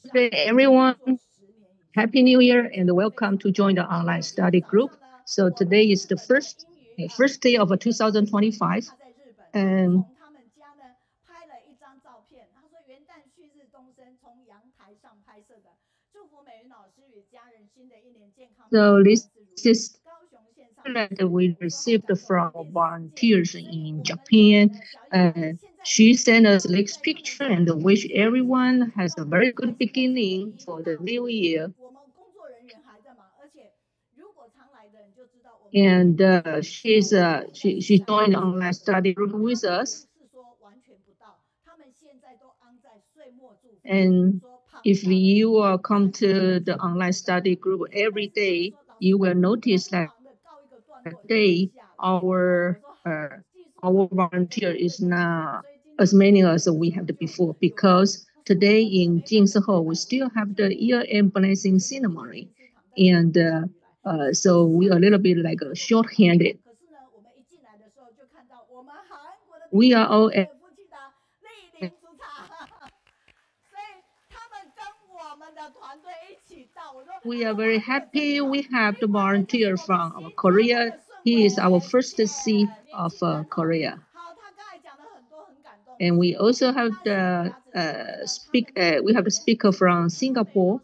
Today, everyone, Happy New Year and welcome to join the online study group. So today is the first day of 2025, and so this is that we received from volunteers in Japan. She sent us this picture and wish everyone has a very good beginning for the new year. And she joined the online study group with us. And if you come to the online study group every day, you will notice that today our volunteer is not as many as we had before, because today in Jingxian we still have the year-end blessing ceremony, and so we are a little bit like short-handed. We are all we are very happy we have the volunteer from our Korea. He is our first seed of Korea. And we also have the we have the speaker from Singapore.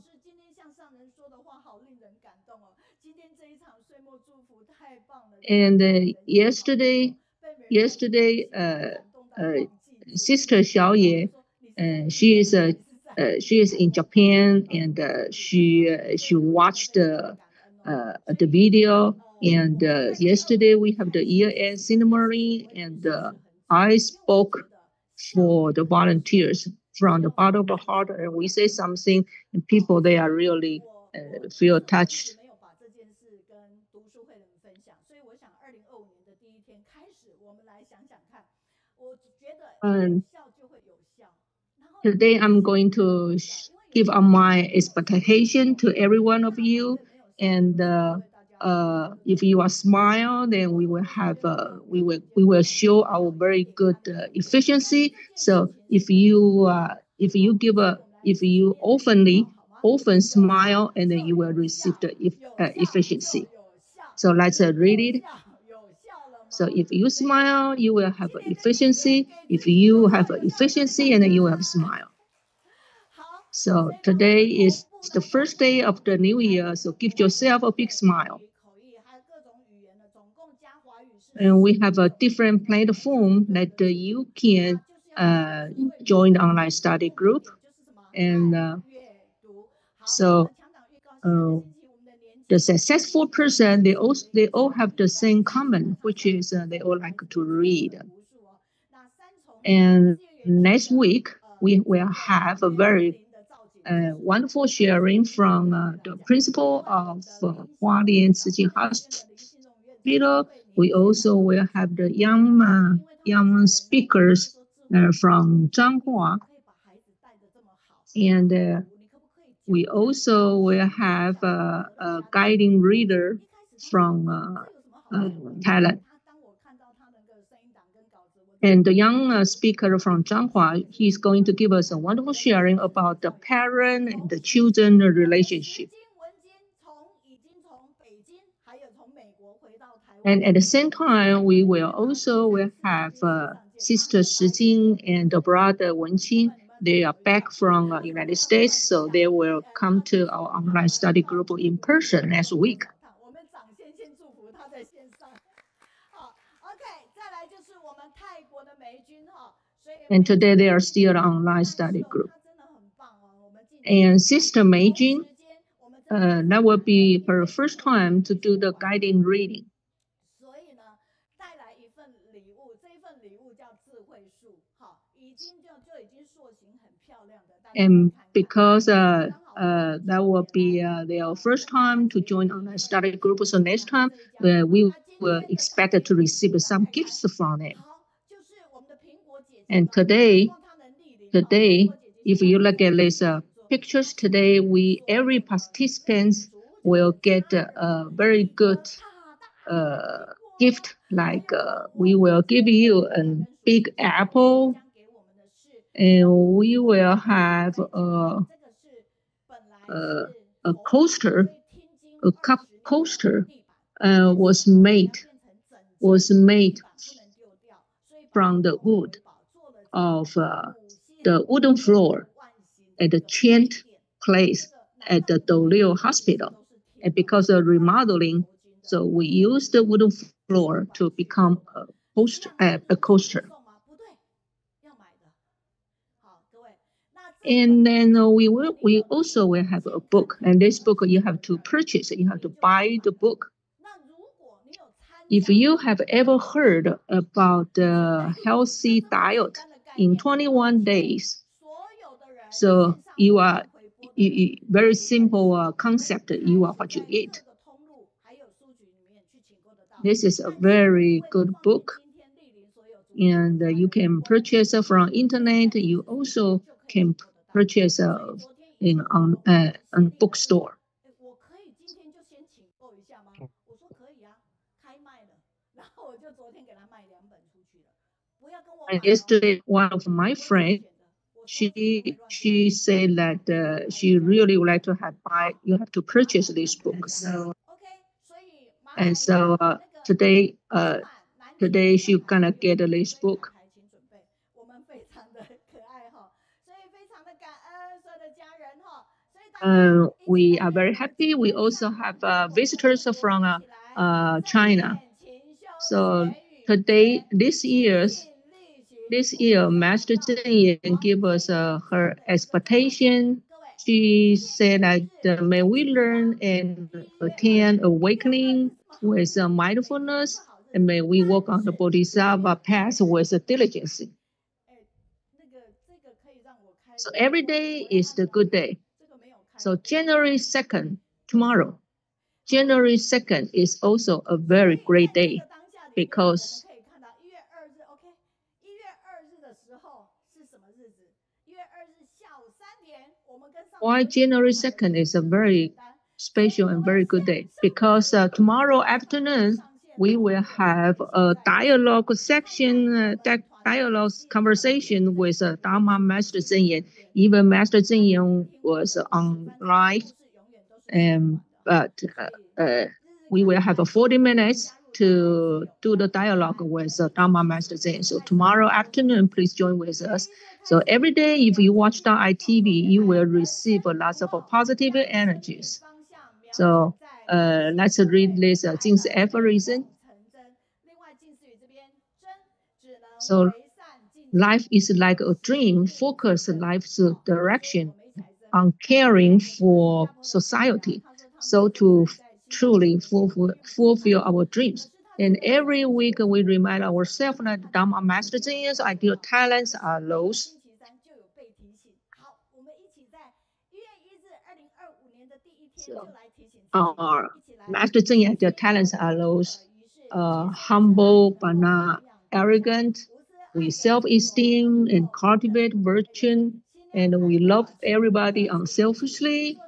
And yesterday, Sister Xiaoye, she is in Japan, and she watched the video. And yesterday we have the year-end ceremony, and I spoke for the volunteers from the bottom of the heart, and we say something, and people, they are really feel touched. Today I'm going to give my expectation to every one of you, and if you are smile, then we will have we will show our very good efficiency. So if you often smile, and then you will receive the efficiency. So let's read it. So if you smile, you will have efficiency. If you have efficiency, and then you will have smile. So today is the first day of the new year, so give yourself a big smile. And we have a different platform that you can join the online study group. And the successful person, they all have the same common, which is they all like to read. And next week we will have a very wonderful sharing from the principal of Hualien Tzu Chi Hospital. We also will have the young speakers from Zhanghua, and we also will have a guiding reader from Thailand. And the young speaker from Zhanghua, he's going to give us a wonderful sharing about the parent and the children relationship. And at the same time, we will also have Sister Shijing and the brother Wenqing. They are back from the United States, so they will come to our online study group in person next week. And today they are still online study group. And Sister Meiyun, that will be her first time to do the guiding reading. And because that will be their first time to join online study group, so next time we will expect to receive some gifts from them. And today, if you look at these pictures, today every participant will get a very good gift, like we will give you a big apple, and we will have a coaster, a cup coaster, was made from the wood of the wooden floor at the Cheng place at the Doliu Hospital. And because of remodeling, so we use the wooden floor to become a coaster. And then we also will have a book, and this book you have to purchase. You have to buy the book. If you have ever heard about the healthy diet in 21 days, so you are very simple concept. You are what you eat. This is a very good book, and you can purchase from internet. You also can purchase on bookstore. And yesterday, one of my friends, she said that she really would like to you have to purchase this book. So today she's gonna get this book. We are very happy. We also have visitors from China. So today, this year, Master Zheng Yan gave us her expectation. She said that may we learn and attain awakening with mindfulness, and may we walk on the Bodhisattva path with diligence. So every day is the good day. So January 2nd, tomorrow, January 2nd is also a very great day because why January 2nd is a very special and very good day? Because tomorrow afternoon, we will have a dialogue section, dialogue conversation with Dharma Master Zheng Yan. Even Master Zheng Yan was on live, but we will have 40 minutes to do the dialogue with Dharma Master Zheng. So tomorrow afternoon, please join with us. So every day, if you watch the ITV, you will receive lots of positive energies. So let's read this Jing's aphorism. So life is like a dream. Focus life's direction on caring for society. So to truly fulfill our dreams. And every week we remind ourselves that Dharma Master Zheng Yan's ideal talents are those. So our Master Zheng Yan ideal talents are those humble but not arrogant. We self-esteem and cultivate virtue, and we love everybody unselfishly,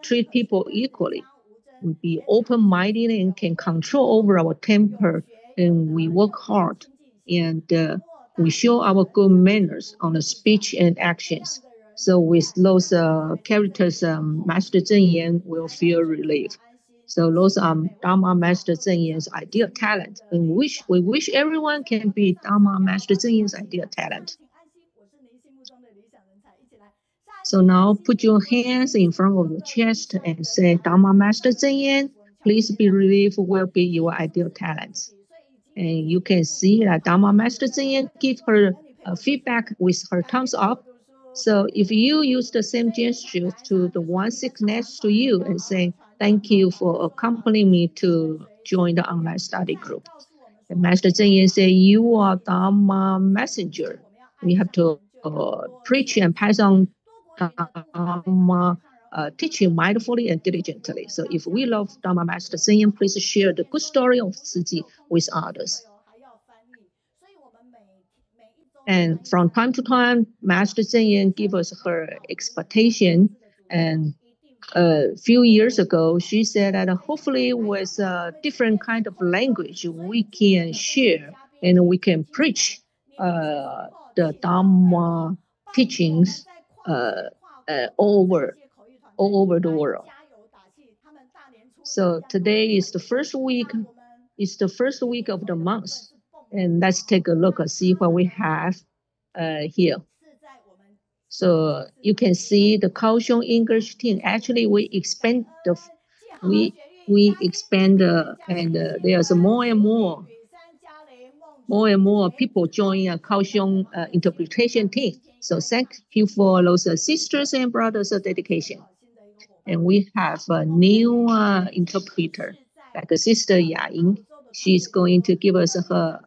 treat people equally. We be open-minded and can control over our temper, and we work hard, and we show our good manners on the speech and actions. So with those characters, Master Zheng Yan will feel relief. So those are Dharma Master Zheng Yan's ideal talent. And we wish everyone can be Dharma Master Zheng Yan's ideal talent. So now put your hands in front of your chest and say, Dharma Master Zheng Yan, please be relieved will be your ideal talents. And you can see that Dharma Master Zheng Yan give her feedback with her thumbs up. So if you use the same gesture to the one sitting next to you and say, thank you for accompanying me to join the online study group. And Master Zheng Yan say, you are Dharma messenger. We have to preach and pass on Dharma teaching mindfully and diligently. So if we love Dharma Master Zheng Yan, please share the good story of Tzu Chi with others. And from time to time, Master Zheng Yan give us her expectation, and a few years ago, she said that hopefully with a different kind of language, we can share and we can preach the Dharma teachings all over the world. So today is the first week. It's the first week of the month, and let's take a look and see what we have here. So you can see the Kaohsiung English team. Actually, we expand and there's more and more people join Kaohsiung interpretation team. So thank you for those sisters and brothers of dedication. And we have a new interpreter, like a sister Yaying. She's going to give us her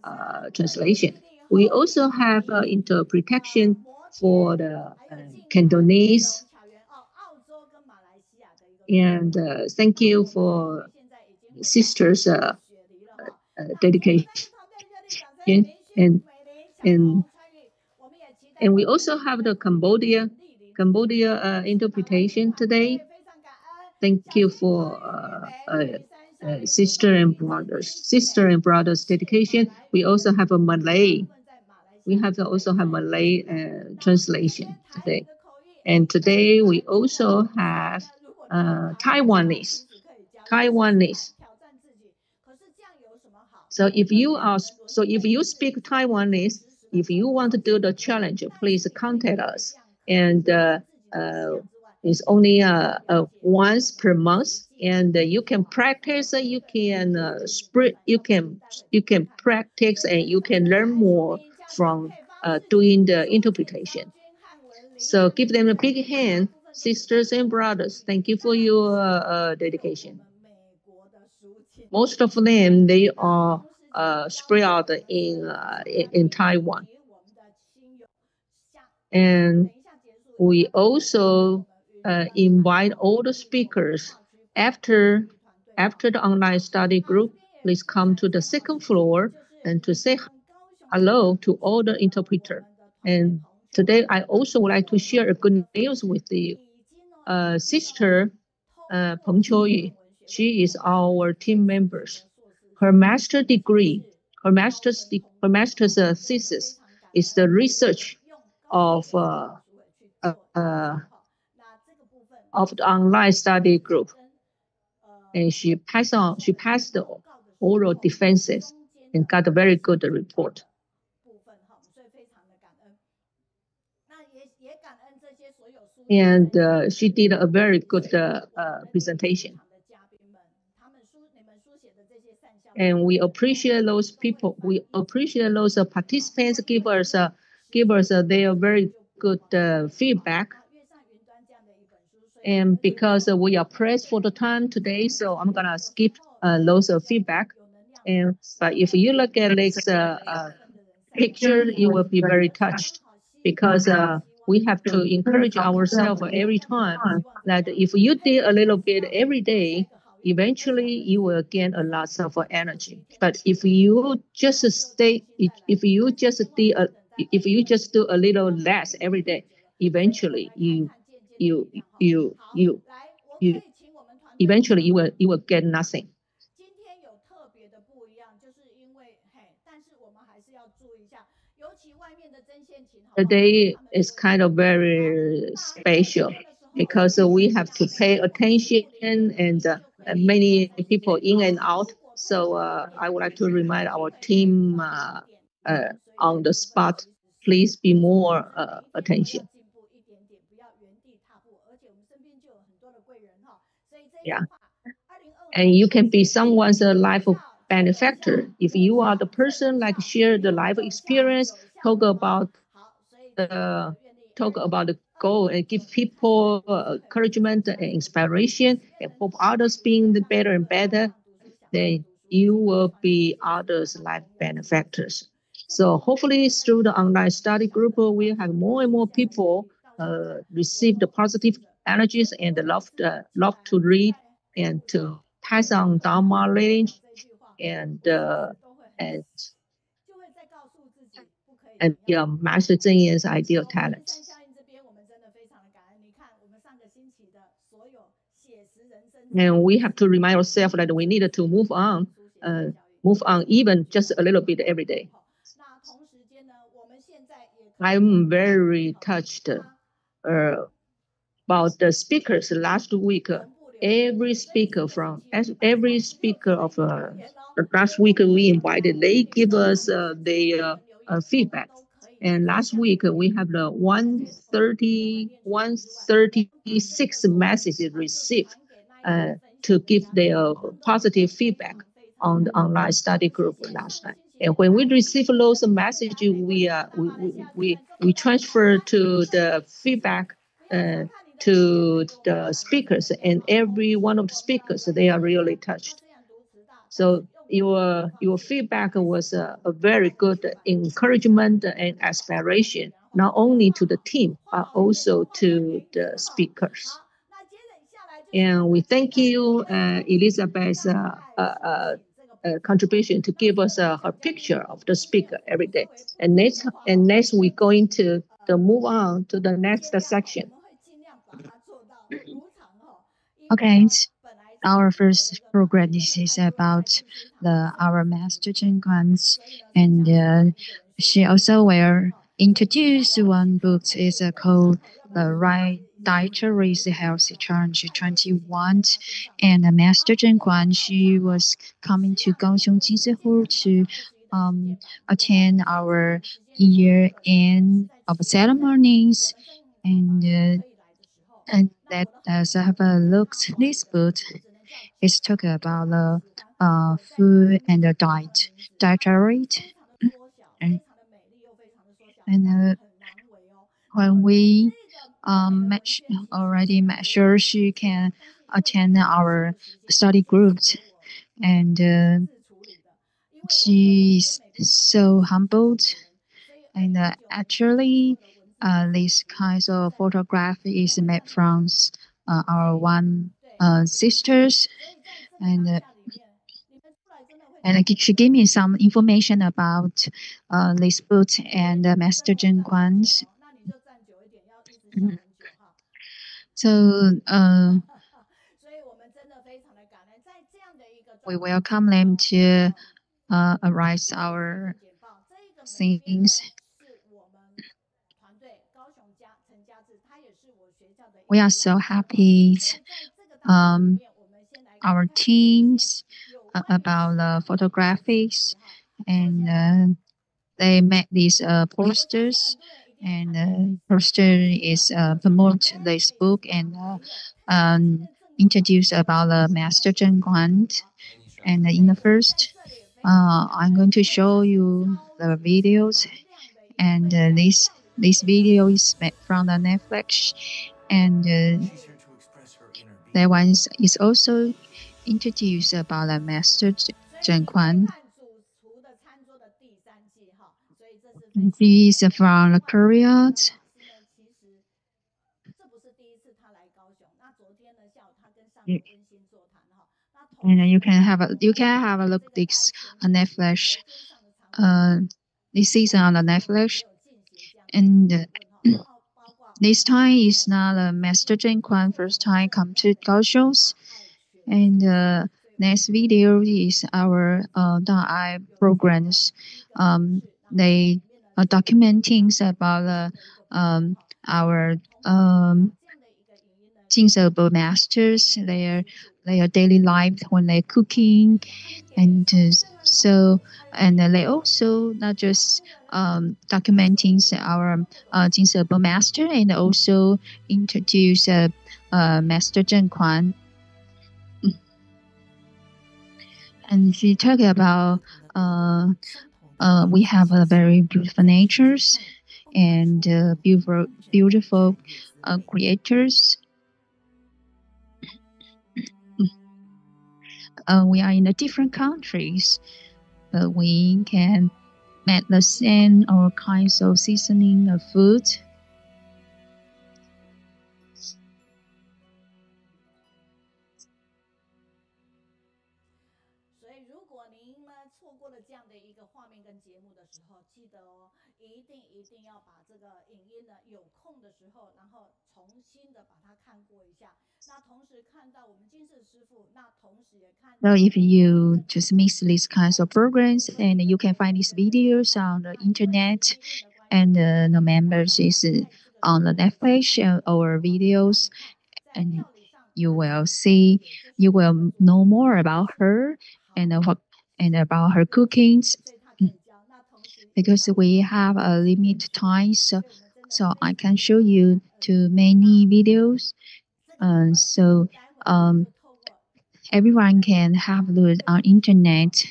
translation. We also have interpretation for the Cantonese. And thank you for sisters' dedication. And we also have the Cambodia interpretation today. Thank you for sister and brothers dedication. We also have a Malay. We have also have Malay translation today. And today we also have Taiwanese. So if you speak Taiwanese, if you want to do the challenge, please contact us. And it's only once per month, and you can practice. You can spread. You can practice, and you can learn more from doing the interpretation. So give them a big hand, sisters and brothers. Thank you for your dedication. Most of them, they are spread out in Taiwan. And we also invite all the speakers after the online study group. Please come to the second floor and to say hello to all the interpreters. And today, I also would like to share a good news with you. Sister Peng Qiuyu, she is our team member. Her master's thesis is the research of the online study group, and she passed the oral defenses and got a very good report. And she did a very good presentation. And we appreciate those people. We appreciate those participants give us their very good feedback. And because we are pressed for the time today, so I'm gonna skip those feedback. But if you look at this picture, you will be very touched, because we have to encourage ourselves every time that if you did a little bit every day, eventually you will gain a lot of energy. But if you just do a little less every day, eventually you will get nothing. Today is kind of very special because we have to pay attention and many people in and out. So I would like to remind our team on the spot, please be more attention. Yeah. And you can be someone's life benefactor. If you are the person like share the life experience, talk about the goal and give people encouragement and inspiration and hope others being better and better, then you will be others' life benefactors. So hopefully through the online study group, we'll have more and more people receive the positive energies and the love to read and to pass on Dharma knowledge and Master Zheng Yan's ideal talents. And we have to remind ourselves that we need to move on even just a little bit every day. I'm very touched about the speakers last week. Every speaker of last week we invited, they give us their feedback. And last week we have the 136 messages received to give their positive feedback on the online study group last time. And when we receive those messages, we transfer to the feedback to the speakers, and every one of the speakers, they are really touched. So your feedback was a very good encouragement and aspiration, not only to the team, but also to the speakers. And we thank you, Elizabeth's contribution to give us her picture of the speaker every day. And next we're going to move on to the next section. Okay, our first program is about our Master Zheng Kuan, and she also will introduce one book. It's called the Right Dietary Healthy Challenge 21, and Master Zheng Kuan, she was coming to Kaohsiung Jinsi to attend our year end of ceremonies, and let us have a look at this book. It's talking about the food and the dietary. And when we already make sure she can attend our study groups, and she's so humbled. And actually, these kinds of photography is made from our one sisters, and she gave me some information about this book and Master Zheng Kuan's. So we welcome them to arise our things. We are so happy. Our teams about the photographics, and they made these posters, and the poster is promote this book and introduce about the Master Zheng Kuan. And in the first, I'm going to show you the videos, and this video is made from the Netflix, and that one is also introduced about the Master Zheng Kuan. He is from Korea. And you can have a look this on Netflix. This season on the Netflix, and this time is not a Master Zheng Kuan first time come to Kaohsiung, and next video is our Da'ai programs. They are documenting about our Jinseobo masters, their daily life when they're cooking, and and they also not just documenting our Jinseobo master, and also introduce Master Zheng Kuan. And she talked about we have a very beautiful natures and beautiful creators. We are in the different countries, but we can make the same or kinds of seasoning of food. So if you just miss these kinds of programs, and you can find these videos on the internet, and no members is on the Netflix or videos, and you will see, you will know more about her, and what, and about her cookings, because we have a limited time, so I can show you too many videos. So um, everyone can have a look on internet.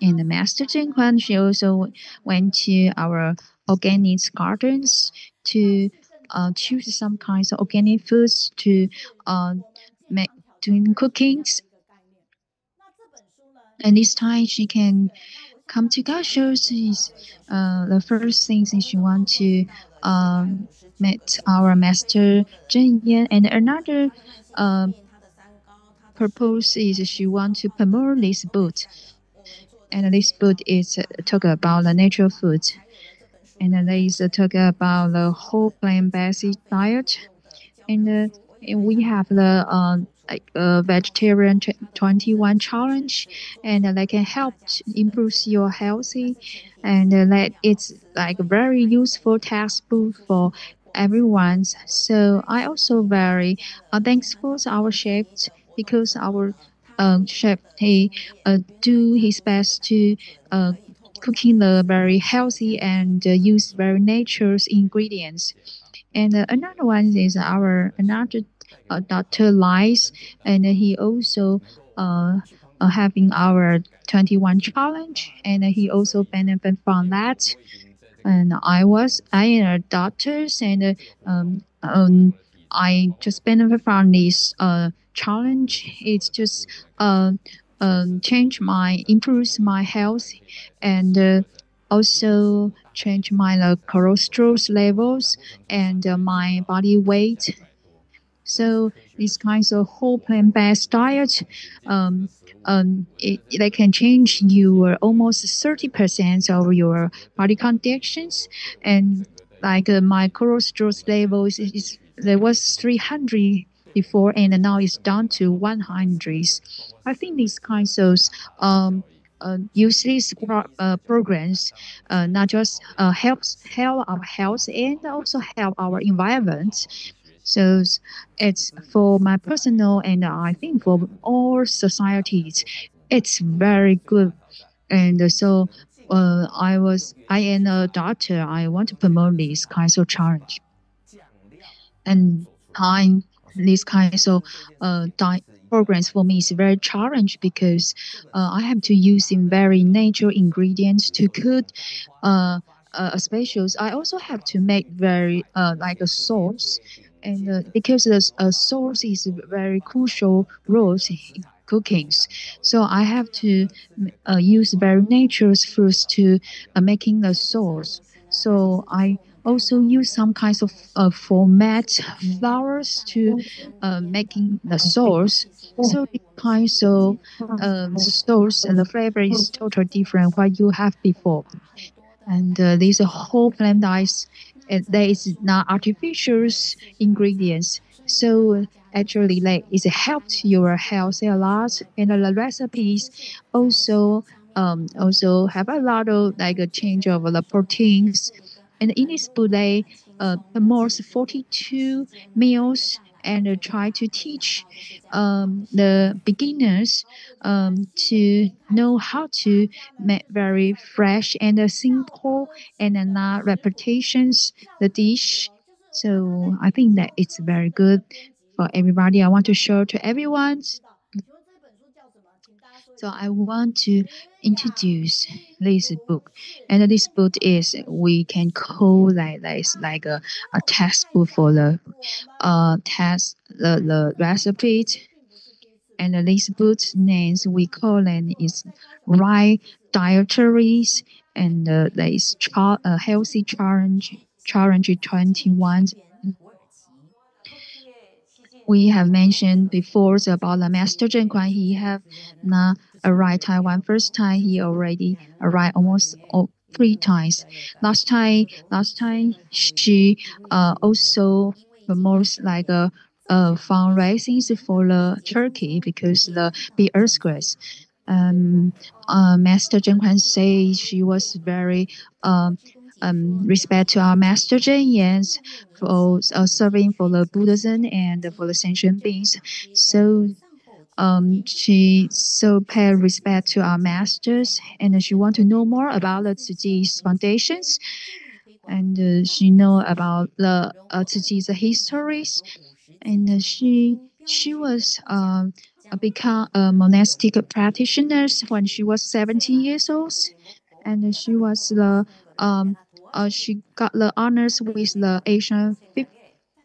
And the Master Zheng Kuan, she also went to our organic gardens to choose some kinds of organic foods to uh, make doing cookings. And this time she can come to Kaohsiung. Is the first thing is she want to meet our master Zheng Yan, and another uh, purpose is she want to promote this book. And this book is talk about the natural food, and there is talk about the whole plant-based diet, and we have the like vegetarian 21 challenge, and they can help to improve your healthy, and that it's like a very useful textbook for everyone. So I also very thankful to our chef, because our chef, he do his best to uh, cooking the very healthy, and use very natural ingredients. And another one is our another Dr. Lies, and he also uh, having our 21 challenge, and he also benefit from that. And I am a doctor, and I just benefit from this challenge. It's just change my improves my health, and also change my cholesterol levels, and my body weight. So these kinds of whole plant-based diet, they can change your almost 30% of your body conditions. And like my cholesterol level is there was 300 before, and now it's down to 100. I think these kinds of um, use these programs not just help our health, and also help our environment. So it's for my personal, and I think for all societies, it's very good. And so I am a doctor. I want to promote this kind of challenge, and time these kinds of programs for me is very challenge, because I have to use in very natural ingredients to cook specials. I also have to make very like a sauce, and because the sauce is very crucial role in cookings, so I have to use very natural foods to making the sauce. So I also use some kinds of format flours to making the sauce. So the kinds of sauce and the flavor is totally different what you have before. And these whole plant ice, there is not artificial ingredients. So actually, like it helps your health a lot, and the recipes also also have a lot of like a change of the proteins. And in this book, they promotes 42 meals, and try to teach the beginners to know how to make very fresh and simple, and not repetitions the dish. So I think that it's very good for everybody. I want to show to everyone. So I want to introduce this book, and this book is we can call like this like a textbook for the test the recipes. And this book's names we call it is right dietaries, and this healthy challenge 21. we have mentioned before about the Master Zheng Kuan. He have not arrived Taiwan first time. He already arrived almost 3 times. Last time she also promotes like a fundraising for the Turkey because the big earthquakes. Um, Master Zheng Kuan say she was very respect to our Master Zheng Yan's for serving for the Buddhism and for the sentient beings. So she so pay respect to our masters, and she want to know more about the Tzu Chi's foundations, and she know about the Tzu Chi's histories, and she was become a monastic practitioner when she was 17 years old, and she was the she got the honors with the Asian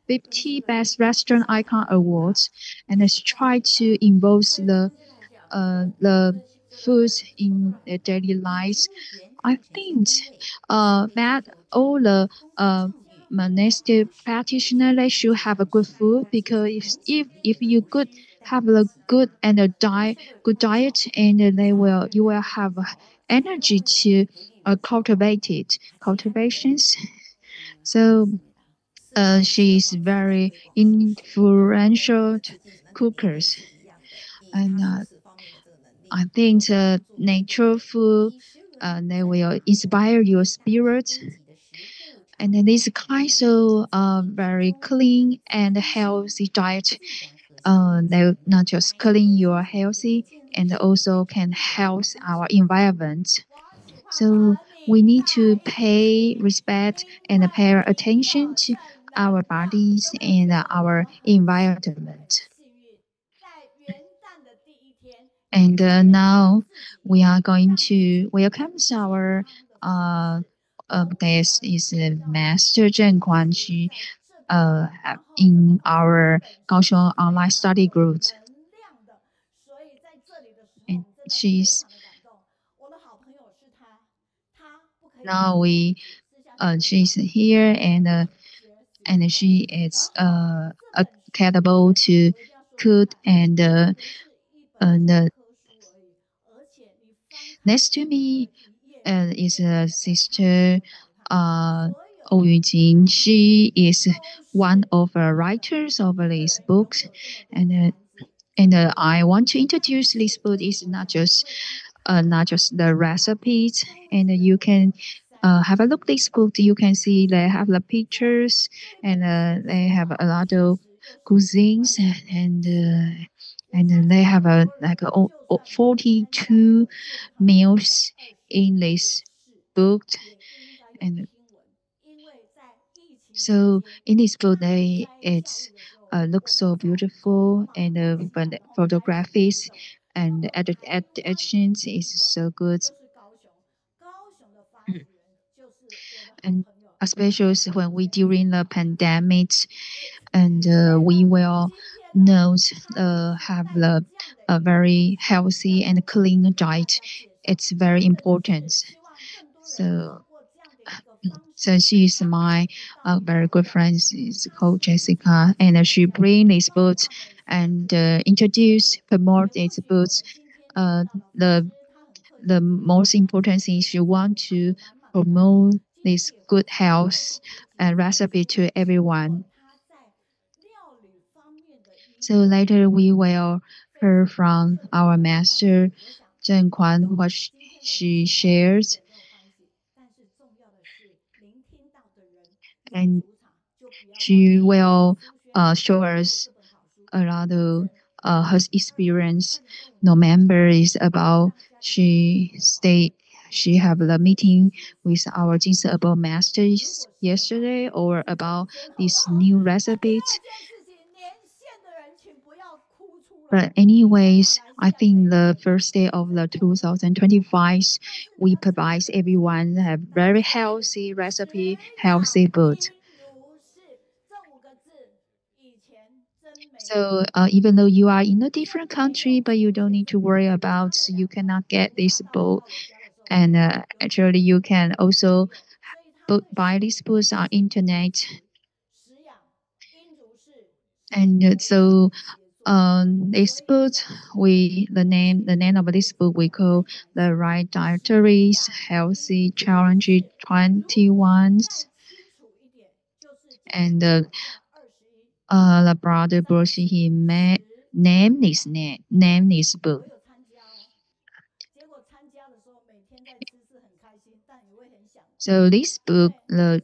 50 Best Restaurant Icon Awards, and she tried to involve the foods in their daily lives. I think that all the monastic practitioners they should have a good food because if you could have a good and a good diet and they will you will have energy to cultivate it cultivations. So she is very influential cookers, and I think natural food they will inspire your spirit. And then this kind of very clean and healthy diet, they not just clean your healthy and also can help our environment. So we need to pay respect and pay attention to our bodies and our environment. And now we are going to welcome our guest is Master Zheng Kuan. She in our Kaohsiung online study group, and she's now we she's here and she is capable to cook and next to me is a sister Wang Yunjing. She is one of the writers of these books, and I want to introduce this book. Is not just the recipes, and you can have a look this book. You can see they have the pictures, and they have a lot of cuisines, and then they have a like 42 meals in this book, and so in this book they it's looks so beautiful, and but the photographies and the editions is so good, and especially when we during the pandemic, and we will note have the a very healthy and clean diet. It's very important. So so she's my very good friend. She's called Jessica, and she bring these books and introduce promote these books. Uh, the the most important thing is you want to promote this good health recipe to everyone. So later we will hear from our master Zheng Kuan what she shares, and she will show us a lot of her experience. November is about she have the meeting with our Jinsi Abode masters yesterday or about these new recipes. But anyways, I think the first day of the 2025, we provide everyone have very healthy recipe, healthy food. So even though you are in a different country, but you don't need to worry about you cannot get this book. And actually, you can also buy these books on internet. And so this book, the name of this book we call the Right Dietary's Healthy Challenge 21, and the brother Bruce he name this book. So this book, the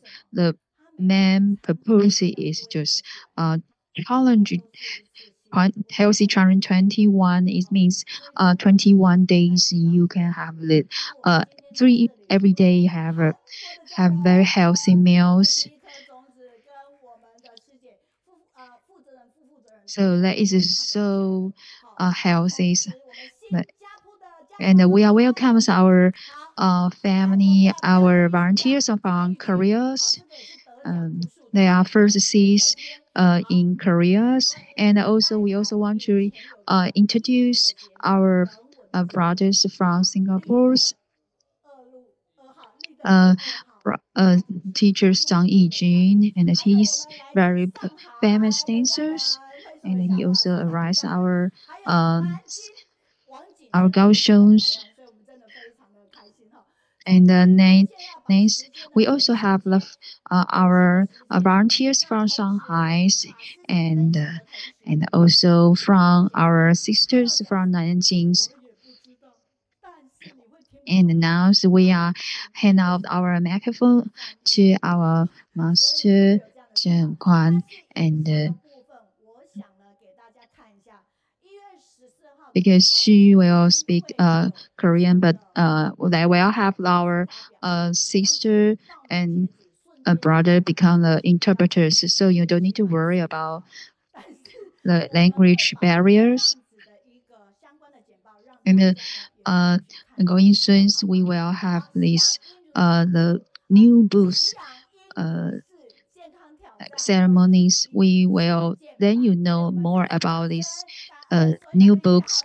main purpose is just challenge healthy challenge 21. It means 21 days you can have the three every day have very healthy meals. So that is so healthy. But, and we are welcomes our family, our volunteers from Korea. They are first sees in Korea, and also we also want to introduce our brothers from Singapore. Uh, Teacher Zhang Yujing, and he's very famous dancers, and he also arrives our Kaohsiung's. And next, we also have our volunteers from Shanghai, and also from our sisters from Nanjing. And now so we are hand out our microphone to our master Zheng Kuan, and because she will speak Korean, but they will have our sister and a brother become the interpreters, so you don't need to worry about the language barriers. And going soon, we will have this the new booths ceremonies. We will then you know more about these new books.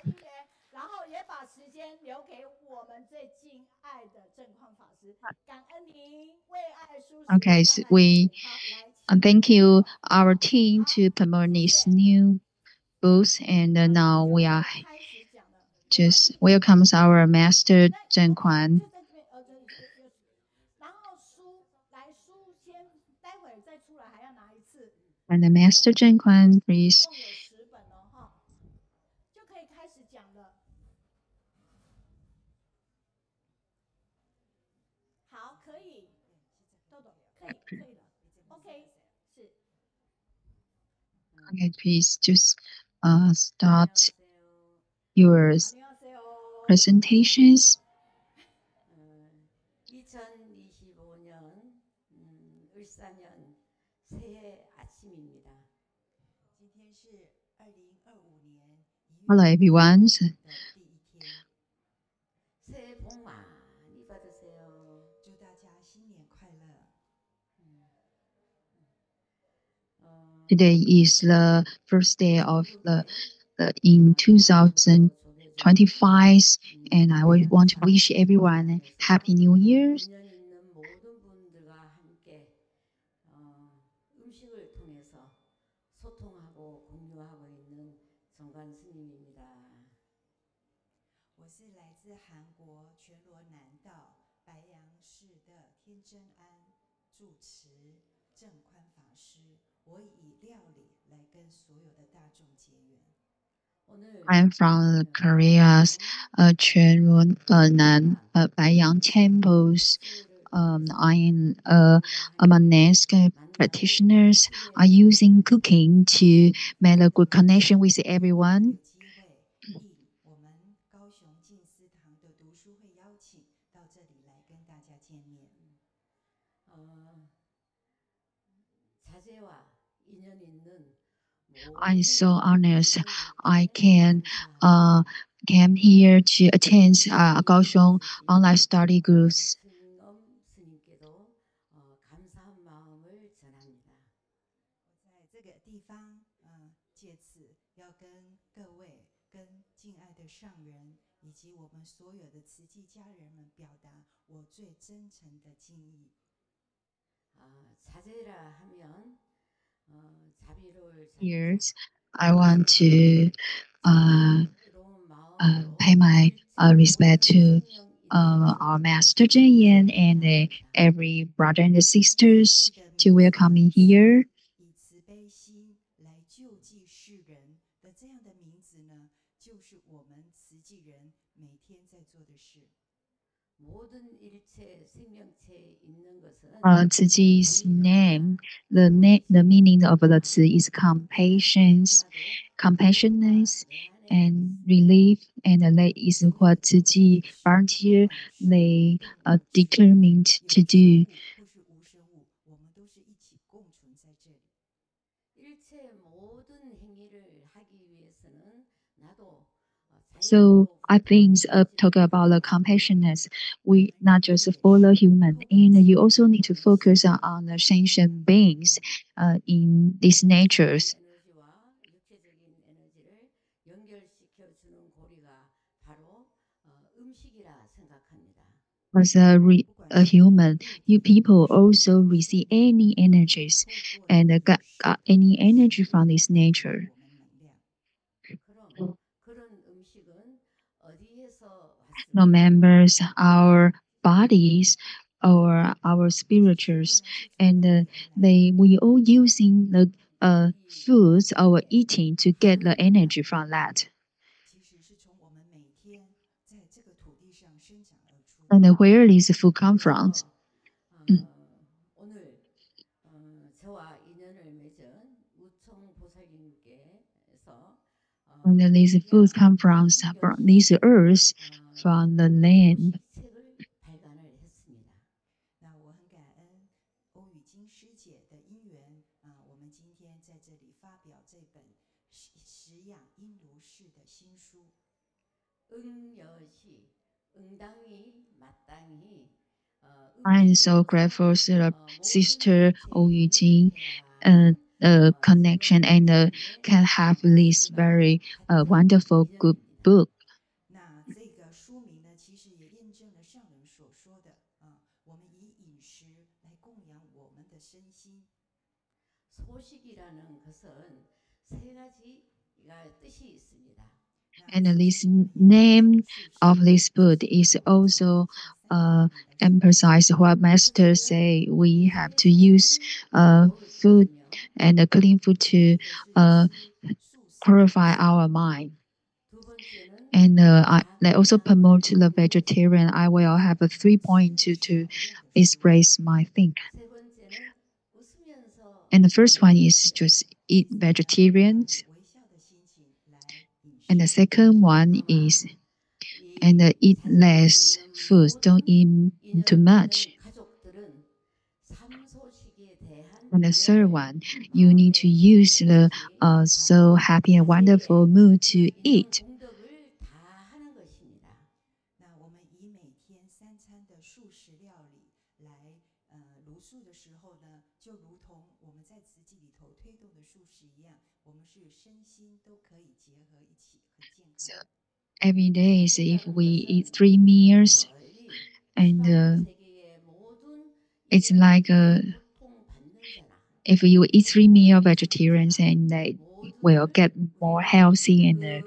Okay, so we thank you our team to promote this new booth, and now we are just welcomes our master Zheng Kuan. And the master Zheng Kuan, please. Okay, please just start your presentations. 2025년 새해 아침입니다. Hello, everyone. 새해 복 많이 받으세요. 祝大家新年快乐。 Today is the first day of the in 2025, and I want to wish everyone Happy New Year. 인연 있는 모든 분들과 함께 음식을 통해서 소통하고 공유하고 있는 정관 스님입니다. 我是来自韩国全罗南道白杨市的天真庵住持正宽法师，我以料理来跟所有的大众结缘。 I'm from Korea's Cheonwon Baiyang temples. I am a monastic practitioner. I using cooking to make a good connection with everyone. 有机会应我们高雄静思堂的读书会邀请到这里来跟大家见面。 자제와 인연 있는 I'm so honored I can came here to attend Kaohsiung online study groups. 스님께도 감사한 마음을 전합니다. 我在这个地方借此要跟各位跟敬爱的上人以及我们所有的慈济家人们表达我最真诚的敬意。 자제라 하면 자비를 자기자. Years, I want to uh, 자비로운 pay 마음으로 my 일체 respect 모든 to 생명 인연을 our Master Zheng and 사랑합니다. every brother and sisters 慈济的 to 名字 welcoming 呢，here. 以慈悲心来救济世人的这样的名字呢，就是我们慈济人每天在做的事。 모든 일체 생명체에 있는 것은 Tzu Chi's name, 우리 the 신 meaning of the Tzu is compassion, 하나도 compassionate, 내 안에 and 있습니다. relief, and that is what Tzu Chi volunteer 不管是 they 动物、植 determined 物、 to 有生 do. 物或是无生物，我们都是一起共存在这里。 일체 모든 행위를 하기 위해서는 나도 So I 자연으로부터 think talk 이루어지는 about the 것을 compassionate. We not just 인연의 for the 신, human, and you also need to focus on the sentient beings in these 정신적인 natures. 에너지와 육체적인 에너지를 연결시켜 주는 고리가 바로 음식이라 생각합니다. As a human, you people also receive any energies 透过 and 了 got any energy from this 带给 nature. 我们能量。 그럼 그런 음식은 어디에서 No 왔을까요? members, our bodies, or our 其实食物 spirituals, 呢是从 and 哪里而来的？ we all using the 우리 foods our eating to get the 하루입니다. energy from that. 其实是从我们每天在这个土地上生长而出的。 And where this food come from? 그래서 오늘 저와 인연을 맺은 우청 보살님께서 And these foods come from this earth, from the land. 책을 발간을 했습니다. 那我很感恩欧语金师姐的因缘啊，我们今天在这里发表这本食养应如是的新书。 응여시 응당히 마땅히 I am so grateful to the sister Yujing connection and can have this very wonderful good book. 那这个书名呢，其实也验证了上人所说的啊，我们以饮食来供养我们的身心。 소식이라는 것은 세 가지가 뜻이 있습니다. And this name of this book is also emphasize what Master say we have to use food and clean food to purify our mind. 두 번째는 And I also promote to the vegetarian. I will have a 3 point to express my thing. 세 번째는 웃으면서 And the first one is just eat vegetarian. 微笑的心情来饮食。 And the second one is and eat less food. Don't eat too much. 가족들은 삼소식에 대한 And the third 인연을 one, you need to use the so happy and wonderful mood to eat. 공덕을 다 하는 것입니다. 那我们以每天3餐的素食料理来茹素的时候呢，就如同我们在慈济里头推动的素食一样，我们是身心都可以结合一起，很健康。 Every day, is if we eat 3 meals, and 세계의 모든 it's like 고통받는 자나 if you eat 3 meal vegetarians, and they will get more healthy and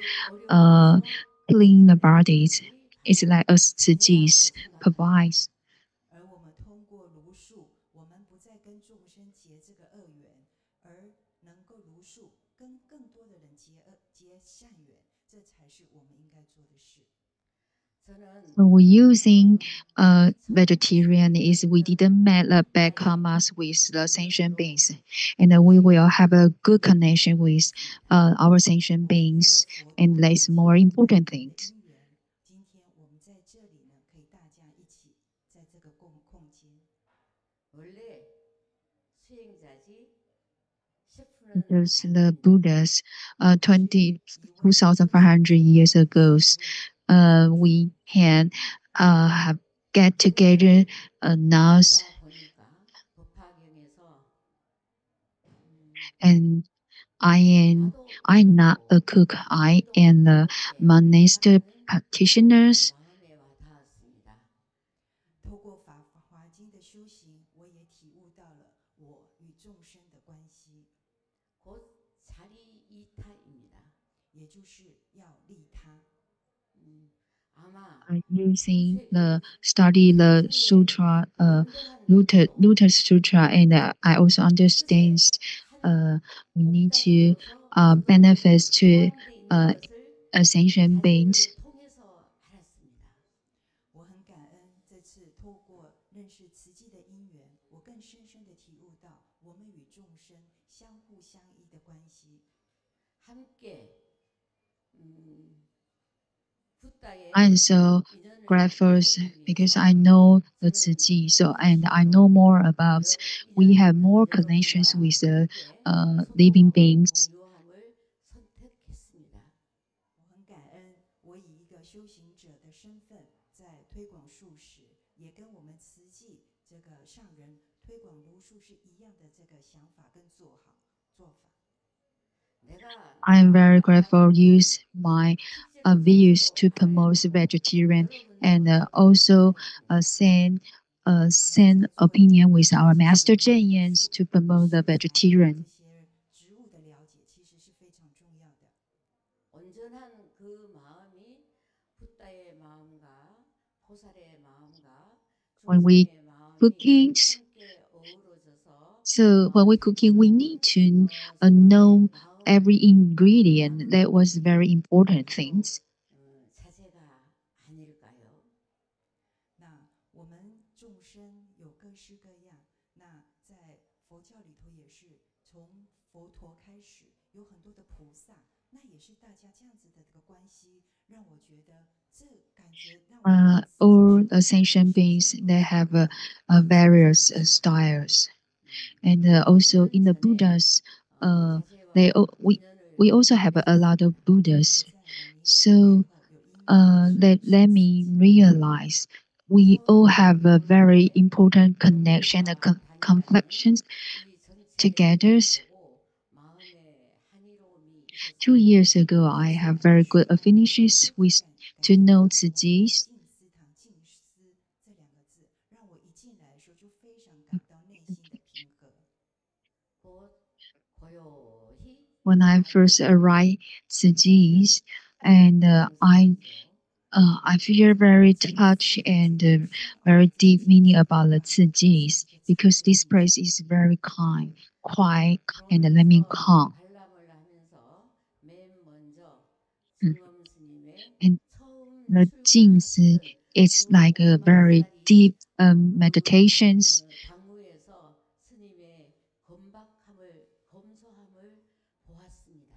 clean the bodies. It's like us Tzuji's provides. 而我们通过茹素，我们不再跟众生结这个恶缘，而能够茹素，跟更多的人结善缘，这才是我们应该做的事。 So we're using vegetarian is we didn't make the bad karmas with the sentient beings, and we will have a good connection with our sentient beings, and that's more important things. 因缘，今天我们在这里呢，可以大家一起在这个空间。 원래 수행자지 There's the Buddhas 2,500 years ago. We can have get together now, 보니까 법화경에서 and I'm not a cook. I am the monastic practitioners. 마음에 와 닿았습니다. 透过法华经的修行，我也体悟到了我与众生的关系。就是要利他。 아마 Are using the 평소에 study the 평소에 sutra, 연결하는 것도 Lotus Sutra, and I also understand 뜻에 한 uh, we need 옥당이 to 되어서 저도 benefit to 포함되어 있는 uh, 것을 ascension beings. 자료를 통해서 알았습니다. 我很感恩这次透过认识慈济的因缘，我更深深的体悟到我们与众生相互相依的关系。 함께 I'm 붓다의 so 인연을 grateful 하기 because 위해서 I know the Tzu 저는 Chi, so and I know 진심으로 more about. We have more connections 여러분과 with the 함께 living 소통하고 beings. 공유함을 선택했습니다. 我很感恩，我以一个修行者的身份，在推广素食，也跟我们慈济这个上人推广茹素是一样的这个想法跟做法。 내가 I'm very 나아가는 grateful 것을 use my 실제로 views 스스로 to 알아야 promote 되고 vegetarian and 여러분도 also 마찬가지입니다. send opinion with our master Zheng to promote the 对这 vegetarian. 些植物的了解其实是非常重要的。 온전한 그 마음이 붓다의 마음과 보살의 마음과 When we 중생의 마음이 cooking, 함께 어우러져서 so when we cooking, we 실제로 need to 서로의 know 마음을 every ingredient. 나누는 That was 것이 very important 바로 things. 자세가 아닐까요? 那我们众生有各式各样，那在佛教里头也是从佛陀开始，有很多的菩萨，那也是大家这样子的这个关系，让我觉得这感觉让我们自己 All 学 ascension beings, they have various styles, and also in 1년 the 전에 Buddhas, they 자세와 we 인연을 also have a lot of Buddhas. 我在往年的 So 时候有因缘认识 let me realize we all have a very important connection, a 정부가 다니라는 conflictions 이 together. 전체를 보고 마음에 한이로움이 2 years 있었습니다. ago, I have very good affinities with to know Tzu Chi. 静思堂静思这两个字，让我一进来的时候就非常感到内心的平和。 곧 고요히 When I first 자리에 arrived Tzu Chi, and 앉으십시오. I feel very touched and very deep meaning about the Tzu Chi because this place is very kind, quiet, and let me 병원에서 calm. 관람을 하면서 맨 먼저 Mm. 증엄 스님의 And 처음 the Jingzi, 출가하시던 it's 그 like a very 오르막살이 deep meditations. 당무에서 스님의 건박함을 검소함을 보았습니다.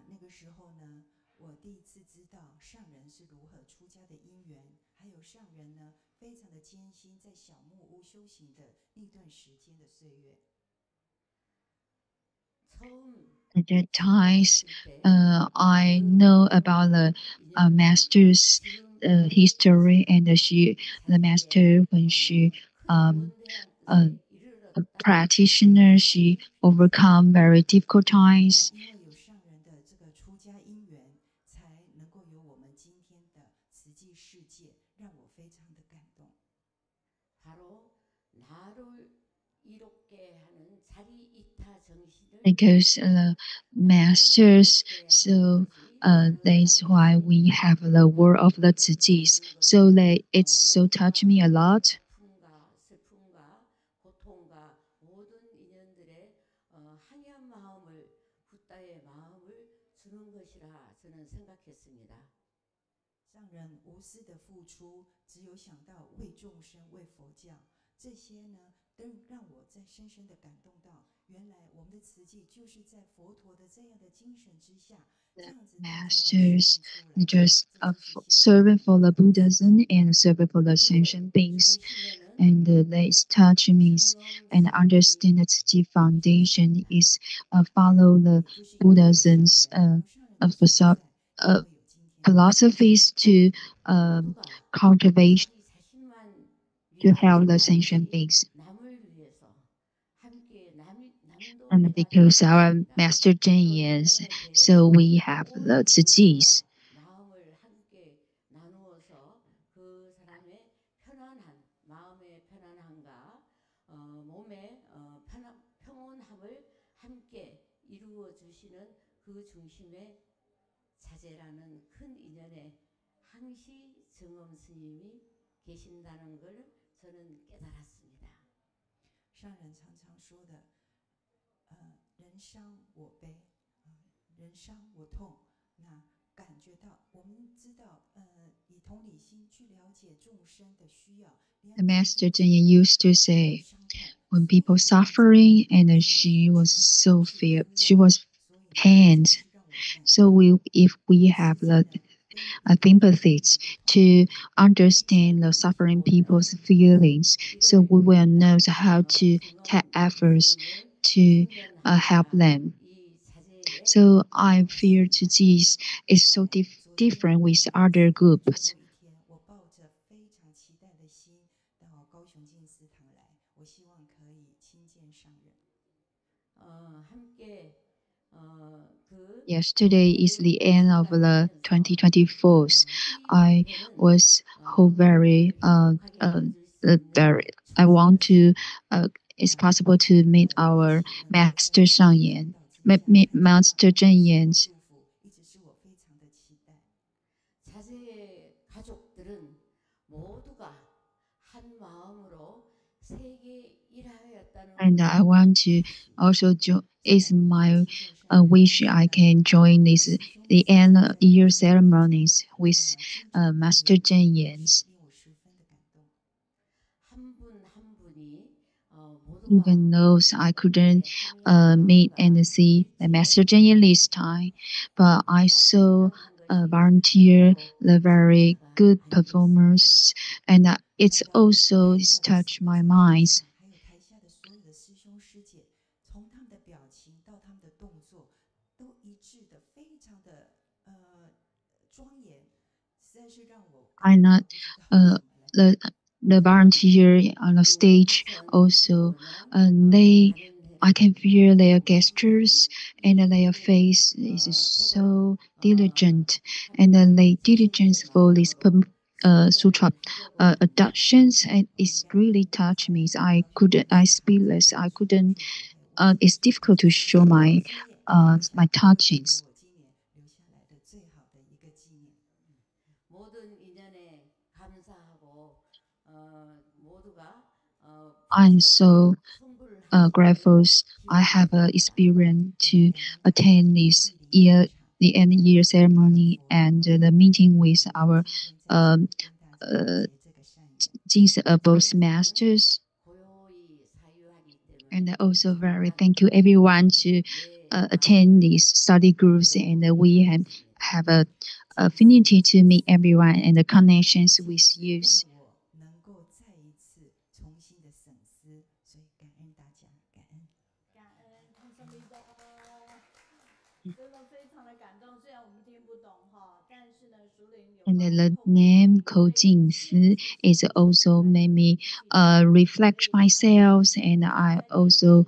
那个时候呢，我第一次知道上人是如何出家的因缘，还有上人呢非常的艰辛，在小木屋修行的那段时间的岁月。 처음 At that times, 출가했을 때 I 그 know about 마음의 the 인연은 master's history, 지금까지 and the master when she 큰 원대한 uh, 뜻에 a 이르렀다는 practitioner, she overcome very difficult 那 times. 因为有上人的这个出家因缘，才能够有我们今天的慈济世界，让我非常的感动。 바로 나를 이롭게 하는 자리이타 정신을 Because masters, so that's why we have the word of the Tzu Chi. So it's so touched me a lot. 아픔과 슬픔과 고통과 모든 인연들의 한이한 마음을 붓다의 마음을 주는 것이라 저는 생각했습니다. 上人无私的付出，只有想到为众生、为佛教，这些呢，都让我在深深的感动到，原来我们的慈济就是在佛陀的这样的精神之下，这样子大家来实 Masters 践出来， just 这就是现 serving for the Buddhism and serving for the ascension 그 beings. 중심에는 And they touch me 증엄 and 스님이 understand that Tzu Chi foundation 계셨습니다. is follow the 就是因为有上 Buddhism's 人，有上人的存在，才 uh, 会有今天的。 philosophies to 모두가 cultivate 자기 자신만 to 위한 help the 것이 ascension 아니지 beings. 남을 위해서 함께 남도 And 깨닫게 because 하는 our 것입니다. master Zheng 또 is, 인연에 so 대해서 we have the 온 Tzu Chi's. 모두가 마음을 함께 나누어서 그 사람의 편안한 마음의 편안함과 몸의 평온함을 함께 이루어 주시는 그 중심에 자제라는 큰 인연에 항시 정엄 스님이 계신다는 걸 저는 깨달았습니다. 上人常常说的，人伤我悲，人伤我痛。那感觉到，我们知道，以同理心去了解众生的需要。The Master Zheng used to say, when people suffering, and she was so fear, she was pained. So if we have the sympathy to understand the suffering people's feelings, so we will know how to take efforts to help them. So I feel Tzu Chi is so different with other groups. 我抱着非常期待的心到高雄静思堂来，我希望可以亲见上人。 Yesterday is the end of the 2024. I was very I want to it's possible to meet our Master Shangyan, Master Zheng Yan. 一直是我非常的期待。 자제의 가족들은 모두가 한 마음으로 세계 일하였다는 And I want to also it's my wish I can join the end year ceremonies with Master Zheng Yan. 令我十分的感动。 한 분 한 분이 모두가 Even though I couldn't meet and see the Master Zheng Yan this time, but I saw volunteer the very good performers, and it's also touched my mind. 还有台下的所有的师兄师姐，从他们的表情到他们的动作，都一致的，非常的庄严，实在是让我 I not 不知道为什么来。 the volunteer on the stage also I can feel their gestures and their face is so diligent and they diligence for this sutra adoptions and it's really touched me. I speechless. I couldn't. It's difficult to show my touchings. 我今年留下来的最好的一个纪念。 모든 인연에 감사하고 모두가 I'm so 성불을 grateful I have experience to attend this the end year ceremony and the meeting with our both masters. 고요히 사유하기 때문에 And also very thank you everyone to attend these study groups and we have a affinity to meet everyone and the connections with you. 让我能够再一次重新的省思，所以感恩大家，感恩。感恩同生利的，真的非常的感动。虽然我们听不懂哈，但是呢，熟龄有 And the name Ko Jing Si is also made me reflect myself and I also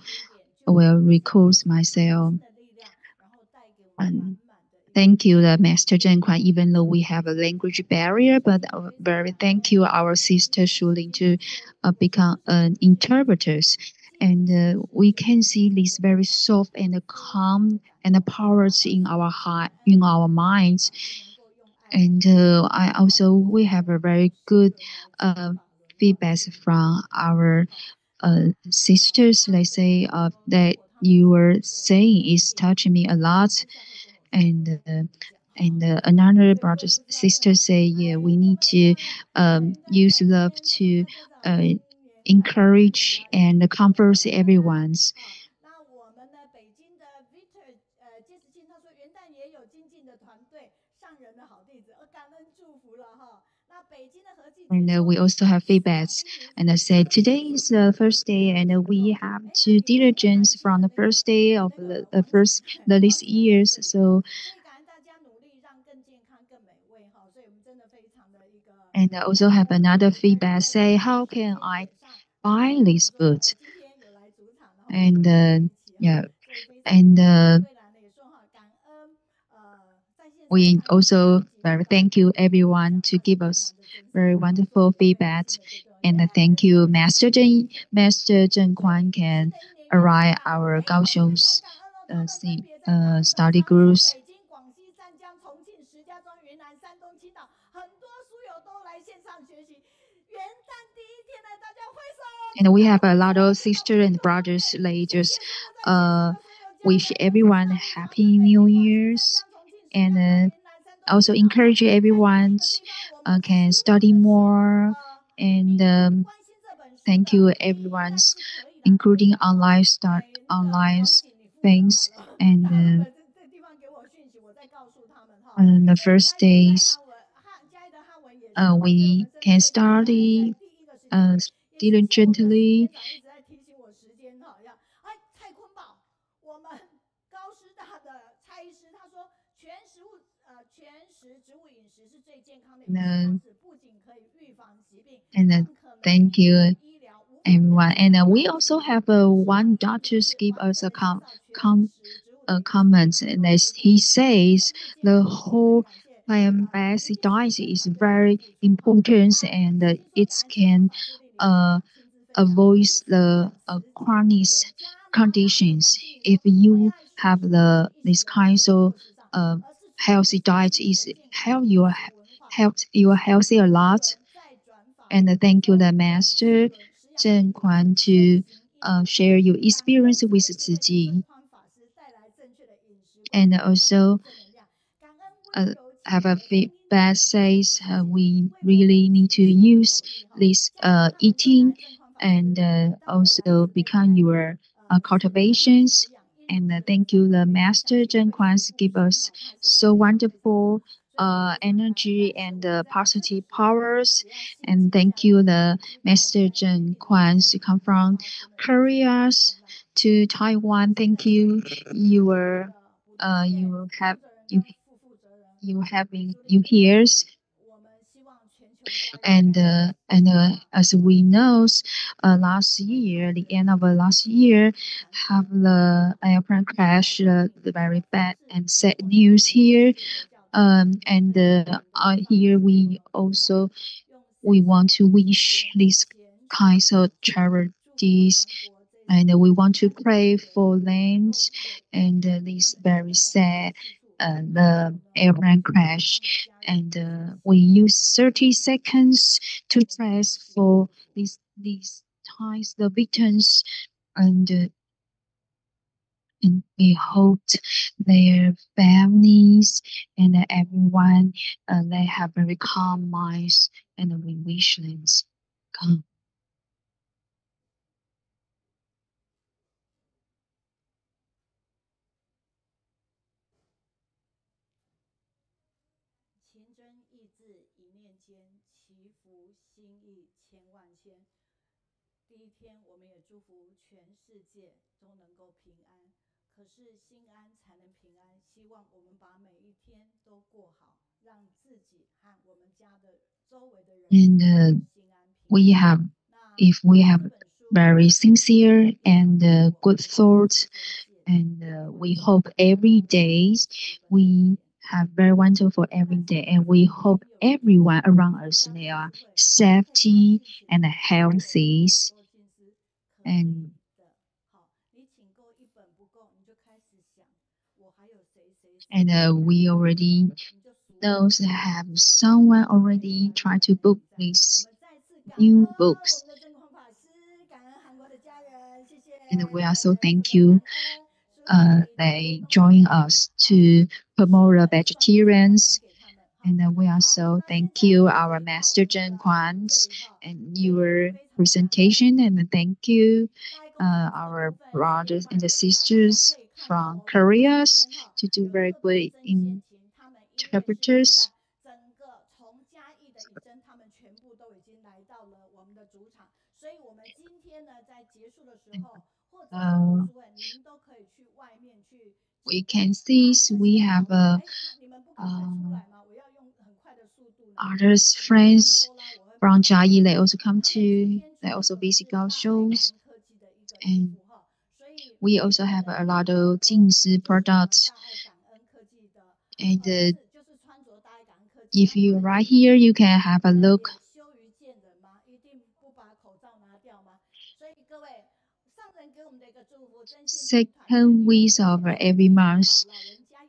will recall myself. And thank you, the Master Zheng Kuan, even though we have a language barrier, but very thank you, our sister Shuling, to become interpreters. And we can see this very soft and calm and the powers in our heart, in our minds. And we have a very good feedback from our sisters. They say that you were saying is touching me a lot. And another brother sister say, yeah, we need to use love to encourage and comfort everyone's. 那我们呢，北京的 Victor 介石清他说元旦也有精进的团队，上人的好弟子，感恩祝福了哈。那北京的何继 And we also have feedbacks. And I said today is the first day, and we have to diligence from the first day of this years. So 所以感恩大家努力让更健康、更美味哈。所以我们真的非常的一个。and I also have another feedback. Say how can I buy this book? 今天有来主场， And yeah, and we also very thank you everyone to give us very wonderful feedback. And thank you, Master Zheng Kuan can arrive our Kaohsiung's study groups. 北京、广西、湛江、重庆。And we have a lot of sisters and brothers. They just wish everyone happy New Year's, and also encourage everyone can study more, and thank you everyone, including online things, and on the first days we can study diligently. And thank you everyone. And we also have one doctor give us a comment, and as he says, the whole plant-based diet is very important, and it can avoid the chronic conditions. If you have this kind of healthy diet, is help you healthy a lot. And thank you, the master Zheng Kuan, to share your experience with Tzu Chi, and also have a feedback says we really need to use this eating, and also become your cultivations. And thank you, the master Zheng Kuan, give us so wonderful energy and positive powers. And thank you, the master Zheng Kuan, to come from Korea to Taiwan. Thank you. You have you having you hears, and as we know, last year, the end of last year, have the airplane crash, the very bad and sad news here. And here we want to wish these kinds of charities, and we want to pray for lands, and this very sad the airplane crash, and we use 30 seconds to pray for these times the victims, and and we hope their families and everyone they have very calm minds, and we wish them calm. And if we have very sincere and good thoughts, and we hope every day we have very wonderful every day, and we hope everyone around us they are safety and healthy. And we already those have someone already try to book these new books, and we also thank you they join us to promote the vegetarians. And we also thank you, our Master Zheng Kuan, and your presentation. And thank you, our brothers and the sisters from Korea to do very good interpreters. We can see we have others friends from Jiayi. They also come to. They also visit our shows, and we also have a lot of Jingshi products. And if you right here, you can have a look. Second week of every month,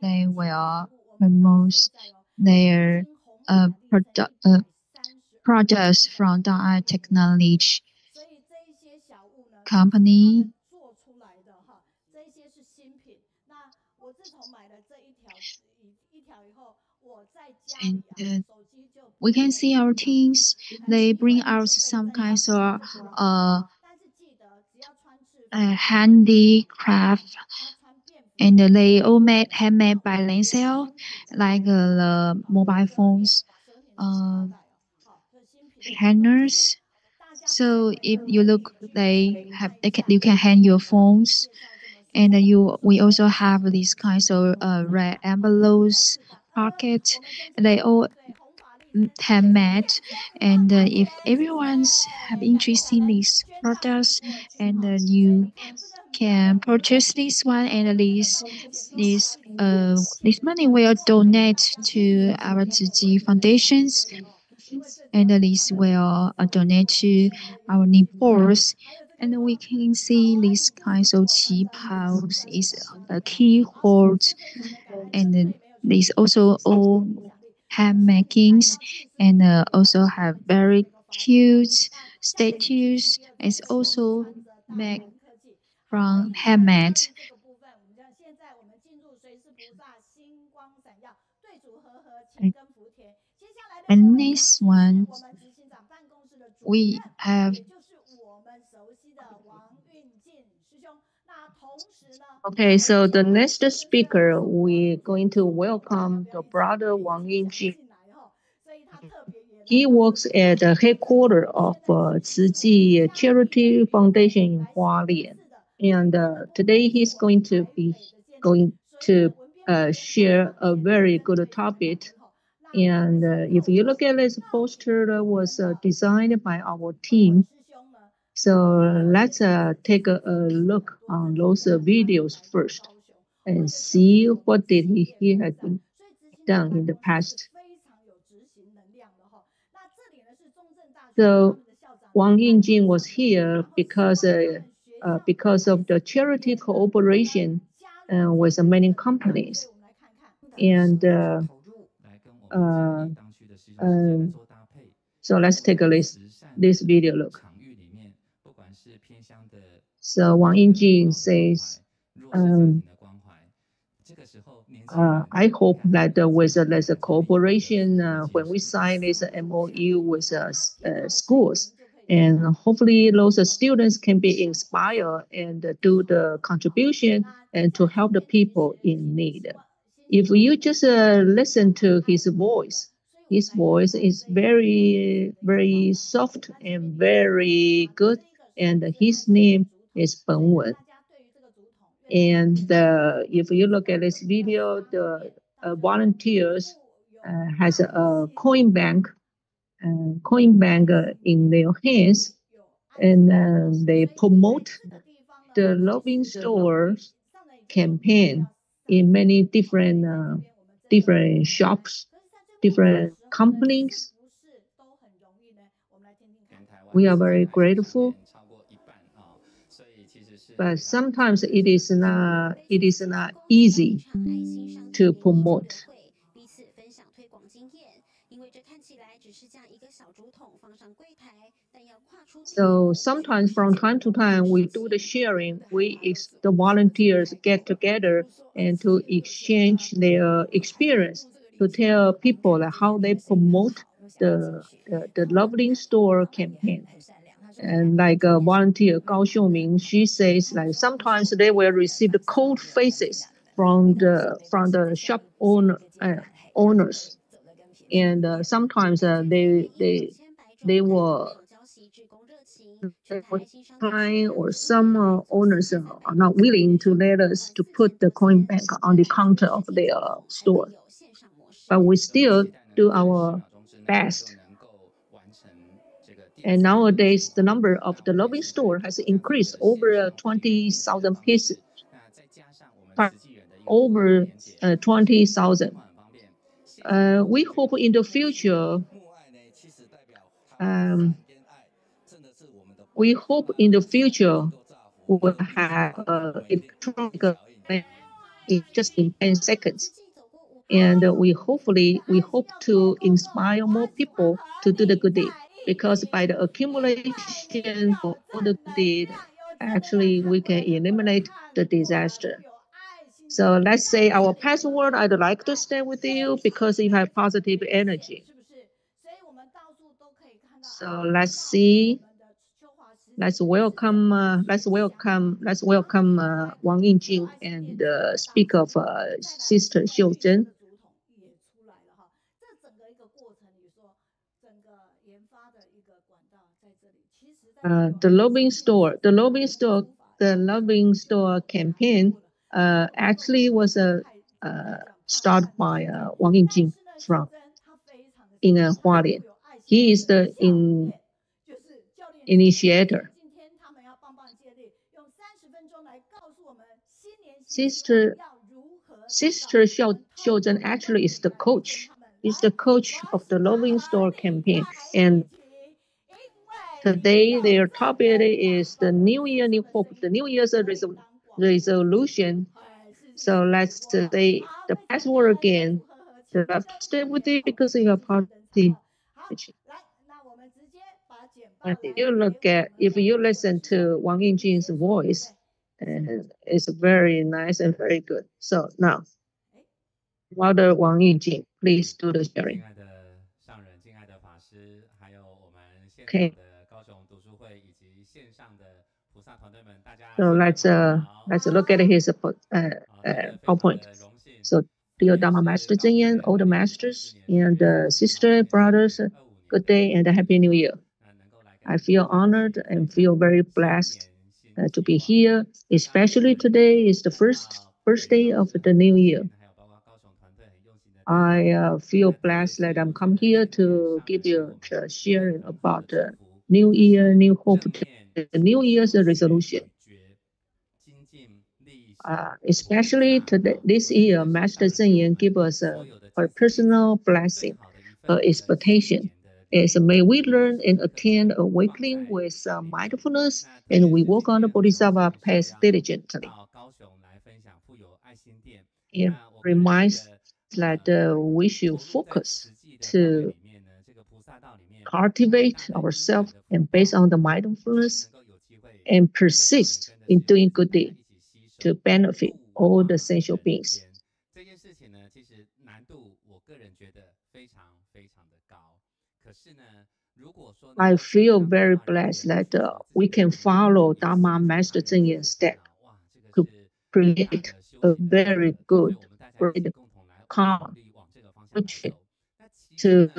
they will promote their products from Dong Technology 所以这一些小物呢， company 做出来的哈，这一些是新品。那我自从买了这一条以后，我在家里 and 手机就 we can see our teens. They bring out some kinds of 但是记得只要穿制服，handicraft, 要穿便服， and they all made handmade by Lin Jingxian, like the mobile phones, hangers. So if you look, you can hang your phones, and we also have these kinds of red envelopes, pockets. They all handmade, and if everyone's have interest in these products, and you can purchase this one, and this money will donate to our Tzu Chi foundations, and this will donate to our Nepals. And we can see these kinds of qipao is a keyboard, and these also all hand makings, and also have very cute statues. It's also made from handmade. 这个部分，我们讲现在我们进入随侍菩萨星光闪耀，对主和合，勤耕福田。接下来的这 And 位讲 this 师是 one 我们执行长办公室的主 we 任， have. 也就是我们熟悉的王运进师兄。那同时呢 Okay, so the next speaker, we're going to welcome the brother Wang Yunjing. 进来哈，所以他特别也来 He works at the headquarters of Tzu Chi Charity Foundation in Hualien, and today he's going to share a very good topic. And if you look at this poster, that was designed by our team. So let's take a look on those videos first and see what did he had been done in the past. So Wang Yunjing was here because of the charity cooperation with many companies. And so let's take this video look. So Wang Yunjing says, I hope that with a cooperation, when we sign this MOU with schools, and hopefully those students can be inspired and do the contribution and to help the people in need. If you just listen to his voice is very, very soft and very good. And his name is Wen. And if you look at this video, the volunteers has a coin bank in their hands, and they promote the loving stores campaign in many different shops, different companies. We are very grateful. But sometimes it is not easy to promote. So sometimes from time to time we do the sharing. The volunteers get together and to exchange their experience, to tell people how they promote the Loving Store campaign. And like a volunteer, Gao Xiuming, she says like sometimes they will receive the cold faces from the shop owners, and sometimes they were kind, or some owners are not willing to let us to put the coin bank on the counter of their store, but we still do our best. And nowadays, the number of the Loving Store has increased over 20,000 pieces. Over 20,000. We hope in the future. We hope in the future we will have electronic just in 10 seconds. And we hope to inspire more people to do the good deed, because by the accumulation of all the good deed, actually we can eliminate the disaster. So let's say our password, I'd like to stay with you because you have positive energy. So let's see. Let's welcome Wang Yunjing and speak of Sister Xiuzhen. The loving store campaign actually was started by Wang Yunjing from in Hualien. He is the initiator. Sister Xiuzhen actually is the coach. Is the coach of the loving store campaign, and today their topic is the New Year, New Hope. The New Year's resolution. So let's say the password again. You have to stay with it because you are positive. And if you listen to Wang Yunjing's voice, it's very nice and very good. So now, Mother Wang Yunjing, please do the sharing. Okay. So let's look at his PowerPoint. So dear Dharma Master Zheng Yan, all the masters and sister, brothers, good day and a happy new year. I feel honored and feel very blessed to be here, especially today is the first day of the new year. I feel blessed that I'm come here to give you a sharing about the New Year, New Hope, the New Year's resolution. Especially today, this year, Master Zheng Yan give us a personal blessing, expectation. Is may we learn and attain awakening with mindfulness, and we work on the Bodhisattva path diligently. It reminds that we should focus to cultivate ourselves and based on the mindfulness and persist in doing good deed to benefit all the essential beings. I feel very blessed that we can follow Dharma Master Zheng Yan's step to create a very good, great calm to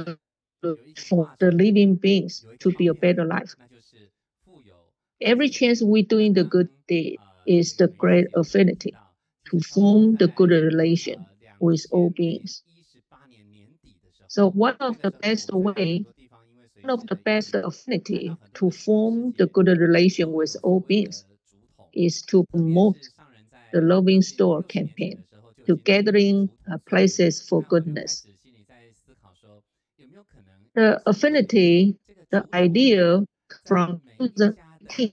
for the living beings to be a better life. Every chance we're doing the good deed is the great affinity to form the good relation with all beings. So one of the best affinity to form the good relation with all beings is to promote the loving store campaign, to gathering places for goodness. The affinity, the idea from 2018,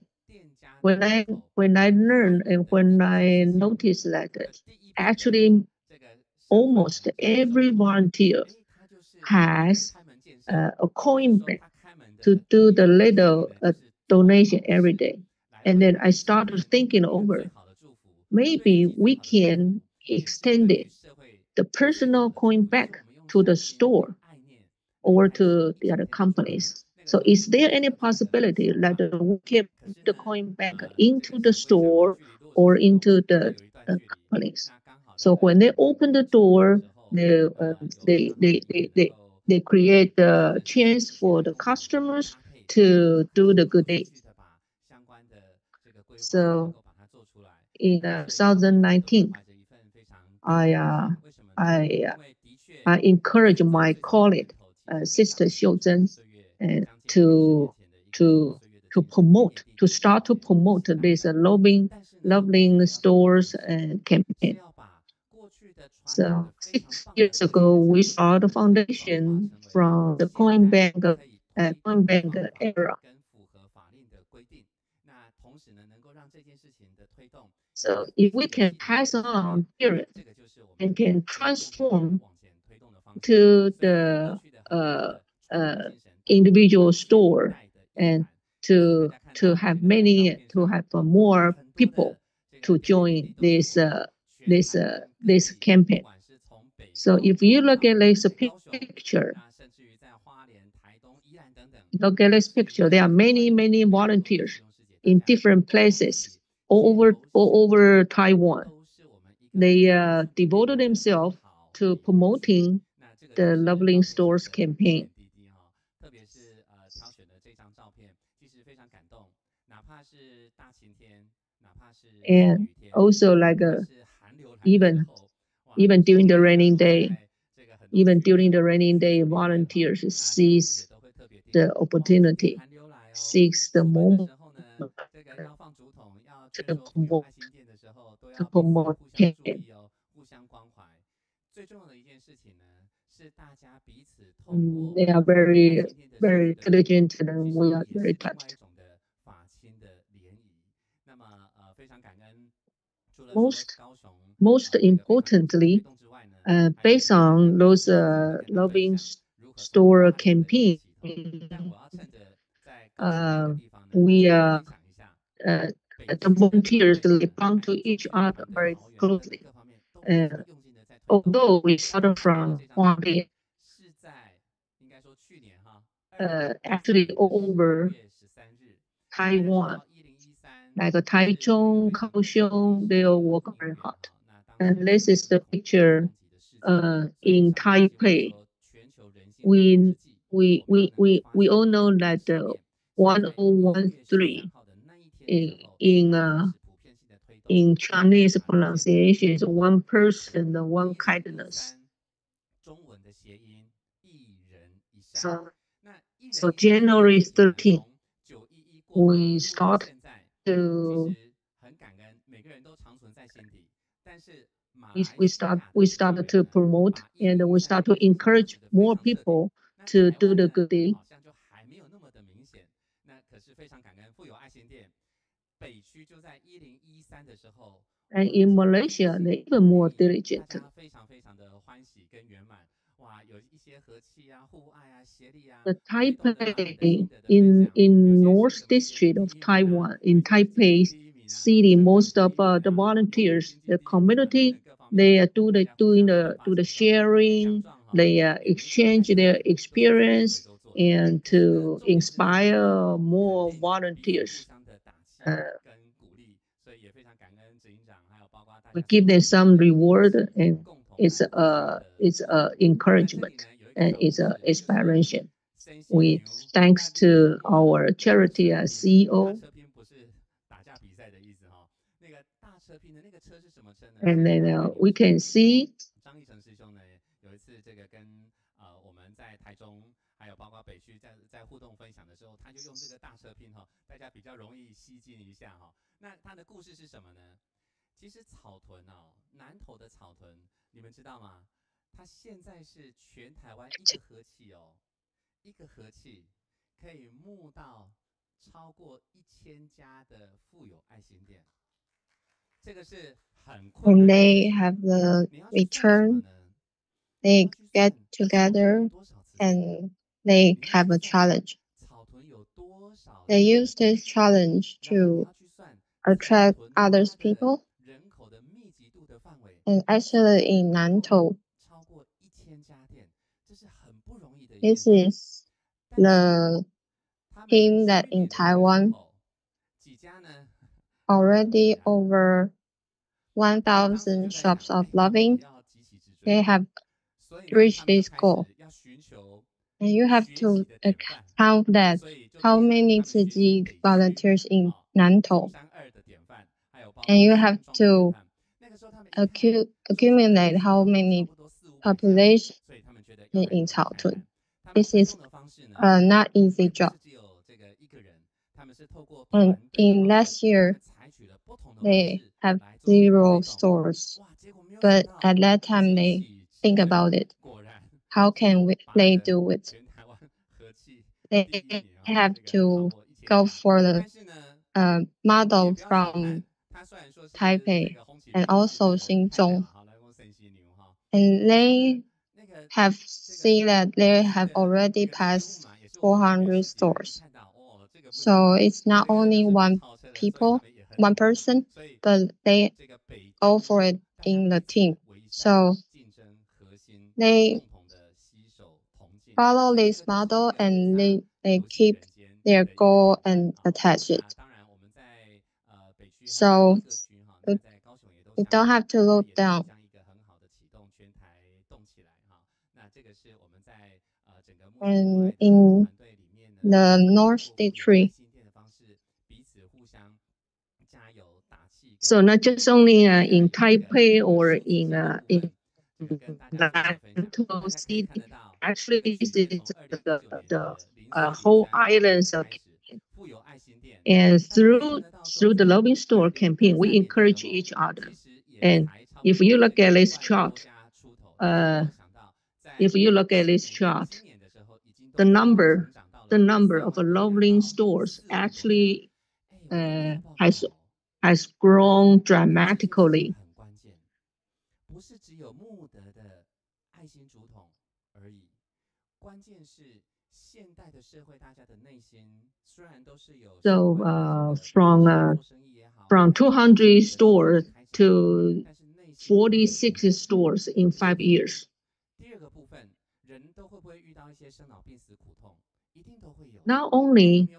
when I learned and when I noticed that actually almost every volunteer has a coin bank to do the little donation every day. And then I started thinking over, maybe we can extend it, the personal coin back to the store or to the other companies. So is there any possibility that we can put the coin back into the store or into the companies? So when they open the door, they create the chance for the customers to do the good deed. So in 2019, I encourage my colleague, Sister Xiuzhen, to start to promote this loving stores and campaign. So 6 years ago, we started the foundation from the coin bank era. So if we can pass on period and can transform to the individual store and to have more people to join this campaign. So if you look at this picture, there are many volunteers in different places all over Taiwan. They devoted themselves to promoting the Loving Stores campaign. And also like even during the raining day, volunteers seize the opportunity, seize the moment to promote campaign. They are very diligent and we are very touched. Most importantly, based on those Loving Store campaign, the volunteers they bond to each other very closely. Although we started from Huang, actually all over Taiwan, like Taichung, Kaohsiung, they all work very hard. And this is the picture in Taipei. We all know that the 1013 in Chinese pronunciation is one person, one kindness. So January 13th, we start to we started to promote and we start to encourage more people to do the good deed. And in Malaysia, they're even more diligent. The Taipei in North District of Taiwan, in Taipei City, most of the volunteers, the community, they are doing the sharing, they exchange their experience and to inspire more volunteers. We give them some reward and it's encouragement and it's inspiration. We thanks to our charity CEO. And then we can see when they have the return, they get together and they have a challenge. They use this challenge to attract other people. And actually in Nantou, this is the team that in Taiwan already over 1,000 shops of loving. They have reached this goal. And you have to count that how many Tzu Chi volunteers in Nantou. And you have to accumulate how many population in Caotun. This is not easy job. And in last year, they have 0 stores. But at that time, they think about it. How can they do it? They have to go for the model from Taipei and also Xinzhong. And they have seen that they have already passed 400 stores. So it's not only one person, but they go for it in the team. So they follow this model and they keep their goal and attach it. So you don't have to look down. And in the North Dietary, so not just only in Taipei or in Lantou City, actually this is the whole islands of campaign. And through the loving store campaign, we encourage each other. And if you look at this chart, the number of loving stores actually has grown dramatically. So from 200 stores to 46 stores in 5 years. Not only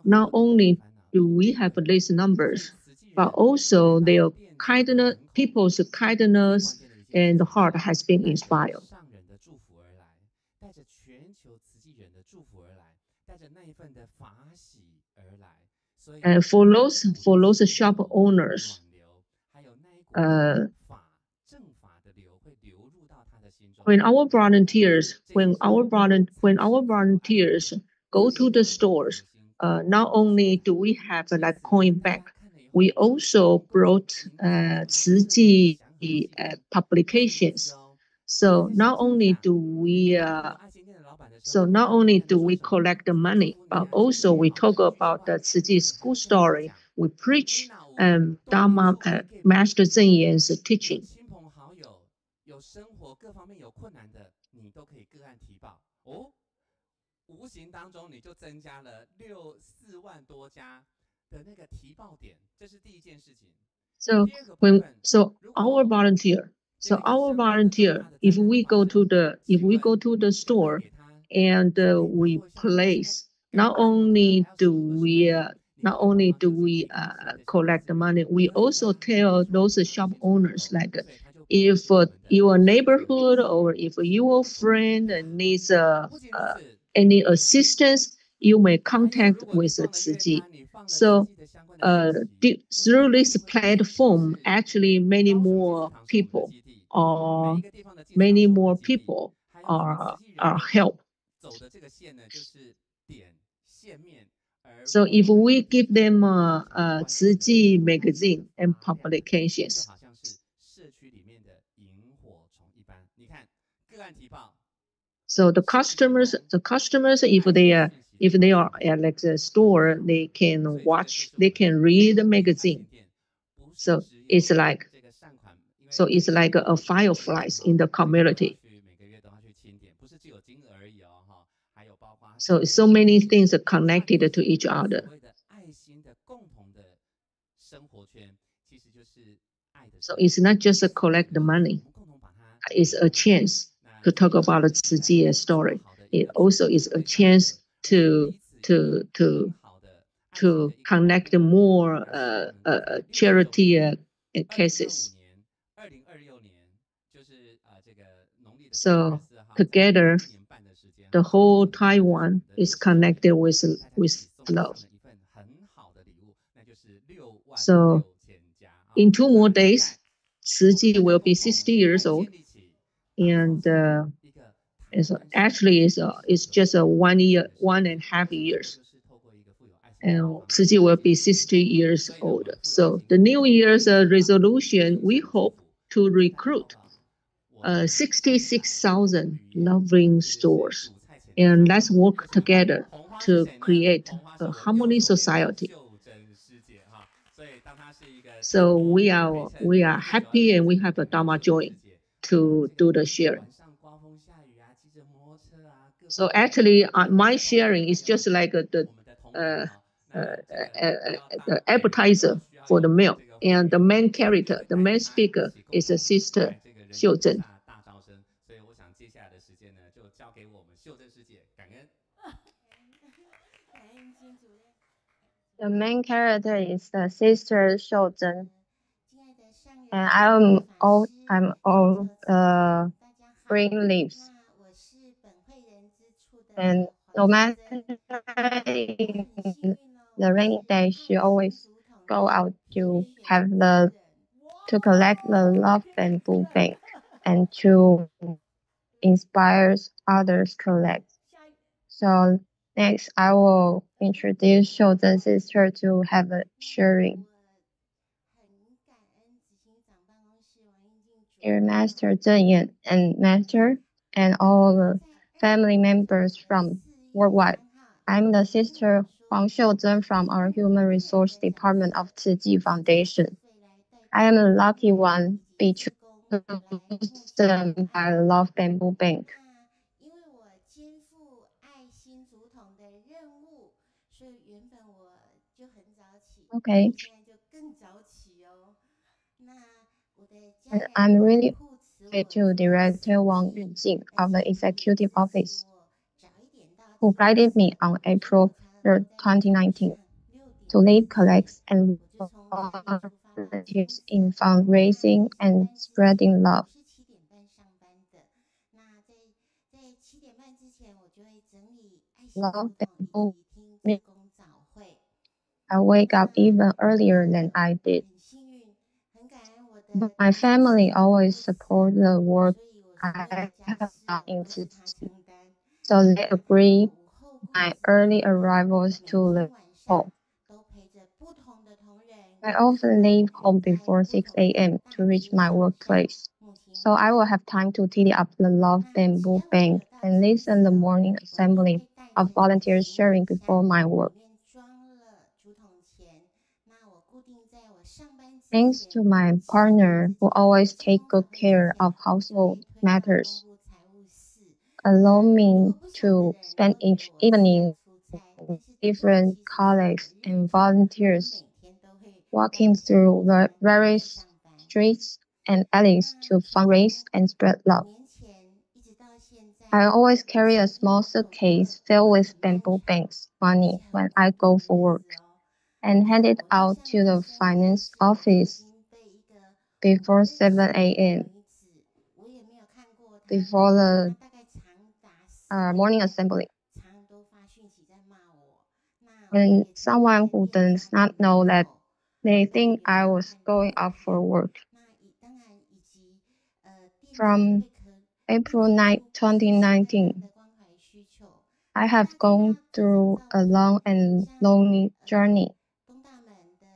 do we have these numbers, but also their kindness, people's kindness and heart has been inspired. And for those shop owners, when our volunteers go to the stores, not only do we have like coin back, we also brought Tzu Chi publications. So not only do we collect the money, but also we talk about the Tzu Chi school story. We preach Dharma, Master Zheng Yan's teaching. So our volunteer, if we go to the store and we place, not only do we collect the money, we also tell those shop owners, like if your neighborhood or if your friend needs any assistance, you may contact with Tzu Chi. So through this platform, actually many more people are helped. So if we give them Tzu Chi magazine and publications, so the customers, if they are at like the store, they can read the magazine. So it's like a fireflies in the community. So many things are connected to each other. So it's not just to collect the money. It's a chance to talk about the Tzu Chi story. It also is a chance to connect more charity cases. So together, the whole Taiwan is connected with love. So in 2 more days, Tzu Chi will be 60 years old, and it's just a 1.5 years. And Tzu Chi will be 60 years old. So the New Year's resolution, we hope to recruit 66,000 loving stores. And let's work together to create a harmony society. So we are happy and we have a Dharma joy to do the sharing. So actually, my sharing is just like uh, the appetizer for the meal, and the main character, the main speaker, is a sister Xiuzhen. 所以我想接下来的时间呢，就交给我们秀珍师姐，感恩。感恩金主任。The main character is the sister Xiuzhen. 亲爱的上人 And 法师 I'm 全 all 球慈母大家好。 green leaves. 那我是本会人之处的 And 黄 no 秀 matter 珍。in 我很幸运哦， the 我 rainy 是 day, she 爱心 always 竹筒 go 的 out 评 to 选 have 艺 the 人。 to collect the love bamboo bank and to inspire others collect. 下一 So next, I will introduce Xiuzhen's sister to have a sharing. 我很感恩执行长办公室王英静主 Dear 任 Master Zheng Yan and Master and all the family members from worldwide. I'm the sister Huang Xiuzhen from our Human Resource Department of Tzu Chi Foundation. I am the lucky one be chosen by the Love Bamboo Bank. 那因为我肩负爱心竹筒的任务，所以原本我就很早起， Okay, 现在就更早起哦。那我的家 and 人 I'm really 护持我 grateful to 做 Director Wang 事 Yunjing 而 of the 且可以 Executive 提醒 Office 我早一点到 who 这个 guided me 场， on 所以我 April 常常 3rd, 2019 to lead, collects, and 我就从家里出发，抱歉 volunteers in fundraising and spreading love. 是7点半上班的。那在7点半之前，我就会整理爱心 Love 竹筒以 Bamboo 及听志 Bank. 工早会。 I wake up even earlier than I did. 很幸运，很感恩我的 But my 同事 family 师 always 不辞 support the work 所以我所有 I 的家 have 事 done in 都是他 Tzu 承担。 so they 那我 agree 无后顾 my 之 early 忧的 arrivals 每 to 天 the 晚上 home. 都陪着不同的同仁 I 跟主 often 管 leave home 在 before 不 6 同的 a.m. 大 to reach 街 my 小巷 workplace, 母亲 so I will have time to tidy up the Love 那只 Bamboo 要我 Bank 有到 and 场 listen 次 the 哦， morning 我一定 assembly 会带 of 着一个 volunteers 行李 sharing 箱， before my 里 work. 面装了竹筒钱。那我固定在我上班之 Thanks 前 to my 7点 partner 之 who 前， always 施 take 工 good 早会之 care 前， of 我就会 household 推到东 matters, 部财务室。 allow 那如 me 果不熟的 to 人 spend 都以为 each 我是在 evening 出差， 但 with 是这个 different 其实是我 colleagues 的 and 日常。我 volunteers 每天都会带 walking 着 through 平安 various 去上班。 streets and alleys 那 to 从 fundraise and spread 5 love. 年前一直到现在， I always 我 carry a 曾经 small 走过 suitcase filled 很 with 漫 bamboo 长 banks 而 money 且很 when 孤 I 独 go 的 for 日 work 子哦。 and 那 hand it 我印 out 象 to 最 the 深刻的 finance 是，我曾 office 经被一个5 before 个日 7 期的 a.m. 女子，我也没有看过她， before 她 the 大概长达4个 morning 月， assembly. 常都发讯息在骂我。那我 When 也曾经 someone 在 who 电 does 话的 not know 门 that 口 they 被 think 流 I 浪 was 汉 going 骗 out 谈。 for work. 那当然以及电子 From 会客 April 9, 会客厅可信赖人 2019, 的关怀需求。 I 那大 have 家知 gone 道这张 through 照 a 片， long and 像 lonely journey. 东大门的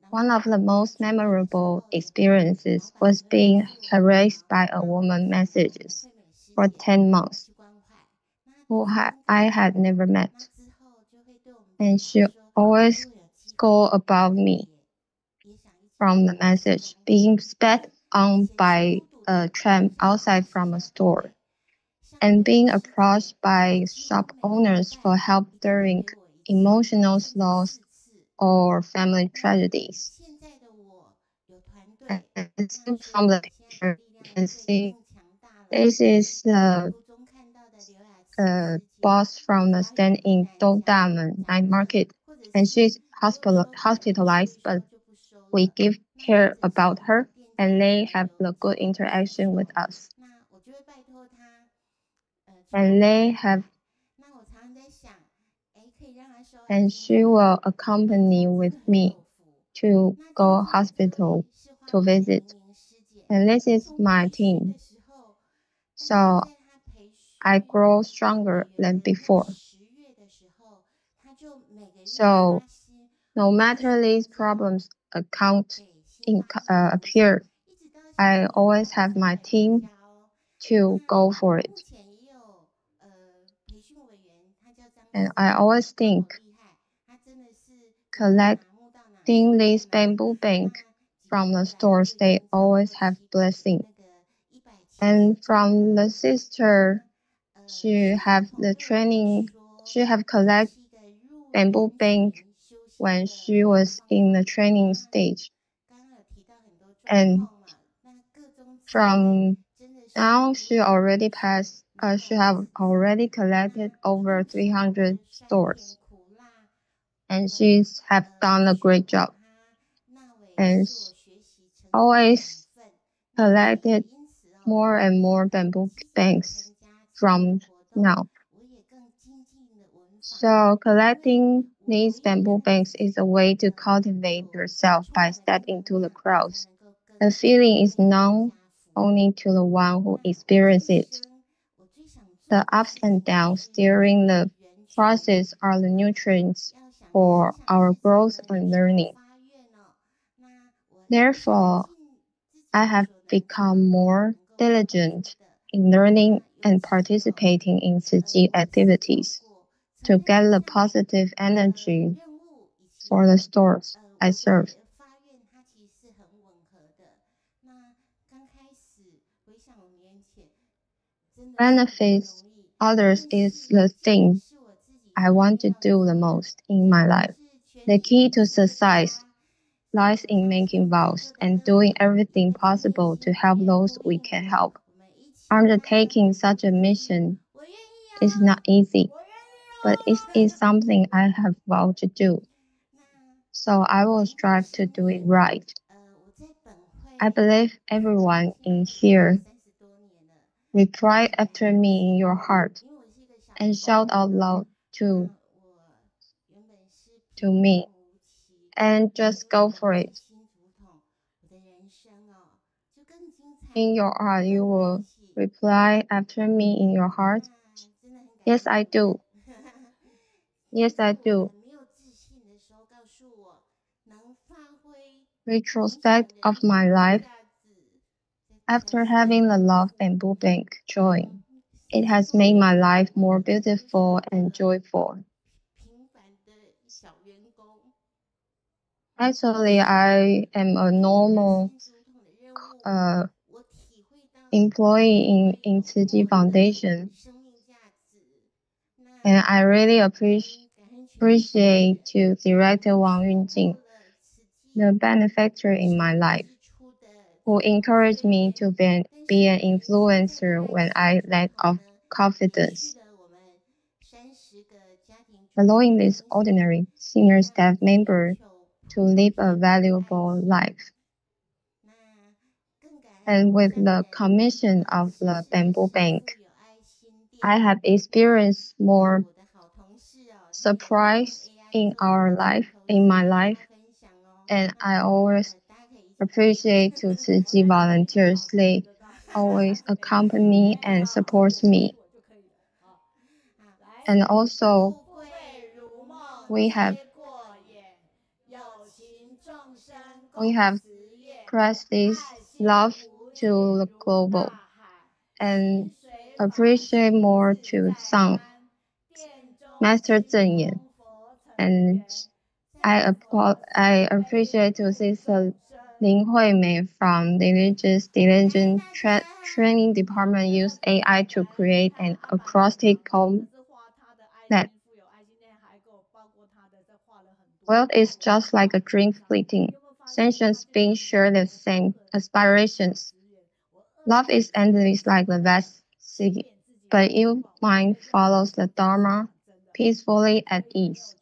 老 One 板 of the 在 most 出柜的时 memorable 候， 有跟 experiences 老板 was 说 being 告诉我 harassed 好， by a 那我 woman 带着我们 messages 惠美师 for 姐 10 months 去关怀。那 who 弟子跟 I 长 had 辈 never met, 那之后就会对我们 and 分 she 享说， always 如果有机 go 会， above 我们 me 也想一起 from the 一起跟 message 我们 being 去。 spat 那以 on 前是 by 孤独 a 的， tram 好像 outside 是 from a 在 store 北， 相 and 对的 being 师姐 approached 我 by 几乎 shop 每个礼 owners 拜 for help 一定会 during 陪我一次， emotional 甚至 loss 4次。 or family 那 tragedies. 现在的我有团 And 队，那 seen 所以 from 我 the 们现在的 picture, 力 you 量 can 就 see 更强大了。 this is 那 the 图中看到的刘雅慈师姐， boss from the 只要 stand 有疑 in 难杂 Dongdamen 杂 night 症， market, 或者 and 是 she's 只有说好不收一 hospitalized, 收 but 就不收 we 了， give 那 care 或者是 about 有 her 店 and 家 they 怎么 have 有 the 这 good 个需 interaction with 求， us 那我就会拜托他，去 and 跟我 they 安 have 排。那我常常在想，可以让他收爱 and 心 she 竹 will 筒， accompany 店家 with 真的很 me 有福。 to 那 go 今天的这 hospital 位是花 to 莲的 visit. 明明师姐， And this 她 is 从 my 培训 team. 的时候，大概 So 在她培 I 训 grow 当委 stronger 员 than 的那个 before. 10月的时候，她就每个月 So 发薪 no 50 matter 个 these 这样 problems account 给新发生的族群， appear, 一直到现 I 在 always 有 have my 300 team 家哦。 to 那 go for 目 it. 前也有培训委员，他叫张 And 思 I 颖， always 他好 think 厉害，他真的是走到哪摸到哪， collecting 手在 this 哪。 bamboo 那 bank 几个 from 月 the 来 stores, 就已 they 经超 always 过 have 700 blessing. 那个170 And 家 from 了。 the sister 那 she have the training. She have collect bamboo bank when she was in the training stage, and from now she already passed. She have already collected over 300 stores, and she's have done a great job. And always collected more and more bamboo banks from now. So collecting these bamboo banks is a way to cultivate yourself by stepping into the crowds. The feeling is known only to the one who experiences it. The ups and downs during the process are the nutrients for our growth and learning. Therefore, I have become more diligent in learning and participating in Tzu Chi activities to get the positive energy for the stores I serve. Benefits others is the thing I want to do the most in my life. The key to success lies in making vows and doing everything possible to help those we can help. Undertaking such a mission is not easy, but it is something I have vowed to do. So I will strive to do it right. I believe everyone in here reply after me in your heart and shout out loud to me and just go for it. In your heart, you will reply after me in your heart. Yes, I do. Yes, I do. Retrospect of my life after having the Love Bamboo Bank join. It has made my life more beautiful and joyful. Actually, I am a normal employee in Tzu Chi Foundation, and I really appreciate to Director Wang Yunjing, the benefactor in my life, who encouraged me to be an influencer when I lack of confidence. Allowing this ordinary senior staff member to live a valuable life. And with the commission of the Bamboo Bank, I have experienced more surprise in my life, and I always appreciate to Tzu Chi volunteers. They always accompany and support me. And also, we have practiced love to the global and appreciate more to some Master Zheng Yan. And I appreciate to Sister Lin Huimei from the Religious Diligent Training Department use AI to create an acrostic poem that wealth is just like a dream fleeting. Sentience being shared the same aspirations. Love is endless like the vast sea, but your mind follows the Dharma peacefully at ease.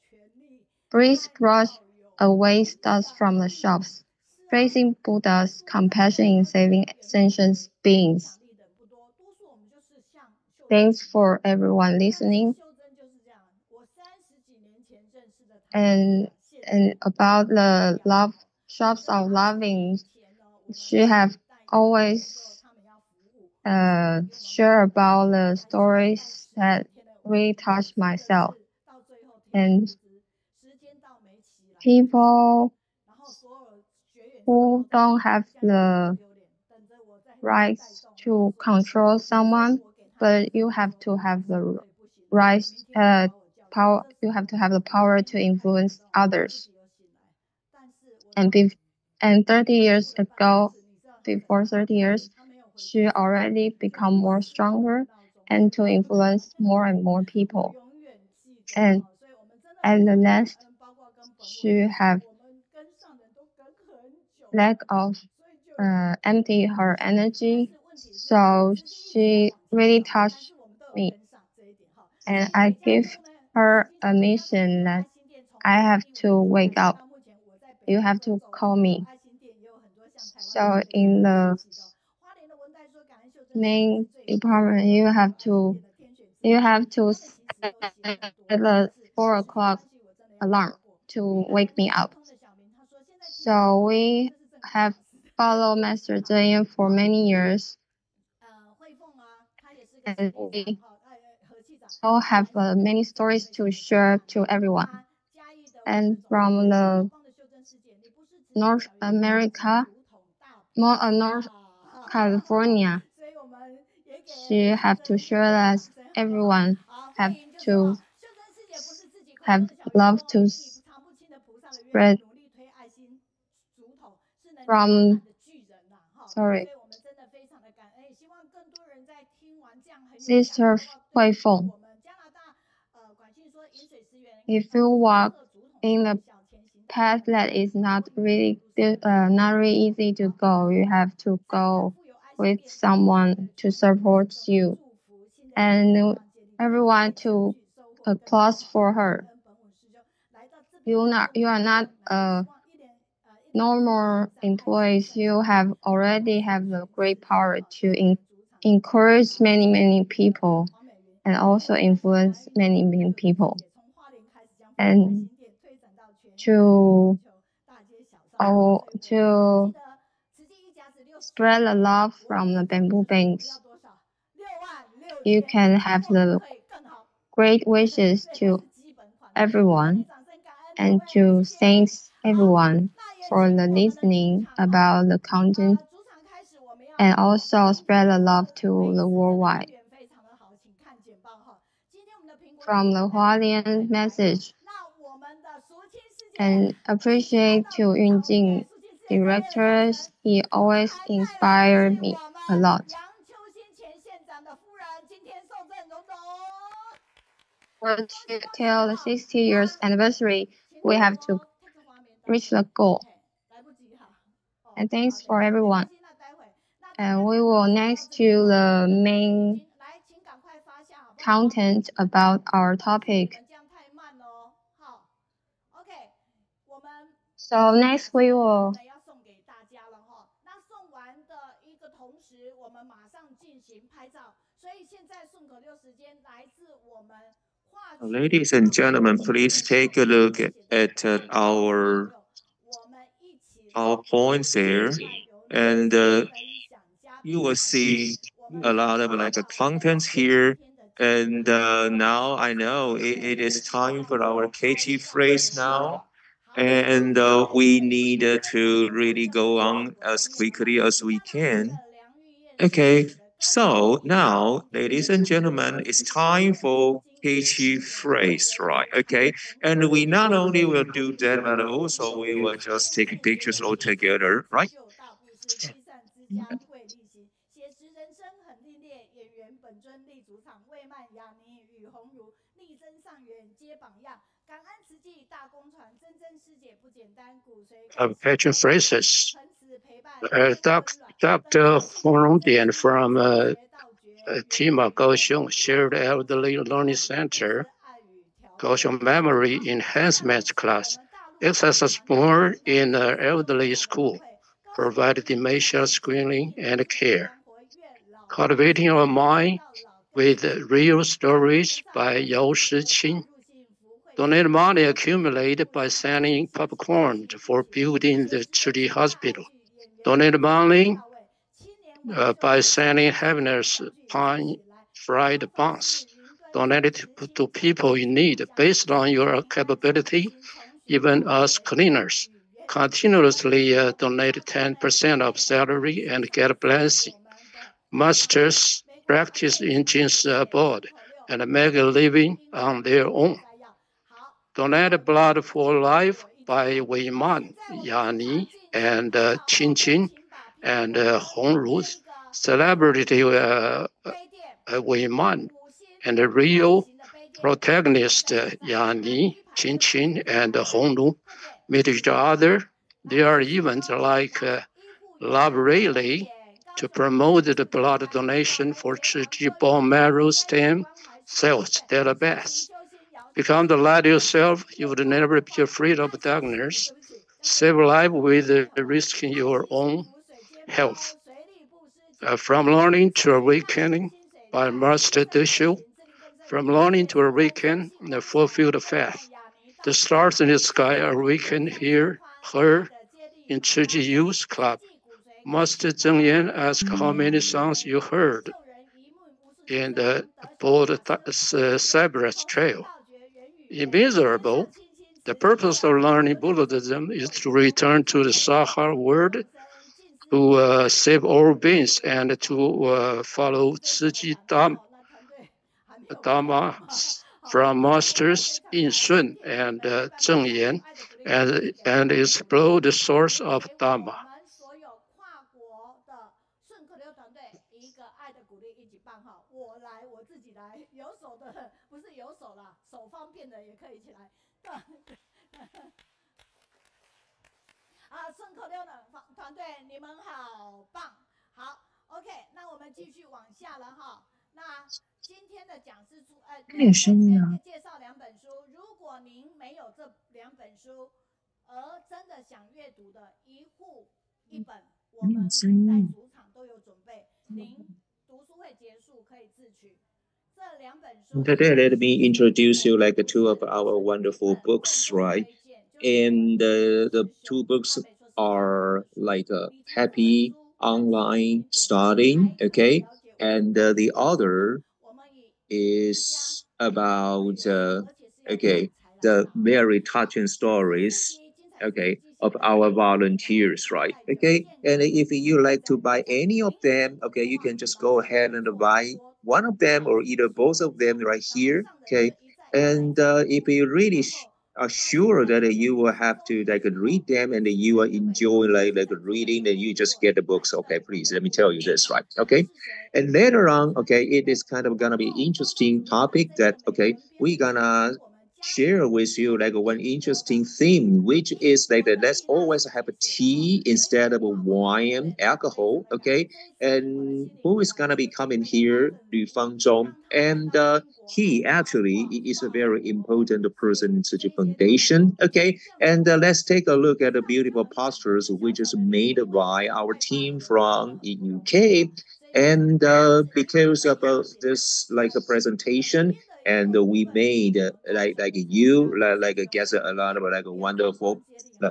Breeze brush away dust from the shops, praising Buddha's compassion in saving sentient beings. Thanks for everyone listening. And about the love shops of loving, she have always share about the stories that really touch myself. And people who don't have the rights to control someone, but you have to have the rights, power. You have to have the power to influence others. And 30 years ago, before 30 years, she already become more stronger and to influence more and more people. And at the last, she have lack of empty her energy. So she really touched me. And I give her a mission that I have to wake up. You have to call me. So in the main department, you have to set the 4 o'clock alarm to wake me up. So we have followed Master Zheng for many years. And we all have many stories to share to everyone. And from the North America, North California, she have to share that everyone have to have love to spread from Sister Hui Feng. If you walk in the path that is not really easy to go, you have to go with someone to support you, and everyone to applause for her. You are not normal employees. You have already have the great power to encourage many people and also influence many people, and to spread the love from the bamboo banks. You can have the great wishes to everyone and to thank everyone for the listening about the content, and also spread the love to the worldwide. From the Hualian message, and appreciate to Yujing directors. He always inspired me a lot. Till the 60 years anniversary, we have to reach the goal. And thanks for everyone. And we will next to the main content about our topic. So next we will Ladies and gentlemen, please take a look at our PowerPoints there, and you will see a lot of contents here. And now I know it is time for our KT phrase now, and we need to really go on as quickly as we can. Okay, so now, ladies and gentlemen, it's time for KT phrase, right? Okay, and we not only will do that, but also we will just take pictures all together, right? Passion phrases. Dr. Huang from Tima Kaohsiung Shared Elderly Learning Center, Kaohsiung Memory Enhancement Class, accesses more in elderly school, provide dementia screening and care. Cultivating our mind with real stories by Yao Shiqing. Donate money accumulated by selling popcorn for building the Chili Hospital. Donate money by selling happiness pine fried buns. Donate it to people in need based on your capability, even as cleaners. Continuously donate 10% of salary and get a blessing. Masters practice in Jing's Abode and make a living on their own. Donate blood for life by Wei Man, Yani, and Qing Qing, and Hong Ruth. Celebrity Wei Man, and the real protagonist Lin Jingxian and Hong Lu meet each other. There are events like Love Relay to promote the blood donation for Tzu Chi bone marrow stem cells that are best. Become the light yourself, you would never be afraid of darkness. Save life with risking your own health. From learning to awakening by Master Tzu. From learning to awaken and fulfill the faith. The stars in the sky awaken here, her, in Tzu Chi Youth Club. Master Zheng Yan asked how many songs you heard in the Abode Cypress Trail. Immeasurable. The purpose of learning Buddhism is to return to the Sahara world, to save all beings, and to follow Tzu Chi Dharma from Masters Yunjing and Zheng Yan, and explore the source of Dharma. 顺口溜团队一个爱的鼓励一起办哈，我来我自己来，有手的不是有手啦，手方便的也可以一起来。啊，顺口溜的团队你们好棒，好 ，OK， 那我们继续往下了哈。那今天的讲师介绍2本书，如果您没有这2本书，而真的想阅读的，一户1本。 我们在主场都有准备，您读书会结束可以自取。这2本书。Today, let me introduce you like 2 of our wonderful books, right? And the 2 books are like Happy Online Studying, okay? And the other is about okay, the very touching stories, okay, of our volunteers, right? Okay, and if you like to buy any of them, okay, you can just go ahead and buy one of them or either both of them right here, okay? And if you really are sure that you will have to like read them and you will enjoy like reading, then you just get the books. Okay, please let me tell you this, right? Okay, and later on, okay, it is kind of gonna be interesting topic that okay we're gonna share with you like one interesting theme, which is like that let's always have a tea instead of wine, alcohol, okay? And who is gonna be coming here? Lu Fangchuan, and he actually is a very important person in Tzu Chi Foundation, okay? And let's take a look at the beautiful posters which is made by our team from the UK. And because of this like a presentation, and we made like you like get a lot of like wonderful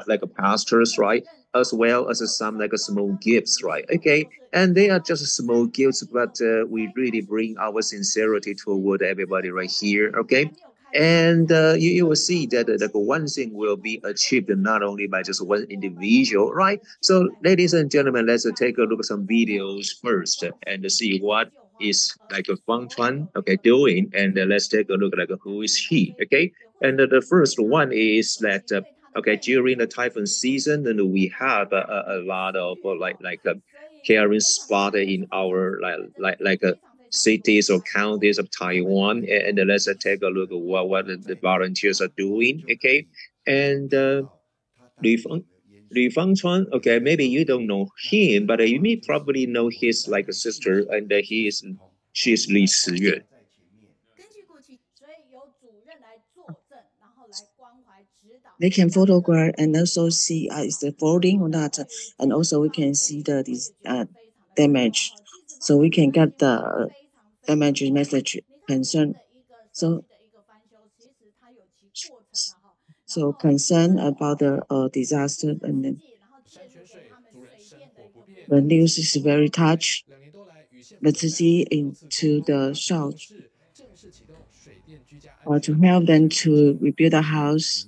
like pastors, right, as well as some like small gifts, right? Okay, and they are just small gifts, but we really bring our sincerity toward everybody right here, okay? And you will see that like one thing will be achieved not only by just one individual, right? So ladies and gentlemen, let's take a look at some videos first and see what is like a Fangchuan, okay, doing, and let's take a look at like who is he, okay? And the first one is that okay, during the typhoon season, and we have a lot of like caring spot in our like cities or counties of Taiwan, and let's take a look at what the volunteers are doing, okay? And Lu Fangchuan, okay, maybe you don't know him, but you may probably know his like a sister, and she's Li Siyue. They can photograph and also see is the floating or not, and also we can see the damage, so we can get the damage message concern. So concern about the disaster, and then the news is very touched. Let's see into the shop or to help them to rebuild the house.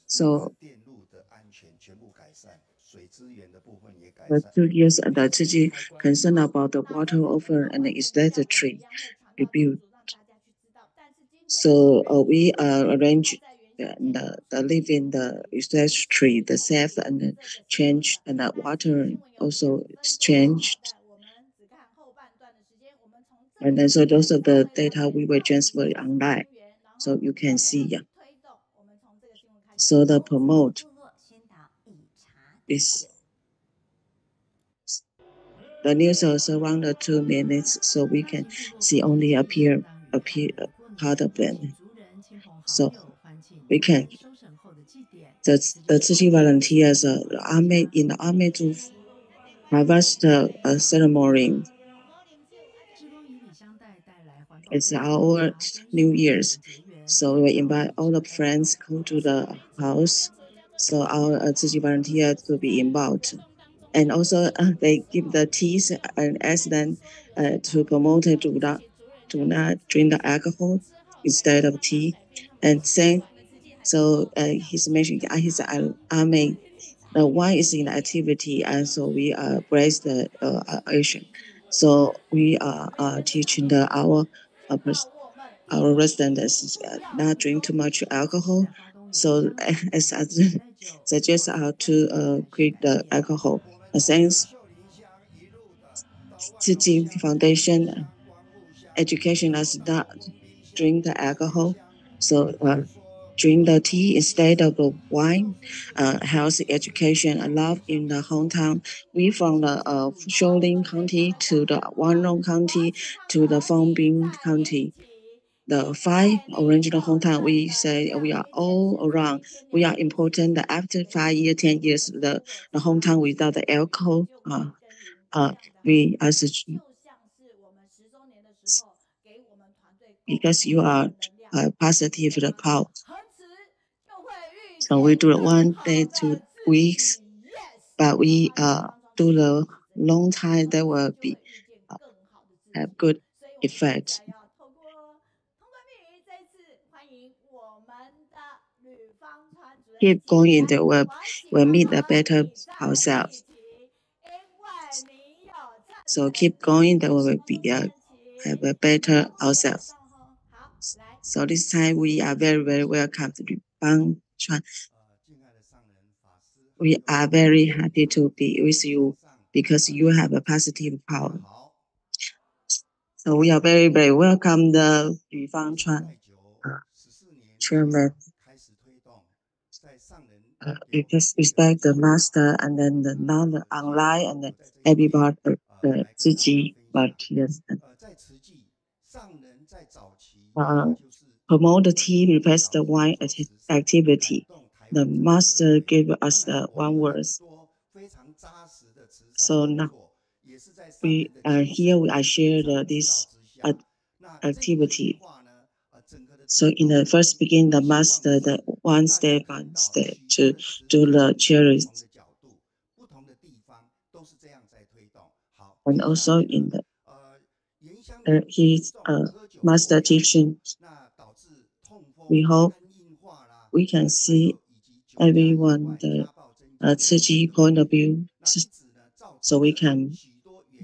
So the 2 years the Tzu Chi concern about the water offer and the Dietary rebuild. So we arrange the live in the Dietary, the safe and the change, and the water also exchanged. And then so those of the data we will transfer online, so you can see. Yeah. So the promote is the news is around 2 minutes, so we can see only appear part of them. So we can the Tzu Chi volunteers army in the army to harvest ceremony. It's our New Year's, so we invite all the friends go to the house. So our Tzu Chi volunteers to be involved. And also they give the teas and ask them to promote it do not drink the alcohol instead of tea. And so he's mentioning his army. The wine is in activity, and so we praise the Asian. So we are teaching our residents not drink too much alcohol. So as I suggest how to quit the alcohol. Thanks Tzu Chi Foundation education us not drink the alcohol. So drink the tea instead of the wine. Health education, I love in the hometown. We from the Shuling County to the Wanrong County to the Fongbin County. The 5 original hometown, we say we are all around. We are important. After 5 years, 10 years, the hometown without the alcohol. We as because you are positive the power. So we do it 1 day, 2 weeks, but we do the long time. That will be have good effect. Keep going, the web will meet a better ourselves. So keep going, that will be have a better ourselves. So this time we are very, very welcome to Lu Fangchuan. We are very happy to be with you because you have a positive power. So we are very, very welcome the Lu Fangchuan chairman. Because respect the master and then the non-online and then everybody Tzu Chi, but yes. Promote the tea, replace the wine activity. The master gave us the 1 word. So now we here I share this activity. So in the first beginning, the master the one step to do the charity. And also in the his master teaching, we hope we can see everyone the Tzu Chi point of view, so we can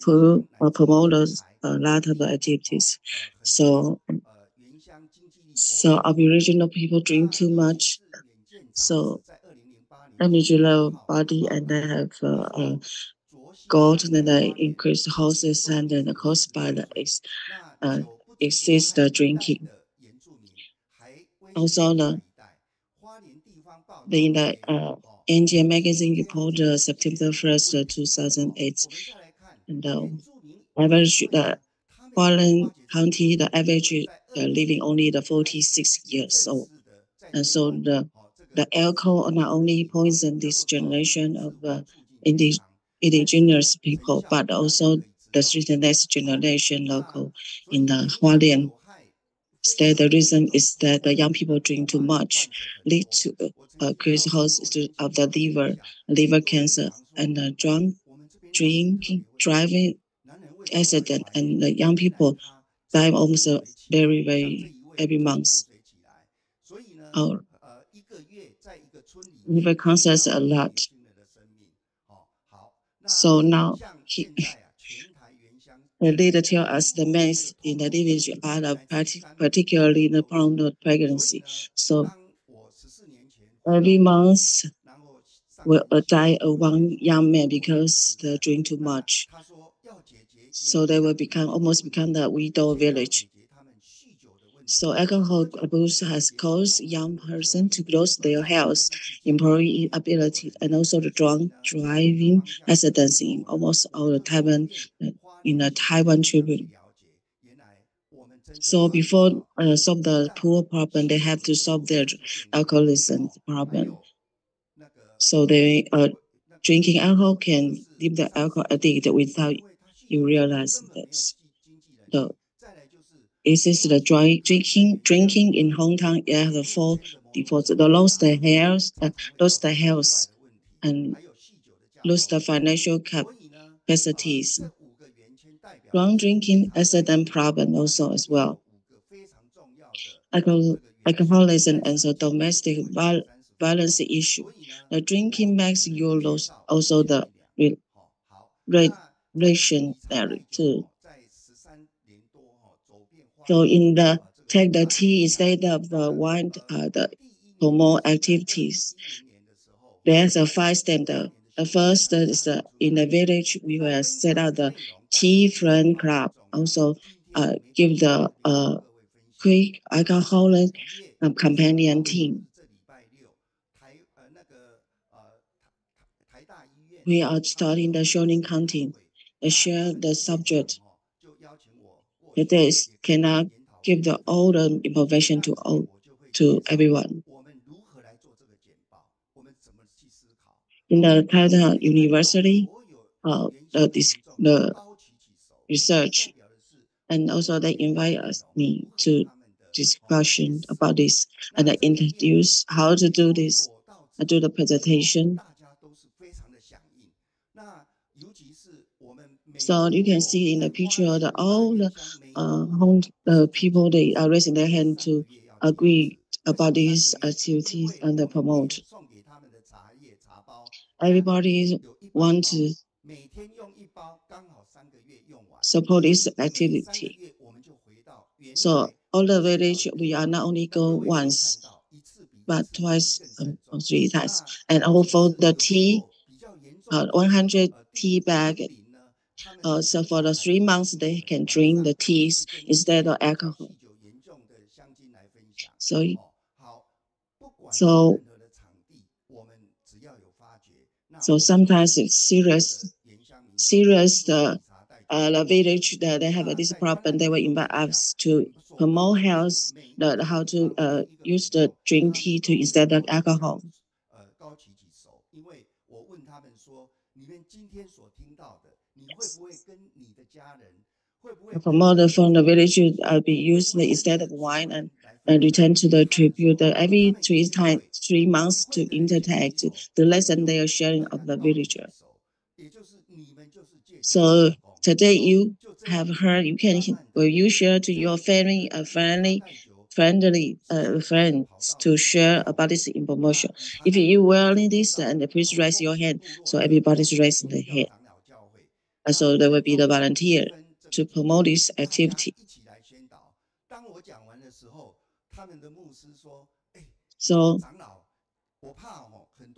promote a lot of activities. So Aboriginal people drink too much, so damage their body, and they have gold, and then they increase the horses, and then caused by the excess drinking. Also, in the NGM magazine report, September 1st, 2008, and average Huang County, the average living only the 46 years old. And so the alcohol not only poison this generation of indigenous people, but also the next generation local in the Hualien state. The reason is that the young people drink too much, lead to increased host of the liver cancer, and driving accident, and the young people die almost very, very every month. Our liver cancer is a lot. So now the leader tell us the men in the village are particularly in the prone to pregnancy. So every month will die one young man because they drink too much. So they will almost become the widow village. So alcohol abuse has caused young person to lose their health, employee ability, and also the drunk driving accidents in almost all the Taiwan in the Taiwan tribute. So before solve the poor problem, they have to solve their alcoholism problem. So they drinking alcohol can leave the alcohol addict without you realize this. It is the drinking in hometown. It has the four defaults: the lost the health, and lose the financial capacities. Wrong drinking accident problem also as well. Alcoholism and so domestic violence issue. The drinking makes you lose also the relationary too. So in the take the tea instead of the wine, the promote activities. There's a 5 standard. The first is in the village we will set out the tea friend club. Also, give the quick alcoholic companion team. We are starting the Shuling County. Share the subject. It is cannot give all the information to everyone. In the Taiwan University, the research, and also they invite me to discussion about this and I introduce how to do this. I do the presentation. So you can see in the picture that all the people they are raising their hand to agree about these activities and they promote. Everybody want to support this activity. So all the village we are not only go once, but twice or 3 times, and also the tea, 100 tea bag. So for the 3 months they can drink the teas instead of alcohol. So sometimes it's serious the village that they have this problem, they will invite us to promote health, how to use the drink tea to instead of alcohol. Promoter from the village should be used instead of wine and return to the tribute every 3 months to interact the lesson they are sharing of the villager. So today you have heard, will you share to your family, friendly friends to share about this information? If you will need this, then please raise your hand. So everybody's raising their hand. And so there will be the volunteer to promote this activity. So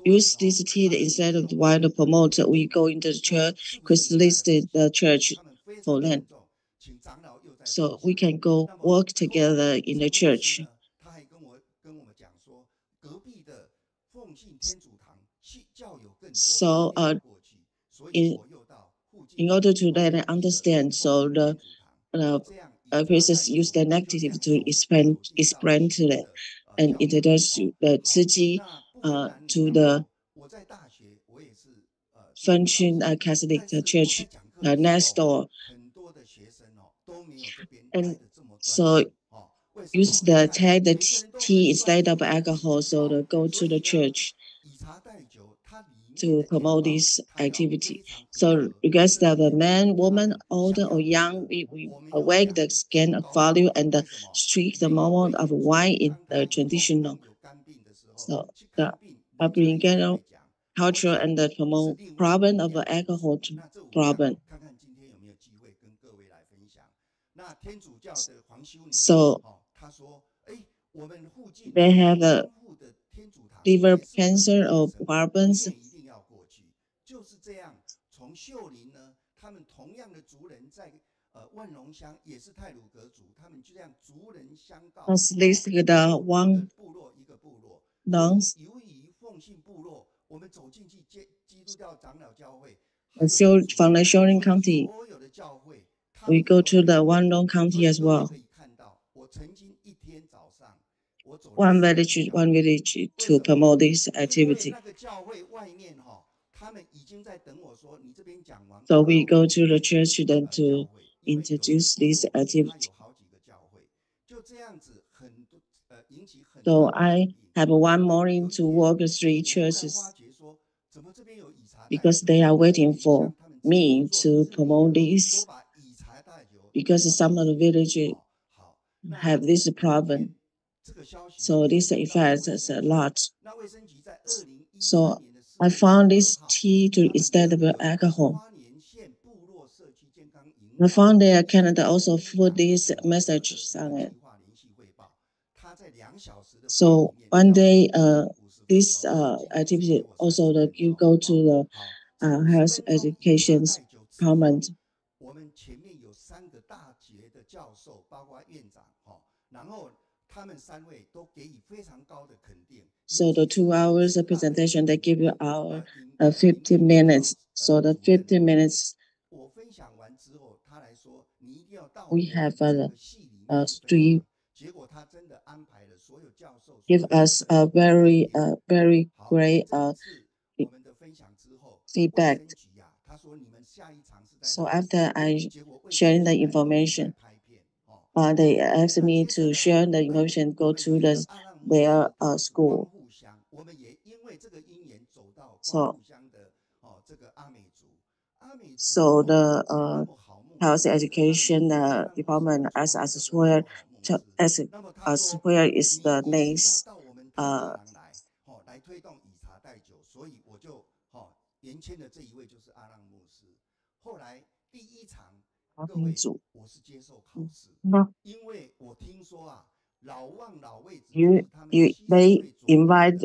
use this tea instead of the wine to promote. We go into the church, crystallized the church for them. So we can go work together in the church. So in order to let them understand, so the persons use the negative to explain to them and introduce the Tzu Chi to the Fangchuan Catholic Church next door. And so use take the tea instead of alcohol, so they go to the church to promote this activity. So regardless of the man, woman, older or young, we awake the scan of value and strict the moment of wine in the traditional. So the Aboriginal culture and the promote problem of the alcohol problem. So they have a liver cancer or problems. 他们同样的族人在万隆乡也是太鲁阁族，他们就这样族人相告。This is the one 部落一个部落。Longs. 由于奉信部落，我们走进去基督教长老教会，from the Shuling County, 所有的教会， we go to the Wanlong County as well. 可以看到，我曾经一天早上，我走 one village to promote this activity. So we go to the church then to introduce this activity. So I have one morning to walk 3 churches because they are waiting for me to promote this, because some of the villages have this problem. So this affects us a lot. So I found this tea to instead of alcohol. I found that Canada also put these messages on it. So one day, this activity also you go to the health education department. So the 2 hours of presentation, they give you our 15 minutes. So the 15 minutes, we have 3. Give us a very great feedback. So after I sharing the information, they asked me to share the information, go to their school. So the health education department asked us where is the next 来推动以茶代酒，所以我就延签的这一位就是阿浪牧师。后来第一场，各位我是接受考试，因为我听说啊，老望老位子他们they invite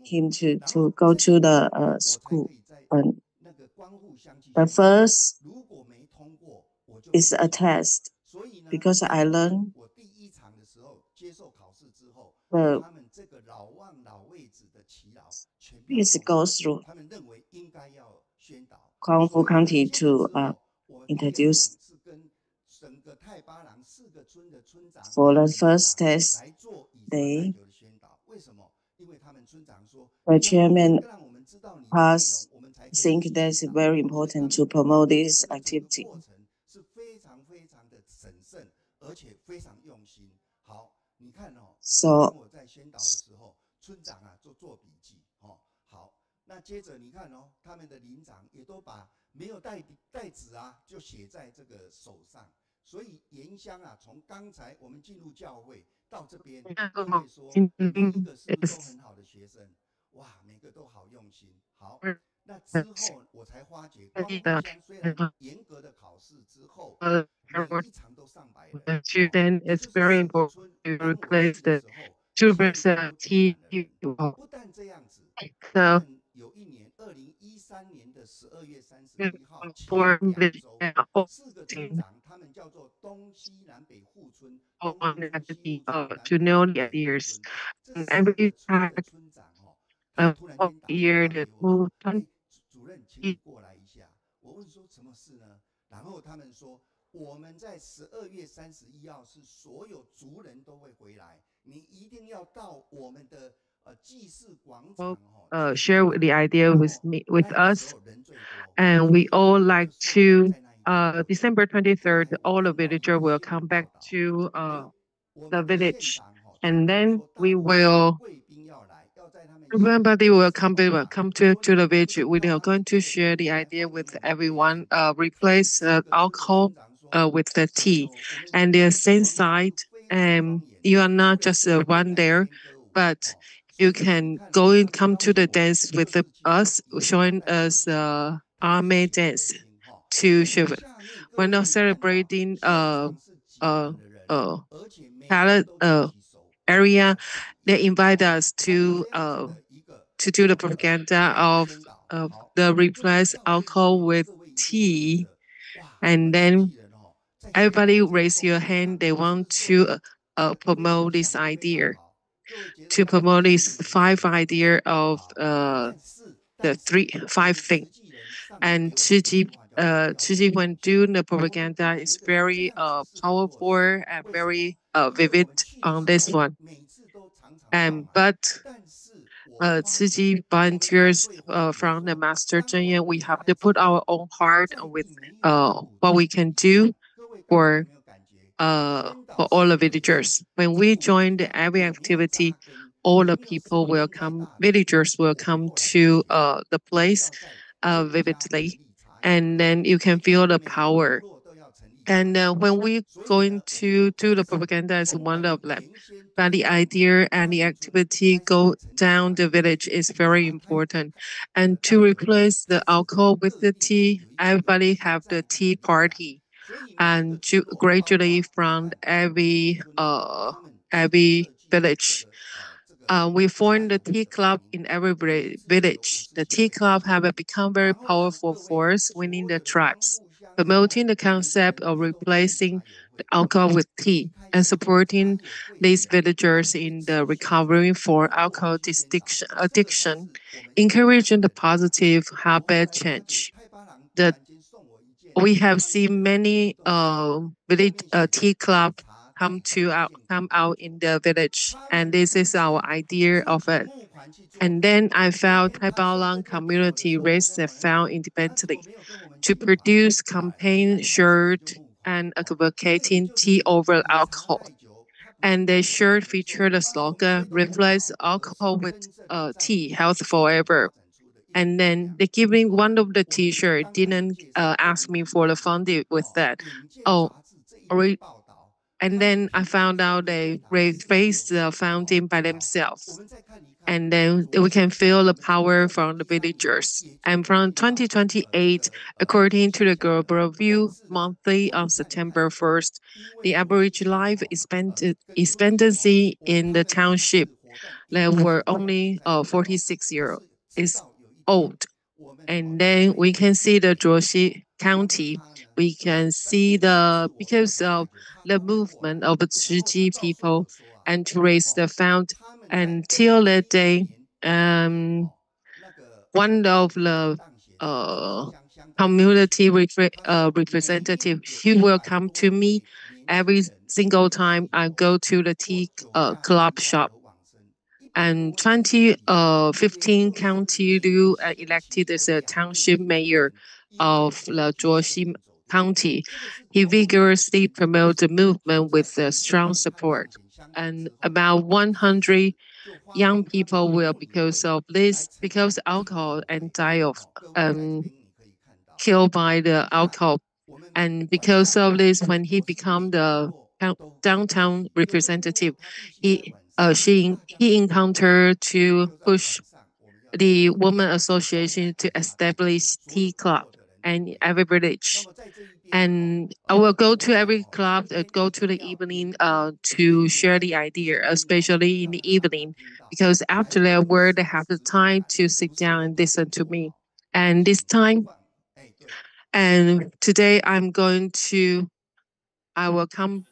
him to go to the school. The first is a test, because I learned please go through Kung Fu County to introduce. For the first test day, the chairman has think that's very important to promote this activity. So 那接着你看哦，他们的领长也都把没有带纸啊，就写在这个手上。所以原乡啊，从刚才我们进入教会到这边，各位说每一个是不是都很好的学生？哇，每个都好用心。好，那之后我才发觉，光复乡虽然严格的考试之后，每一场都上百人。Then it's very important to replace the 2% T. 不但这样子， So 有一年2013年的12月31号，前2周，4个村长，他们叫做东西南北户村，东户村、西户村、南户村、北户村。这4个村的村长他突然间打电话给我，主任，请你过来一下。我问说什么事呢？然后他们说，我们在12月31号是所有族人都会回来，你一定要到我们的祭祀广场。share the idea with us, and we all like to December 23rd, all the villagers will come back to the village, and then we will. Everybody will come to the village. We are going to share the idea with everyone. Replace alcohol with the tea, and the same side. You are not just one there, but you can go and come to the dance with us, showing us army dance to Xiuzhen. We're not celebrating talent area. They invite us to do the propaganda of the replace alcohol with tea. And then everybody raise your hand. They want to promote this idea, to promote this 5 idea of the 5 things. And Tzu Chi when doing the propaganda is very powerful and very vivid on this one. But Tzu Chi volunteers from the Master Zheng Kuan, we have to put our own heart with what we can do for all the villagers. When we join every activity, all the people will come, villagers will come to the place vividly, and then you can feel the power. And when we going to do the propaganda as one of them, but the idea and the activity go down the village is very important. And to replace the alcohol with the tea, everybody have the tea party, and to gradually from every village. We formed the tea club in every village. The tea club have become very powerful force within the tribes, promoting the concept of replacing the alcohol with tea and supporting these villagers in the recovery for alcohol addiction, encouraging the positive habit change. We have seen many village tea club come out in the village, and this is our idea of it. And then I found Tai Bao Lang community raised the fund independently to produce campaign shirt and advocating tea over alcohol. And the shirt featured a slogan, replace alcohol with tea, health forever. And then they give me one of the T-shirt, didn't ask me for the funding with that. Oh, and then I found out they raised the funding by themselves. And then we can feel the power from the villagers. And from 2028, according to the Global View monthly on September 1st, the average life expectancy in the township that were only 46 years is old. And then we can see the Zhuoxi County. We can see because of the movement of the Tzu Chi people and to raise the fund until that day, one of the community representative, he will come to me every single time I go to the tea club shop. And 2015 County Liu elected as a township mayor of the Zhuoxi County. He vigorously promoted the movement with strong support. And about 100 young people will, because alcohol and die of killed by the alcohol. And because of this, when he become the downtown representative, he encountered to push the women association to establish tea club and every village. And I will go to every club, go to the evening to share the idea, especially in the evening, because after their work, they have the time to sit down and listen to me. And this time, and today I will come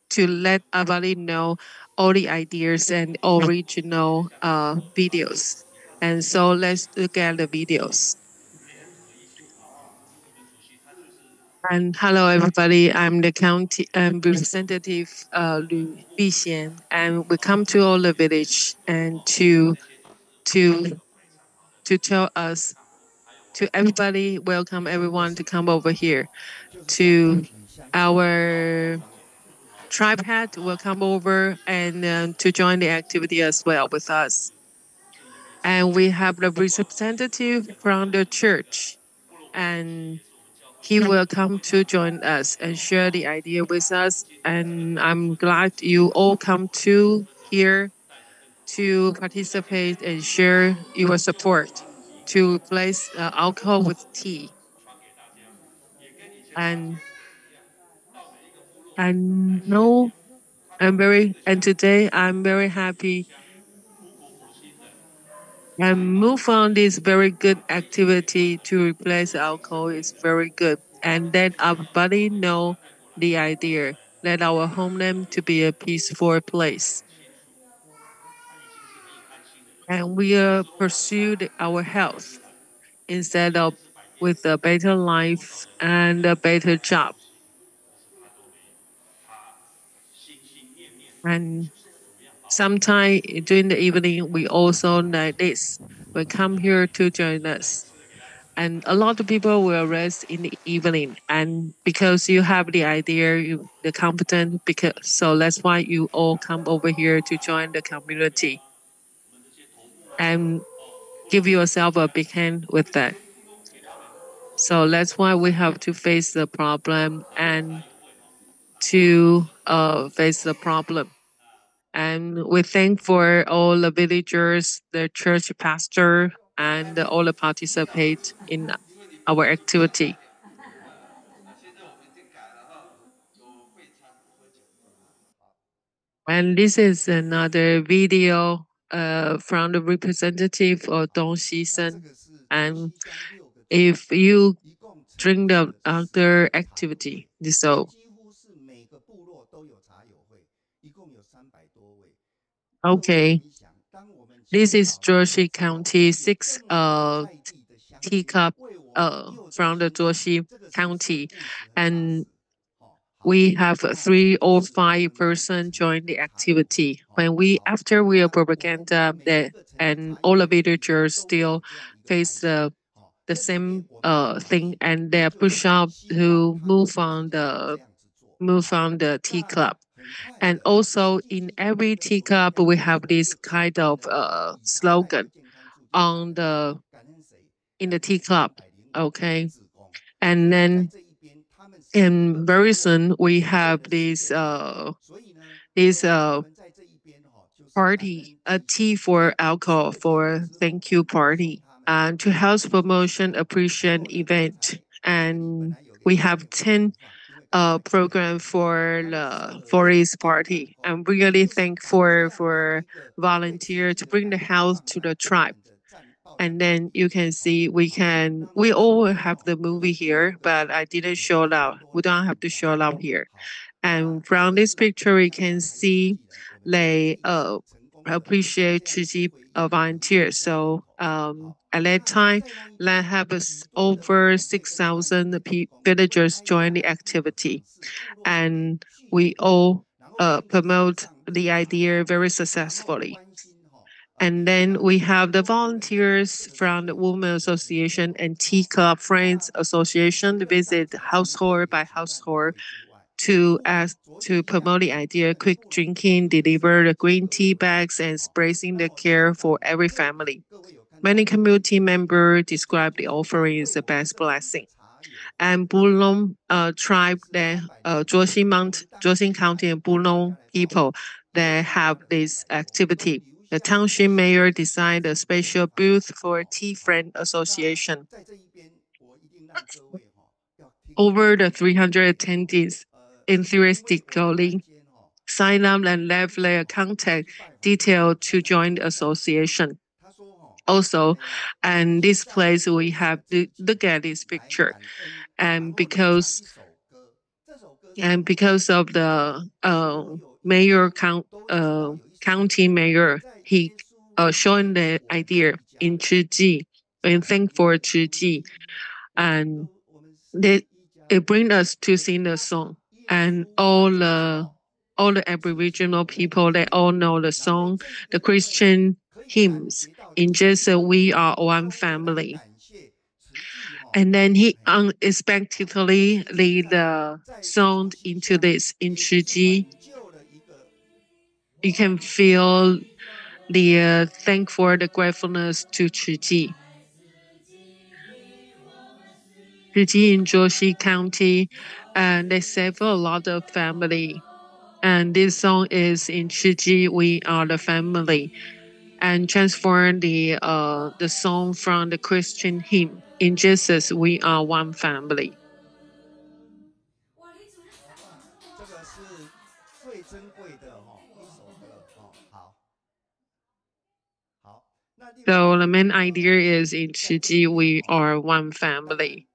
to let everybody know all the ideas and original videos. And so let's look at the videos. And hello, everybody. I'm the county representative Lu Fangchuan, and we come to all the village and to tell us to everybody, welcome everyone to come over here to our tribe head will come over and to join the activity as well with us. And we have the representative from the church, and he will come to join us and share the idea with us. And I'm glad you all come to here to participate and share your support to replace alcohol with tea. And no, and today I'm very happy And move on this very good activity to replace alcohol is very good. And let our body know the idea. Let our homeland to be a peaceful place. And we pursue our health instead of with a better life and a better job. And sometime during the evening, we also like this. We come here to join us. And a lot of people will rest in the evening. And because you have the idea, the confidence, because so that's why you all come over here to join the community. And give yourself a big hand with that. So that's why we have to face the problem and to face the problem. And we thank for all the villagers, the church pastor, and all the participate in our activity. And this is another video from the representative of Dong-seop. And if you drink the other activity, so okay. This is Zhuoxi County, 6 teacup from the Zhuoxi County. And we have 3 or 5 person join the activity. After we are propaganda, and all the villagers still face the same thing, and they push up to move on the tea club. And also in every teacup, we have this kind of slogan on in the tea club. Okay. And then and very soon we have this party, a tea for alcohol for thank you party, and to house promotion appreciation event. And we have 10 program for the forest party. I'm really thankful for volunteer to bring the health to the tribe. And then you can see we all have the movie here, but I didn't show it out. We don't have to show it out here. And from this picture, we can see they appreciate Tzu Chi volunteers. So at that time, they have over 6,000 villagers join the activity, and we all promote the idea very successfully. And then we have the volunteers from the Women Association and Tea Club Friends Association to visit household by household to promote the idea quick drinking, deliver the green tea bags, and spreading the care for every family. Many community members describe the offering as the best blessing. And Bulong tribe, the Zhuoxin County and Bulong people, they have this activity. The township mayor designed a special booth for Tea Friend Association. Over the 300 attendees enthusiastically sign up and left their contact detail to join the association. Also, and this place we have look at this picture, and because of the county mayor, he showing the idea in Tzu Chi and thank for Tzu Chi, and it brings us to sing the song, and all the Aboriginal people, they all know the song, the Christian hymns in just we are one family. And then he unexpectedly lead the song into this in Tzu Chi. You can feel the thankful, the gratefulness to Tzu Chi. Tzu Chi in Zhuoxi County, and they save a lot of family. And this song is in Tzu Chi, we are the family, and transform the song from the Christian hymn in Jesus, we are one family. 这个是最珍贵的一首歌好，好， So the main idea is in Tzu Chi we are one family,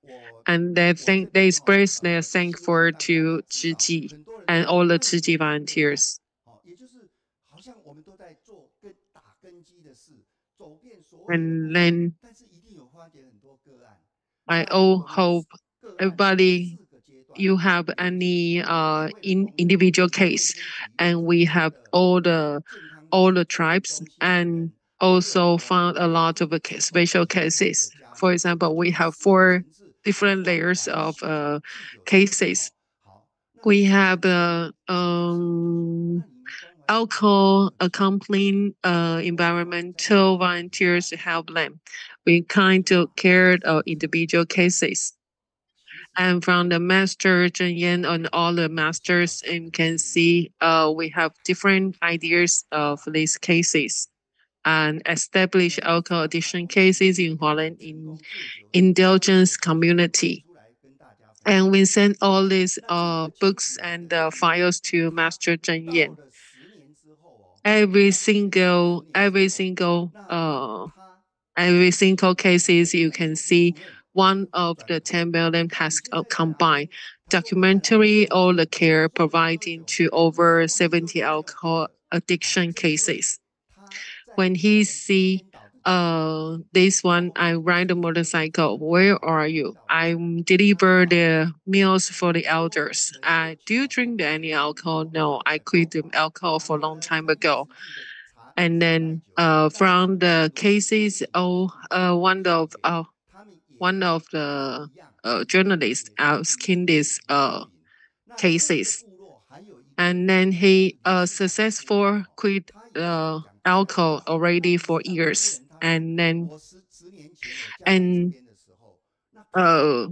and they express their thankful to Tzu Chi and all the Tzu Chi volunteers. 也就是好像我们都在做打根基的事，走遍所有的 And then 但是一定有发觉很多个案。I all hope everybody you have any individual case, and we have all the tribes and also found a lot of special cases. For example, we have 4 different layers of cases. We have alcohol accompanying environmental volunteers to help them. We kind of care of individual cases. And from the master Zheng Yan and all the masters, and you can see we have different ideas of these cases and establish alcohol addiction cases in Holland in indulgence community. And we send all these books and files to Master Zheng Yan. Every single cases you can see one of the 10 million has combined documentary or the care providing to over 70 alcohol addiction cases. When he see this one, I ride a motorcycle. Where are you? I deliver the meals for the elders. Do you drink any alcohol? No, I quit the alcohol for a long time ago. And then from the cases, one of the journalists asking these cases, and then he successful quit alcohol already for years, and then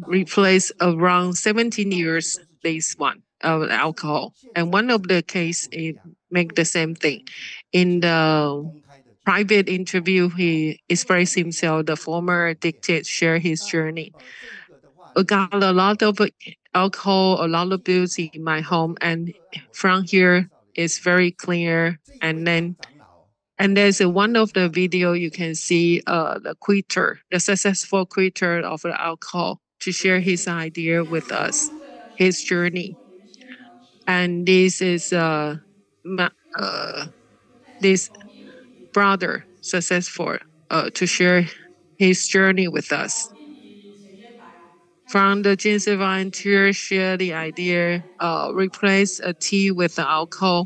replace around 17 years this one of alcohol. And one of the case it make the same thing. In the private interview, he expressed himself. The former addicted share his journey. I got a lot of alcohol, a lot of abuse in my home, and from here it's very clear. And there's one of the video you can see the quitter, the successful quitter of the alcohol to share his idea with us, his journey. And this is this brother successful to share his journey with us. From the Jinsei volunteer share the idea, replace a tea with the alcohol.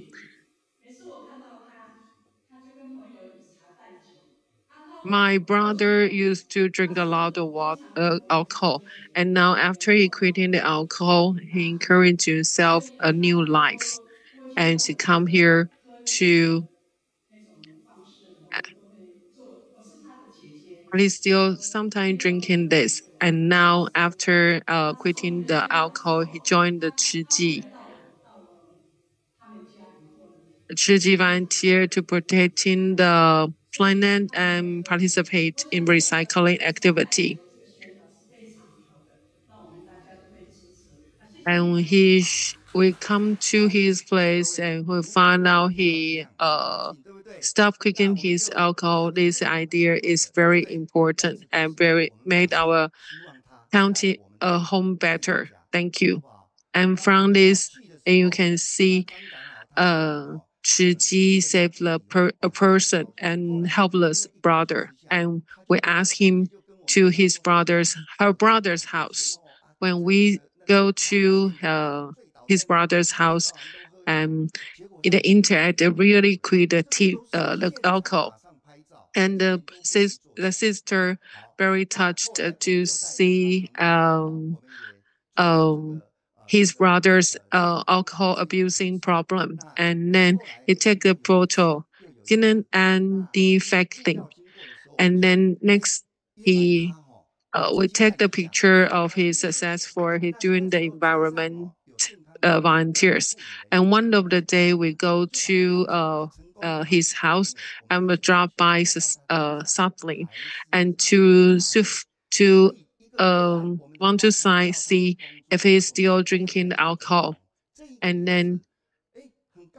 My brother used to drink a lot of alcohol, and now after he quitting the alcohol, he encouraged himself a new life, and to come here to. He's still sometimes drinking this, and now after quitting the alcohol, he joined the Tzu Chi volunteer to protecting the planet and participate in recycling activity. And we come to his place and we find out he stopped quitting his alcohol. This idea is very important and very made our county home better. Thank you. And from this, you can see Tzu Chi saved a person and helpless brother. And we asked him to her brother's house. When we go to his brother's house, and it interact really quit the alcohol. And the sister very touched to see his brother's alcohol abusing problem, and then he take the photo, didn't and defecting, and then next he we take the picture of his success for he doing the environment volunteers, and one of the day we go to his house and we drop by softly and to want to see if he's still drinking alcohol. And then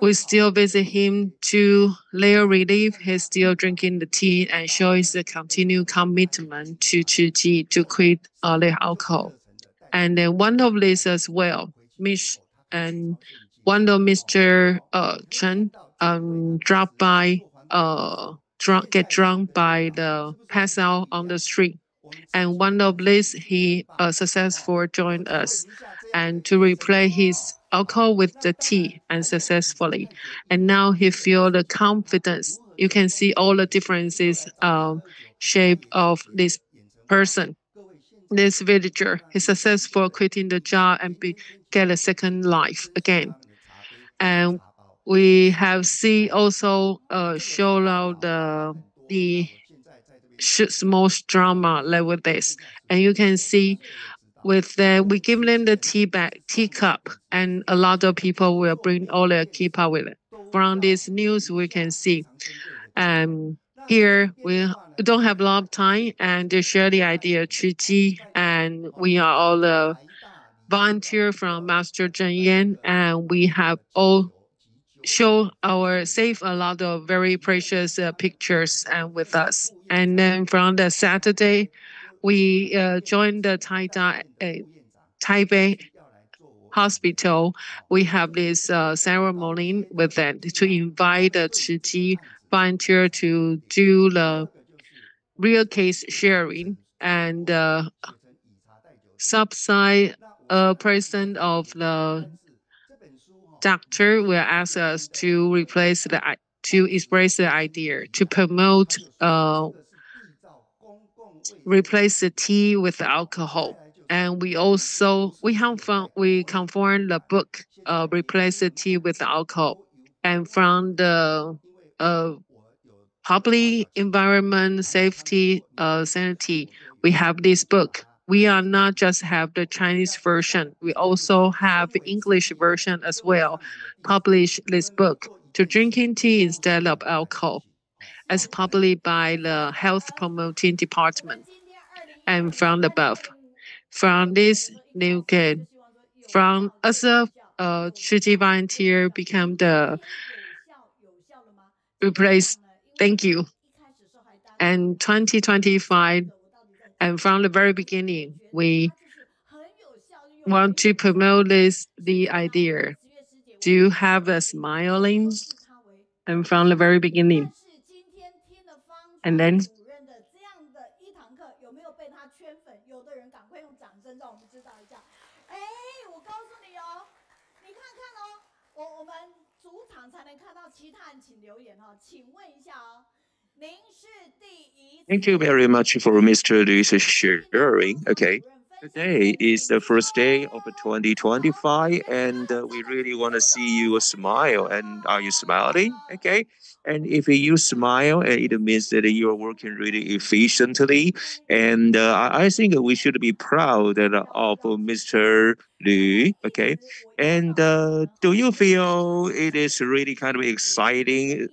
we still visit him to layer relief. He's still drinking the tea and shows the continued commitment to Tzu Chi to quit the alcohol. And then one of these as well, and one of Mr. Cheng dropped by get drunk by the pass out on the street. And one of these, he successfully joined us and to replace his alcohol with the tea and successfully. And now he feel the confidence. You can see all the differences shape of this person. This villager, he successful quitting the job and get a second life again. And we have see also show out the small drama like this, and you can see with the we give them the teacup, and a lot of people will bring all their teacup with it. From this news, we can see, here we don't have a lot of time, and to share the idea, Tzu Chi, and we are all the volunteer from Master Zheng Yan, and we have all save a lot of very precious pictures and with us. And then from the Saturday, we joined the Taipei hospital. We have this ceremony with them to invite the Tzu Chi volunteer to do the real case sharing, and subside president of the doctor will ask us to express the idea to promote replace the tea with the alcohol. And we also we confirm the book replace the tea with the alcohol. And from the public environment safety sanity, we have this book. We are not just have the Chinese version, we also have the English version as well. Publish this book to drinking tea instead of alcohol, as published by the Health Promoting Department. And from above, from this you can from as a Tzu Chi volunteer become the replace. Thank you. And 2025, and from the very beginning, we want to promote the idea. Do you have a smiling? And from the very beginning. And then Thank you very much for Mr. Li's sharing. Okay. Today is the first day of 2025, and we really want to see you smile. And are you smiling? Okay. And if you smile, it means that you are working really efficiently. And I think we should be proud of Mr. Lu. Okay. And do you feel it is really kind of exciting?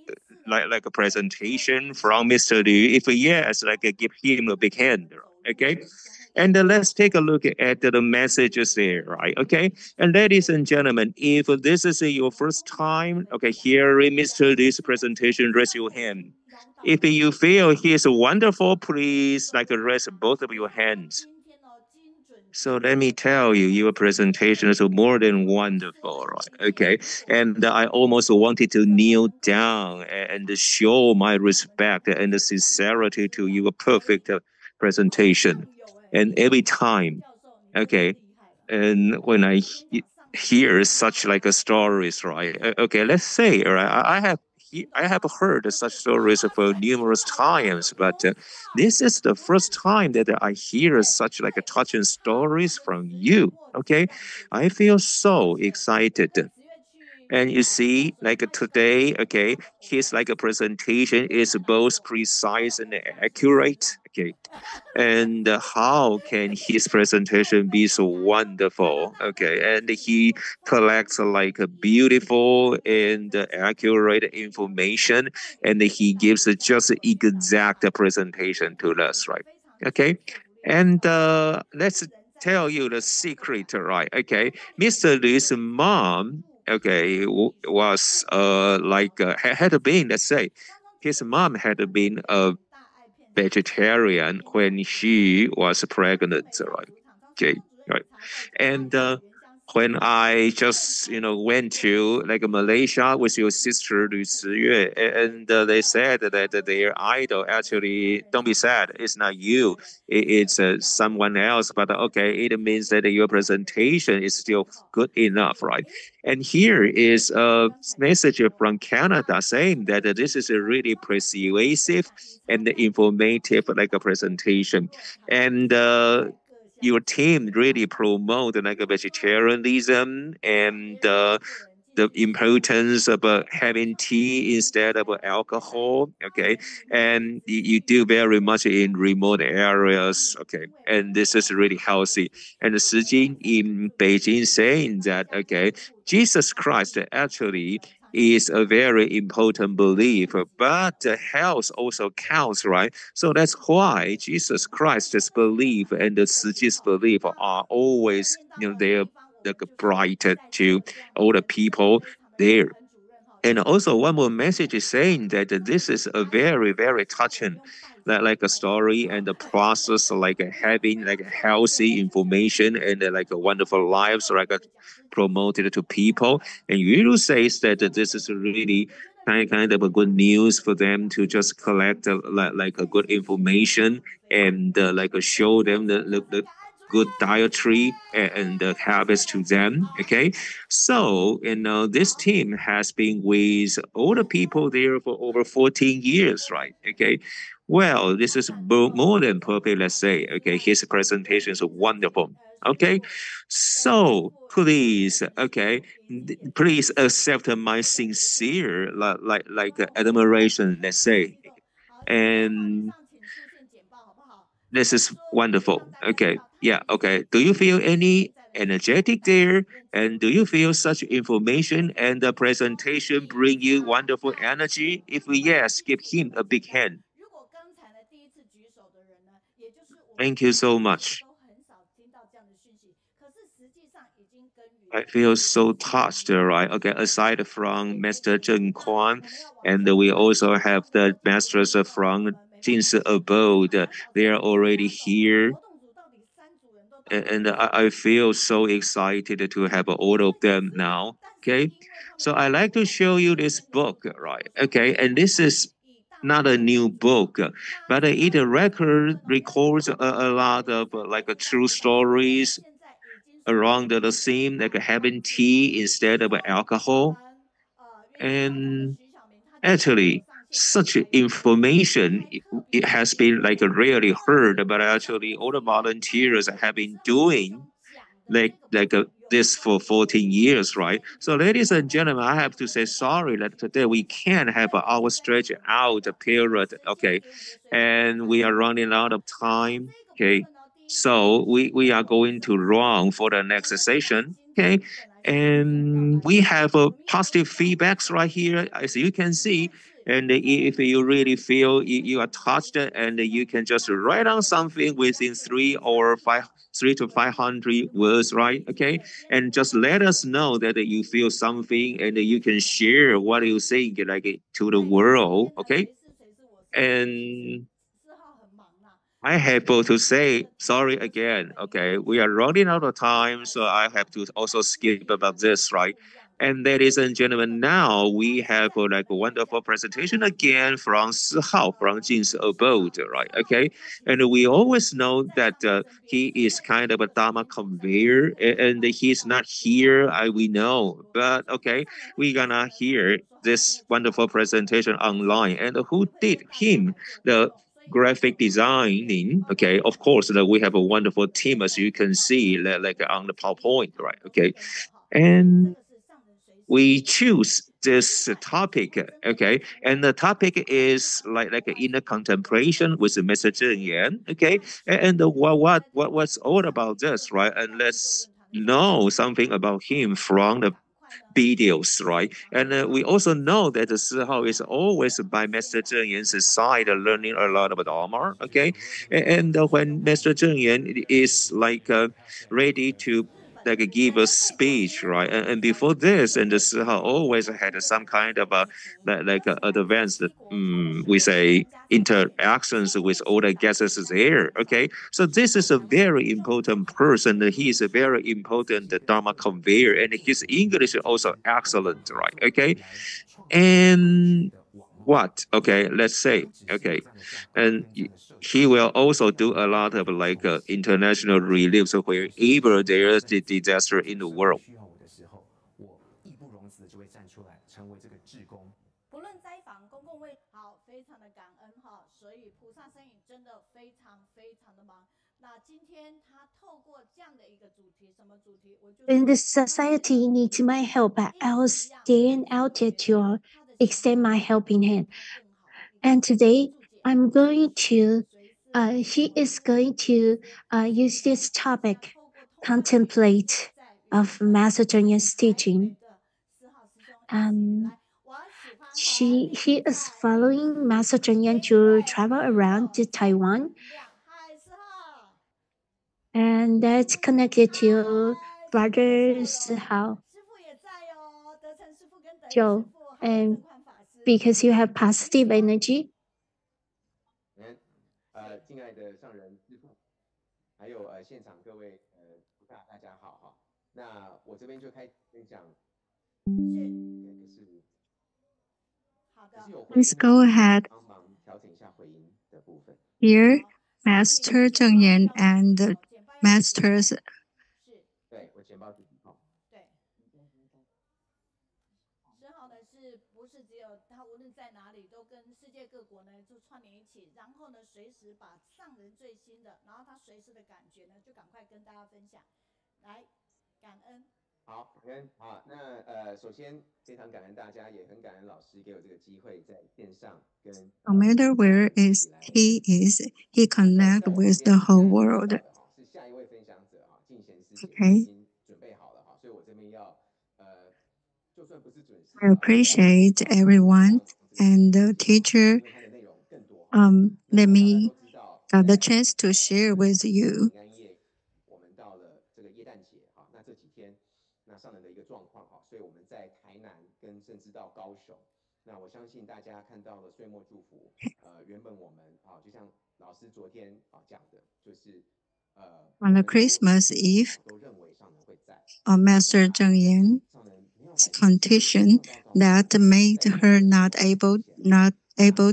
Like a presentation from Mr. Liu? If yes, give him a big hand, okay? And let's take a look at the messages there, right? Okay. And ladies and gentlemen, if this is your first time, okay, hearing Mr. Liu's presentation, raise your hand. If you feel he is wonderful, please raise both of your hands. So let me tell you, your presentation is more than wonderful, right? Okay. And I almost wanted to kneel down and show my respect and sincerity to your perfect presentation. And every time, okay, and when I hear such a stories, right? Okay, let's say, right, I have heard such stories for numerous times, but this is the first time that I hear such a touching stories from you. Okay, I feel so excited. And you see, today, okay, his a presentation is both precise and accurate. Okay, and how can his presentation be so wonderful? Okay, and he collects a beautiful and accurate information, and he gives just exact presentation to us, right? Okay, and let's tell you the secret, right? Okay, Mr. Li's mom okay, was like had been, let's say, his mom had been a vegetarian when she was pregnant, right? Okay, right. And when I just went to like Malaysia with your sister Lu Siyue, and they said that their idol actually, don't be sad, it's not you, it's someone else, but okay, it means that your presentation is still good enough, right? And here is a message from Canada saying that this is a really persuasive and informative like a presentation, and your team really promote like a vegetarianism and the importance of having tea instead of alcohol, okay, and you do very much in remote areas, okay, and this is really healthy. And Shijing in Beijing saying that, okay, Jesus Christ actually is a very important belief, but health also counts, right? So that's why Jesus Christ's belief and the Shiji's belief are always, they're like bright to all the people there. And also one more message is saying that this is a very, very touching, like a story and the process, like having like healthy information and like a wonderful lives, like promoted to people. And you says that this is really kind of a good news for them to just collect like a good information and like show them the good dietary and the habits to them. Okay, so this team has been with all the people there for over 14 years, right? Okay, well, this is more than perfect, let's say. Okay, his presentation is wonderful. Okay, so please, okay, please accept my sincere admiration, let's say, and this is wonderful. Okay. Yeah. Okay. Do you feel any energetic there? And do you feel such information and the presentation bring you wonderful energy? If yes, give him a big hand. Thank you so much. I feel so touched, right? Okay, aside from Master Zheng Kuan, and we also have the masters from Jin's Abode. They are already here. And I feel so excited to have all of them now. Okay, so I like to show you this book, right? Okay, and this is not a new book, but it records a lot of true stories around the theme, like having tea instead of alcohol. And actually, such information it has been like rarely heard, but actually all the volunteers have been doing this for 14 years, right? So, ladies and gentlemen, I have to say sorry that today we can't have our stretch out period, okay? And we are running out of time, okay? So we are going to run for the next session, okay? And we have positive feedbacks right here, as you can see. And if you really feel you are touched, and you can just write down something within 3 to 500 words, right? Okay, and just let us know that you feel something, and you can share what you think like to the world. Okay, and I have to say sorry again. Okay, we are running out of time, so I have to also skip about this, right? And ladies and gentlemen, now we have like a wonderful presentation again from Sihao from Jin's Abode, right? Okay, and we always know that he is kind of a Dharma conveyor, and he's not here. We know, but okay, we're gonna hear this wonderful presentation online. And who did him? The graphic designing. Okay, of course, we have a wonderful team, as you can see, like on the PowerPoint, right? Okay, and we choose this topic, okay, and the topic is like inner contemplation with Mr. Zheng Yan, okay, and what's all about this, right? And let's know something about him from the videos, right? And we also know that the Sihao is always by Master Zheng Yan's side, learning a lot about Dharma, okay? And when Master Zheng Yan is like ready to like give a speech, right? And before this, and the Sihao always had some kind of a advanced, we say, interactions with all the guests there. Okay, so this is a very important person. He is a very important Dharma conveyor, and his English is also excellent, right? Okay, and what? Okay, let's say, okay, and he will also do a lot of like international reliefs wherever there is the disaster in the world. 不论灾防、公共卫好，非常的感恩哈。所以菩萨身影真的非常非常的忙。那今天他透过这样的一个主题，什么主题？我就 When the society needs my help, I'll stand out there to extend my helping hand. And today, I'm going to, he is going to use this topic, contemplate of Master Zheng Yan's teaching. He is following Master Zheng Yan to travel around to Taiwan. And that's connected to Brother Sihao. Joe, and because you have positive energy. 敬爱的上人师父，还有现场各位菩萨，大家好哈。那我这边就开始分享。Please go ahead. Here, Master Zheng Yan and Masters. 对，我钱包自己碰。对。10号呢是不是只有他无论在哪里都跟世界各国呢就串联一起，然后呢随时把上人最新的，然后他随时的感觉呢就赶快跟大家分享，来感恩。好，感恩好。那首先非常感恩大家，也很感恩老师给我这个机会在线上跟。No matter where he connect with the whole world. 是下一位分享者哈，静贤师姐 Okay. 已经准备好了哈，所以我这边要就算不是准时。I appreciate everyone and the teacher. Let me have the chance to share with you. 我们到了这个耶诞节哈，那这几天那上人的一个状况哈，所以我们在台南跟甚至到高雄。那我相信大家看到了岁末祝福，原本我们就像老师昨天讲的，就是On the Christmas Eve, Master Zheng Yan's condition that made her not able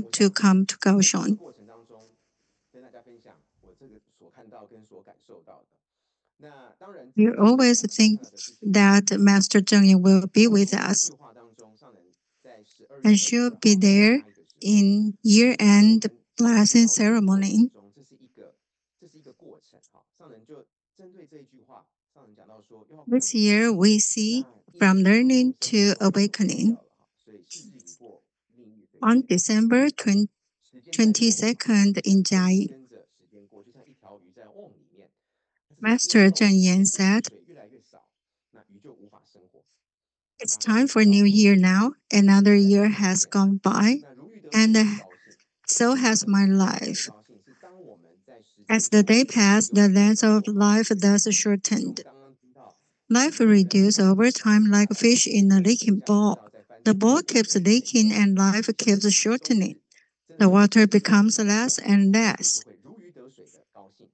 to come to Kaohsiung. 过程当中跟大家分享我这个所看到跟所感受到的。那当然 We always think that Master Zheng Yan will be with us, and she'll be there in year-end blessing ceremony. 这是一个过程哈，上人就针对这一句话，上人讲到说， This year we see from learning to awakening. On December 22nd in Jiayi, Master Zheng Yan said, "It's time for New Year now. Another year has gone by, and so has my life. As the day passed, the length of life thus shortened. Life reduced over time like a fish in a leaking bowl. The bowl keeps leaking and life keeps shortening. The water becomes less and less.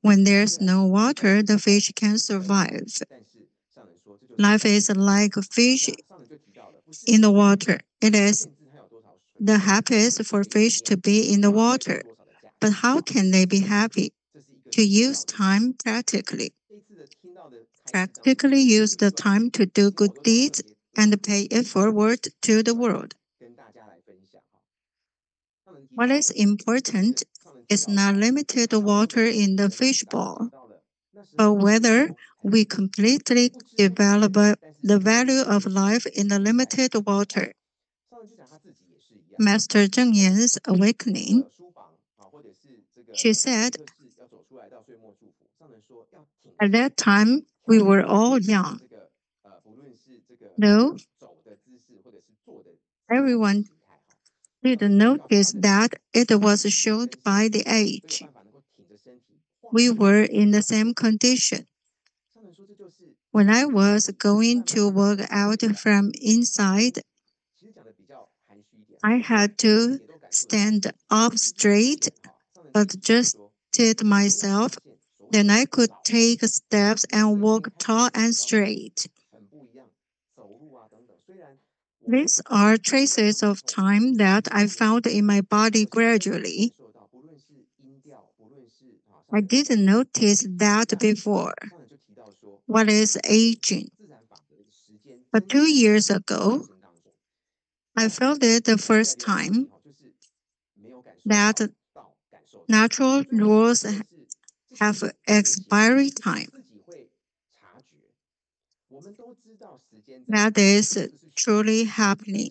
When there's no water, the fish can survive. Life is like a fish in the water. It is the happiest for fish to be in the water. But how can they be happy? To use time practically. Practically use the time to do good deeds and pay it forward to the world. What is important is not limited water in the fishbowl, but whether we completely develop the value of life in the limited water. Master Zheng Yan's awakening. She said, at that time, we were all young. Though everyone didn't notice that it was showed by the age. We were in the same condition. When I was going to work out from inside, I had to stand up straight, adjusted myself, then I could take steps and walk tall and straight. These are traces of time that I found in my body gradually. I didn't notice that before. What is aging? But 2 years ago, I felt it the first time that natural rules have expiry time. That is truly happening.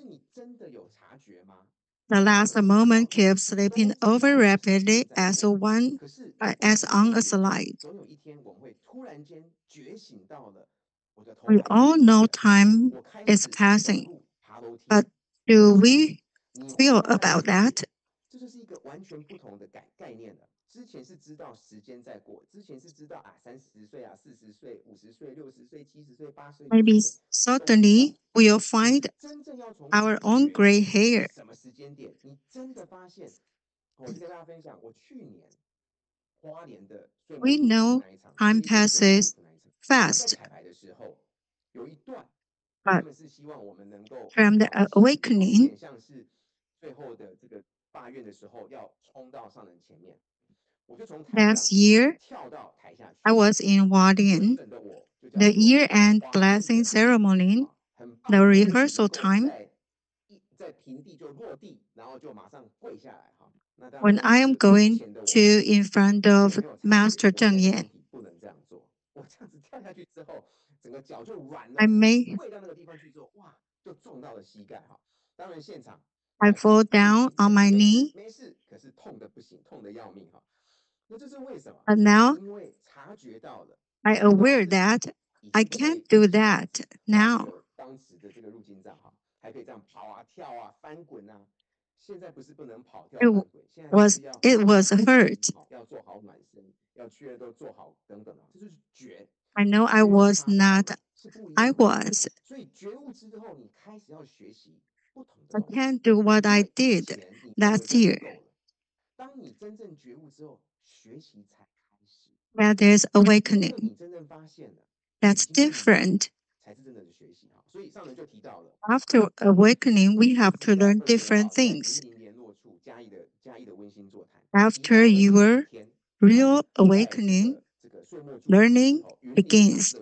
The last moment keeps slipping over rapidly as on a slide. We all know time is passing, but do we feel about that? Maybe suddenly we'll find our own gray hair. We know time passes fast, but from the awakening, last year I was in Hualien, the year-end blessing ceremony, the rehearsal time. When I am going to in front of Master Zheng Yan, I fall down on my knee, but now I aware that I can't do that now. It was hurt. I know I was not. I was. I can't do what I did last year. That is awakening. That's different. After awakening, we have to learn different things. After your real awakening, learning begins.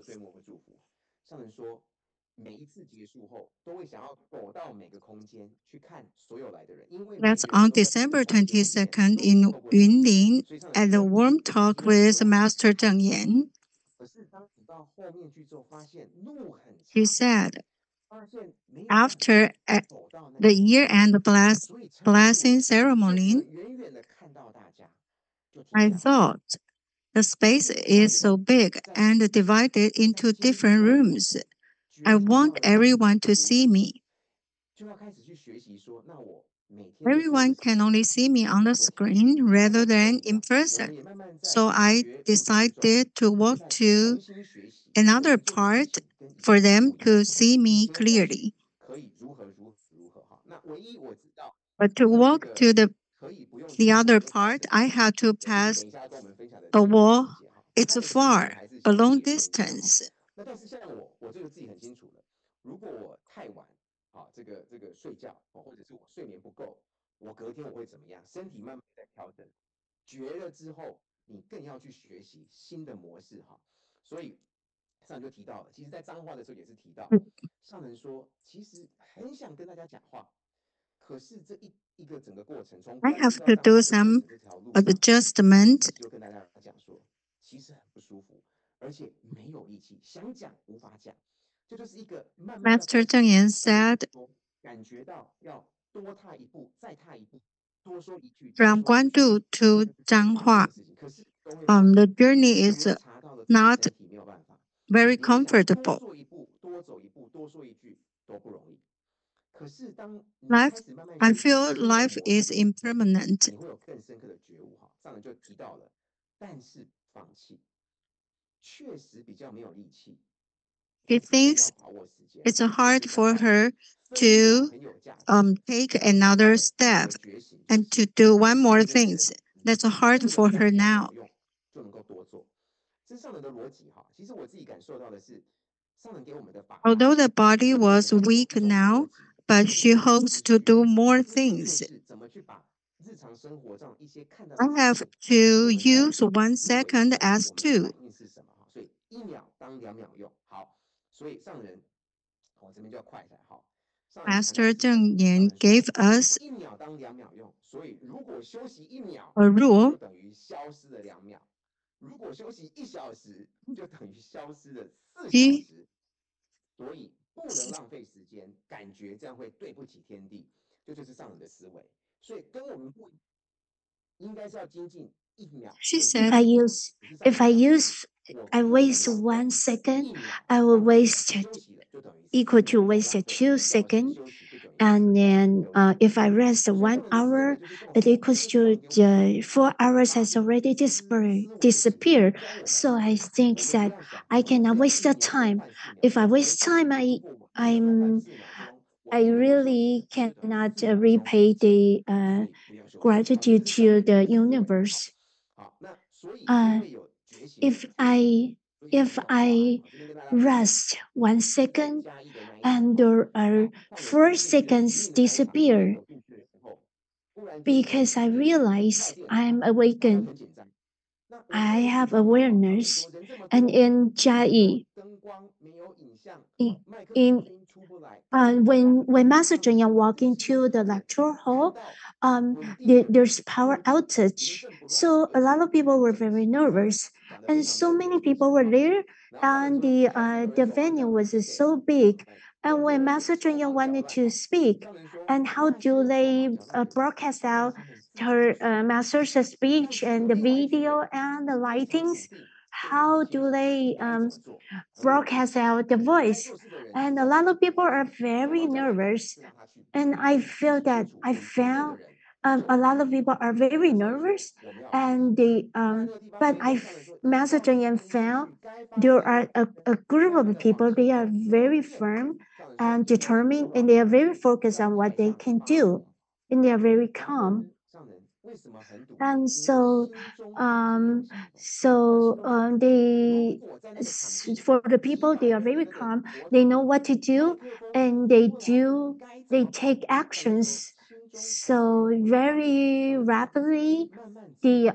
That's on December 22nd in Yunlin at the warm talk with Master Zheng Yan. He said, after the year-end blessing ceremony, I thought the space is so big and divided into different rooms. I want everyone to see me. Everyone can only see me on the screen rather than in person. So I decided to walk to another part for them to see me clearly. But to walk to the other part, I had to pass a wall. It's far, a long distance. I have to do some adjustment. Master Zheng Yan said, from Guandu to Zhanghua, the journey is not very comfortable. I feel life is impermanent. She thinks it's hard for her to take another step and to do one more thing. That's hard for her now. Although the body was weak now, but she hopes to do more things. I have to use 1 second as 2. Master Zheng Yan gave us a rule. He she said, I waste 1 second, I will waste equal to waste 2 seconds. And then if I rest 1 hour, it equals to 4 hours has already disappeared. So I think that I cannot waste the time. If I waste time, I really cannot repay the gratitude to the universe. If I rest 1 second and there are 4 seconds disappear because I realize I'm awakened. I have awareness, and in Jai, in when Master Zheng Yang walked into the lecture hall, there's power outage. So a lot of people were very nervous, and so many people were there, and the venue was so big. And when Master Zheng Yang wanted to speak, and how do they broadcast out her master's speech and the video and the lightings? How do they broadcast out the voice? And a lot of people are very nervous, and I feel that I found a lot of people are very nervous, and they but Master Zheng Yan found there are a group of people. They are very firm and determined, and they are very focused on what they can do, and they are very calm. And they for the people, they are very calm. They know what to do, and they take actions. So very rapidly, the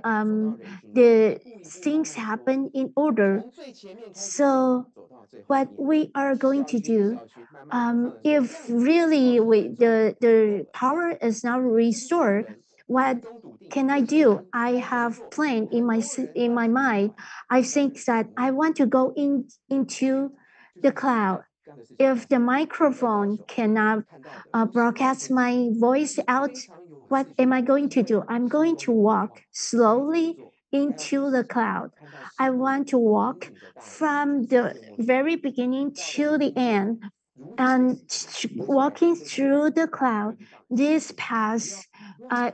things happen in order. So what we are going to do, if really the power is not restored, what can I do? I have planned in my mind. I think that I want to go into the cloud. If the microphone cannot broadcast my voice out, what am I going to do? I'm going to walk slowly into the cloud. I want to walk from the very beginning to the end, and walking through the cloud. This path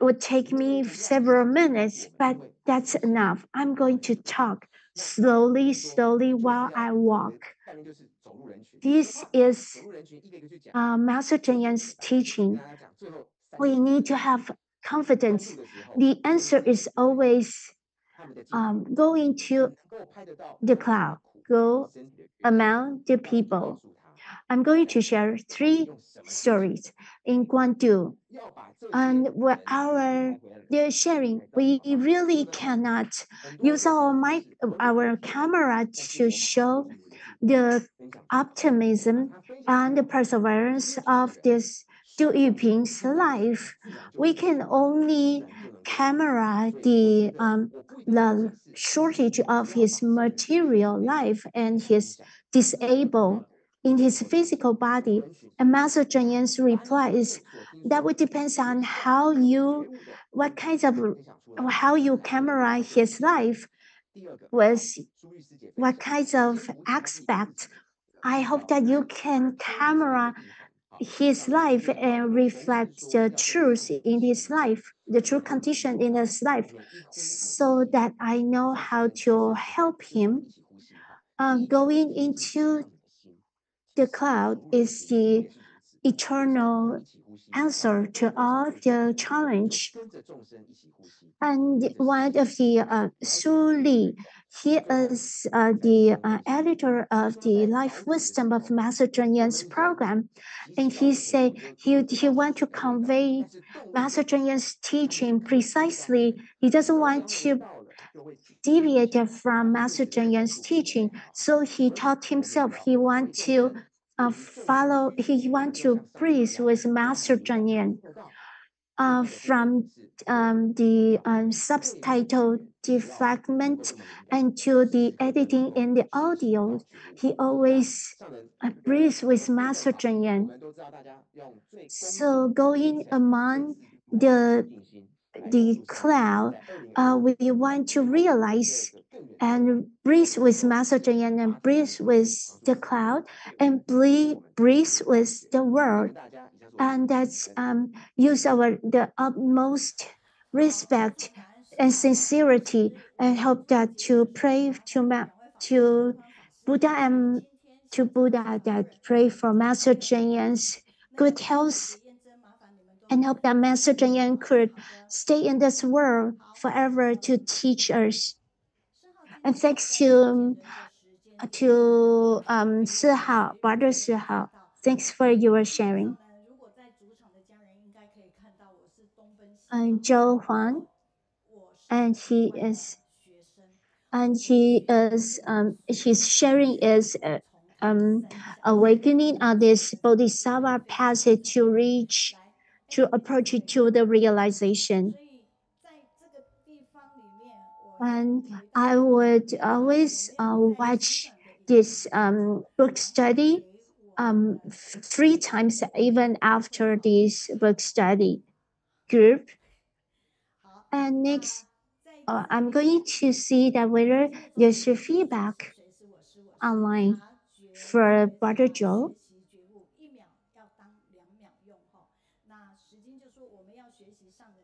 would take me several minutes, but that's enough. I'm going to talk slowly while I walk. This is Master Zheng Yan's teaching. We need to have confidence. The answer is always go into the cloud, go among the people. I'm going to share 3 stories in Guangdu. And the sharing, we really cannot use our camera to show the optimism and the perseverance of this Du Yuping's life. We can only camera the shortage of his material life and his disabled in his physical body. And Master Zheng Yan's reply is that would depends on how you camera his life with what kinds of aspect. I hope that you can camera his life and reflect the truth in his life, the true condition in his life, so that I know how to help him going into the cloud is the eternal answer to all the challenge. And one of the Shuling, he is the editor of the Life Wisdom of Master Zheng Yan's program, and he said he want to convey Master Zheng Yan's teaching precisely. He doesn't want to deviate from Master Zheng Yan's teaching, so he taught himself. He want to follow. He want to breathe with Master Zheng Yan. From the subtitle defragment and to the editing in the audio, he always breathes with Master Zheng Yan. So going among the cloud, we want to realize and breathe with Master Zheng Yan and breathe with the cloud and breathe with the world. And that's use the utmost respect and sincerity and hope that to pray to Buddha and to Buddha that pray for Master Zheng Yan's good health and hope that Master Zheng Yan could stay in this world forever to teach us. And thanks to Sihao, Brother Sihao. Thanks for your sharing. And Huang, and his sharing is awakening on this bodhisattva path to approach to the realization. And I would always watch this book study 3 times even after this book study group. And next, I'm going to see that whether there's a feedback online for Brother Joe.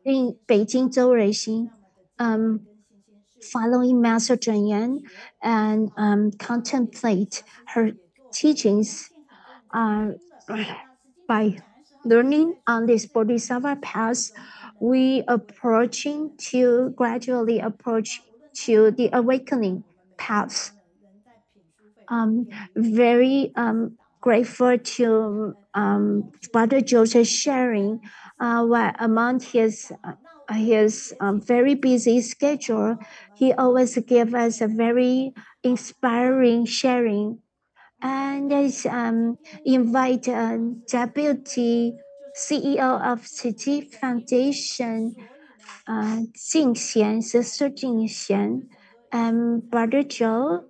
In Beijing Zhou Ruixing, following Master Zheng Yan and contemplate her teachings by learning on this bodhisattva path, we gradually approach to the awakening path. Very grateful to Brother Joseph sharing what among his very busy schedule, he always give us a very inspiring sharing. And invite Deputy CEO of Tzu Chi Foundation, Jingxian, Sister Jingxian, and Brother Joe.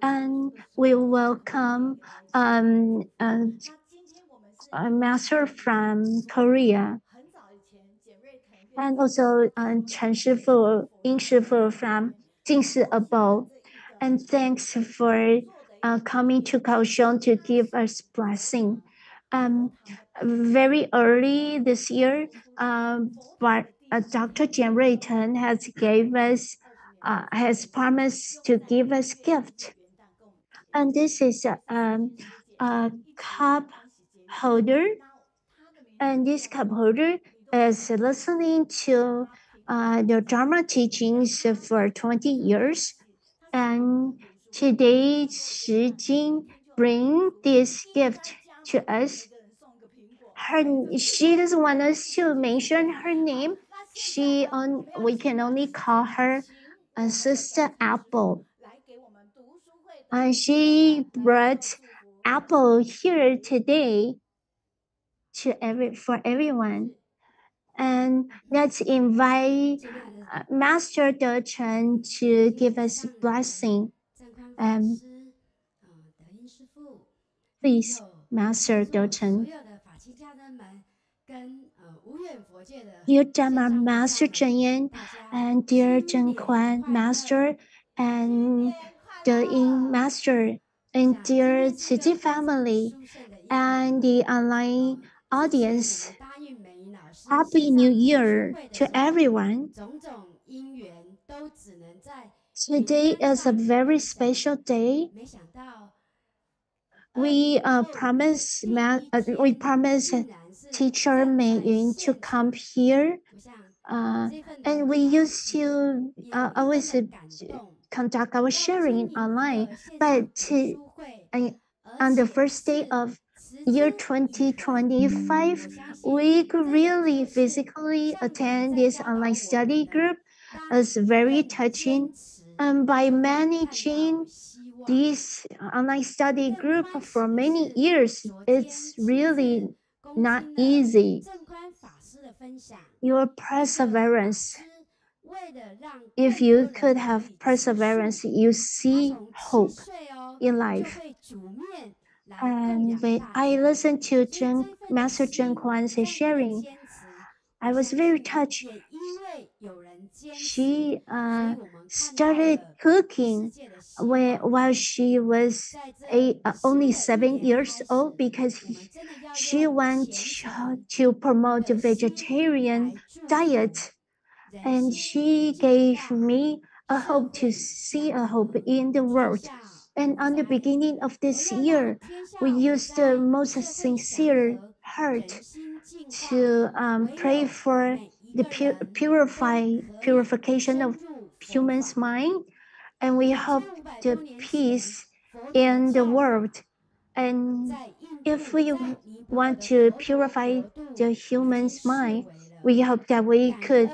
And we welcome a master from Korea. And also Chen Shifu, Ying Shifu from Jingsi Abode. And thanks for coming to Kaohsiung to give us blessing. Very early this year, Dr. Jian Ruiten has promised to give us gift. And this is a cup holder. And this cup holder is listening to the Dharma teachings for 20 years. And today, Yujing bring this gift to us. She doesn't want us to mention her name. We can only call her Sister Apple. She brought apple here today for everyone. And let's invite Master De Chen to give us a blessing. Please, Master De Chen. Dear Dharma Master Zheng Yan and dear Zheng Kuan Master and the Yin Master and dear Tzu Chi family and the online audience, Happy New Year to everyone. Today is a very special day. we promise teacher Meiyun to come here, and we used to always conduct our sharing online. But on the first day of year 2025, we could really physically attend this online study group. It's very touching. And by managing this online study group for many years, it's really not easy. Your perseverance, if you could have perseverance, you see hope in life. And when I listened to Master Zheng Kuan's sharing, I was very touched. She started cooking while she was only 7 years old, because she went to promote a vegetarian diet, and she gave me a hope to see a hope in the world. And on the beginning of this year, we used the most sincere heart to pray for the purification of human's mind, and we hope the peace in the world. And if we want to purify the human's mind, we hope that we could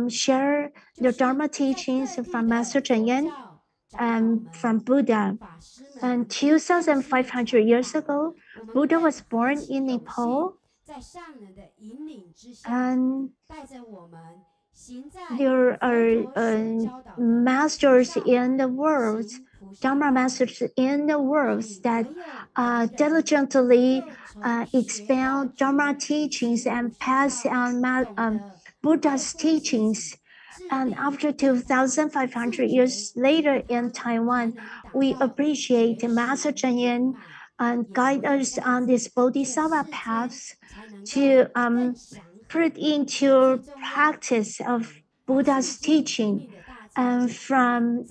share the Dharma teachings from Master Cheng and from Buddha. And 2,500 years ago, Buddha was born in Nepal. And there are masters in the world, Dharma masters in the world that diligently expound Dharma teachings and pass on Buddha's teachings. And after 2,500 years later in Taiwan, we appreciate Master Cheng and guide us on this Bodhisattva path to put into practice of Buddha's teaching. And from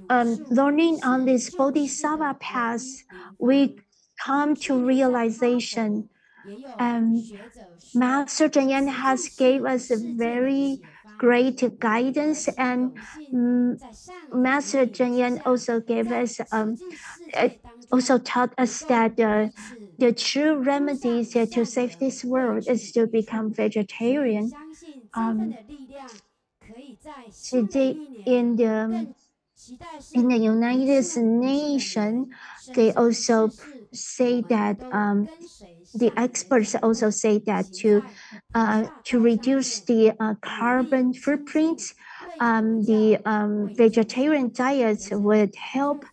learning on this Bodhisattva path, we come to realization. Master Cheng has gave us a very great guidance, and Master Cheng also gave us also taught us that the true remedies to save this world is to become vegetarian. Today in the United Nations, they also say that the experts also say that to reduce the carbon footprint, the vegetarian diets would help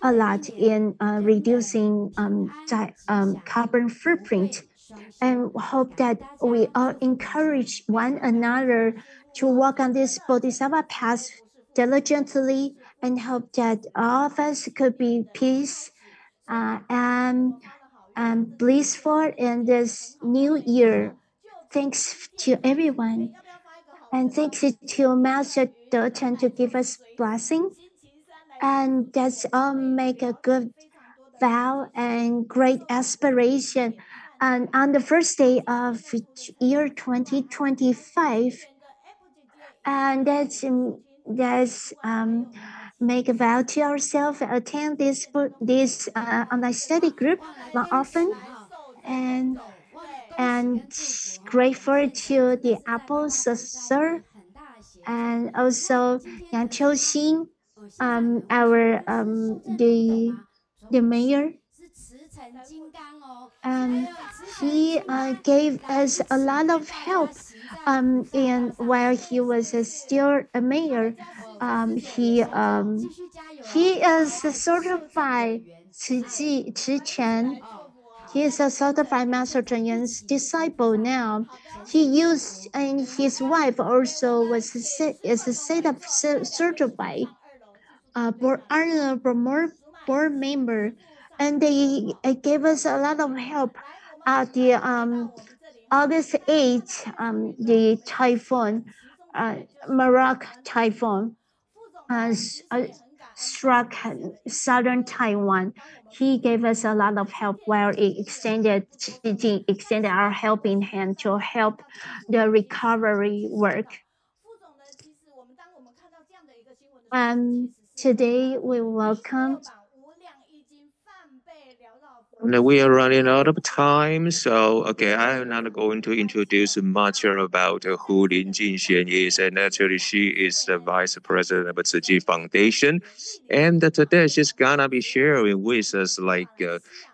a lot in reducing carbon footprint, and hope that we all encourage one another to walk on this Bodhisattva path diligently, and hope that all of us could be peace and blissful in this new year. Thanks to everyone, and thanks to Master Doten to give us blessing. And let's all make a good vow and great aspiration. And on the first day of year 2025, and let's make a vow to ourselves, attend this online study group more often, and grateful to the Apple Sir, and also Yang Qiuxin, our the mayor. He gave us a lot of help. And while he was still a mayor, he is a certified Tzu Chi Charity. He is a certified Master Cheng's disciple now. He used, and his wife also is a certified board member, and they gave us a lot of help at the August 8th, the typhoon, Marak typhoon. struck southern Taiwan. He gave us a lot of help where Yujing extended our helping hand to help the recovery work. And today we welcome. We are running out of time, so okay, I'm not going to introduce much about who Lin Jingxian is, and actually she is the vice president of Tzu Chi Foundation, and today she's gonna be sharing with us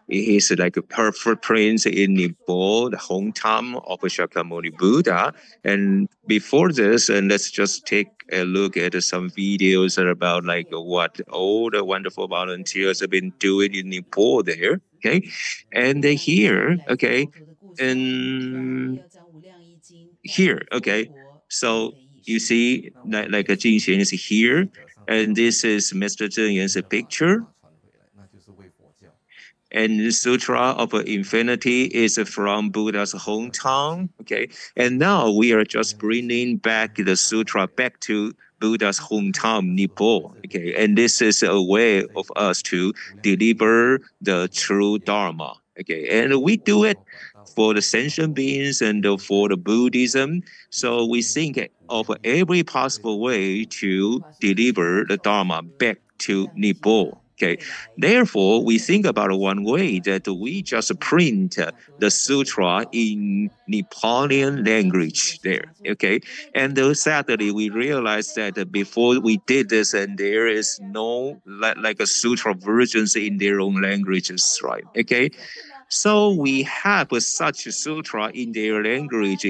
his her footprints in Nepal, the hometown of Shakyamuni Buddha. And before this, and let's just take a look at some videos about what all the wonderful volunteers have been doing in Nepal there. Okay, and here, okay, and here, okay, so you see like a Jingxian is here, and this is Mr. Zheng Yan's picture. And the Sutra of Infinity is from Buddha's hometown. Okay, and now we are just bringing back the sutra back to Buddha's hometown, Nepal. Okay, and this is a way of us to deliver the true Dharma. Okay, and we do it for the sentient beings and for the Buddhism. So we think of every possible way to deliver the Dharma back to Nepal. Okay, therefore, we think about one way that we just print the sutra in Nepalian language there. Okay, and sadly, we realized that before we did this, and there is no like a sutra versions in their own languages, right? Okay, so we have such a sutra in their language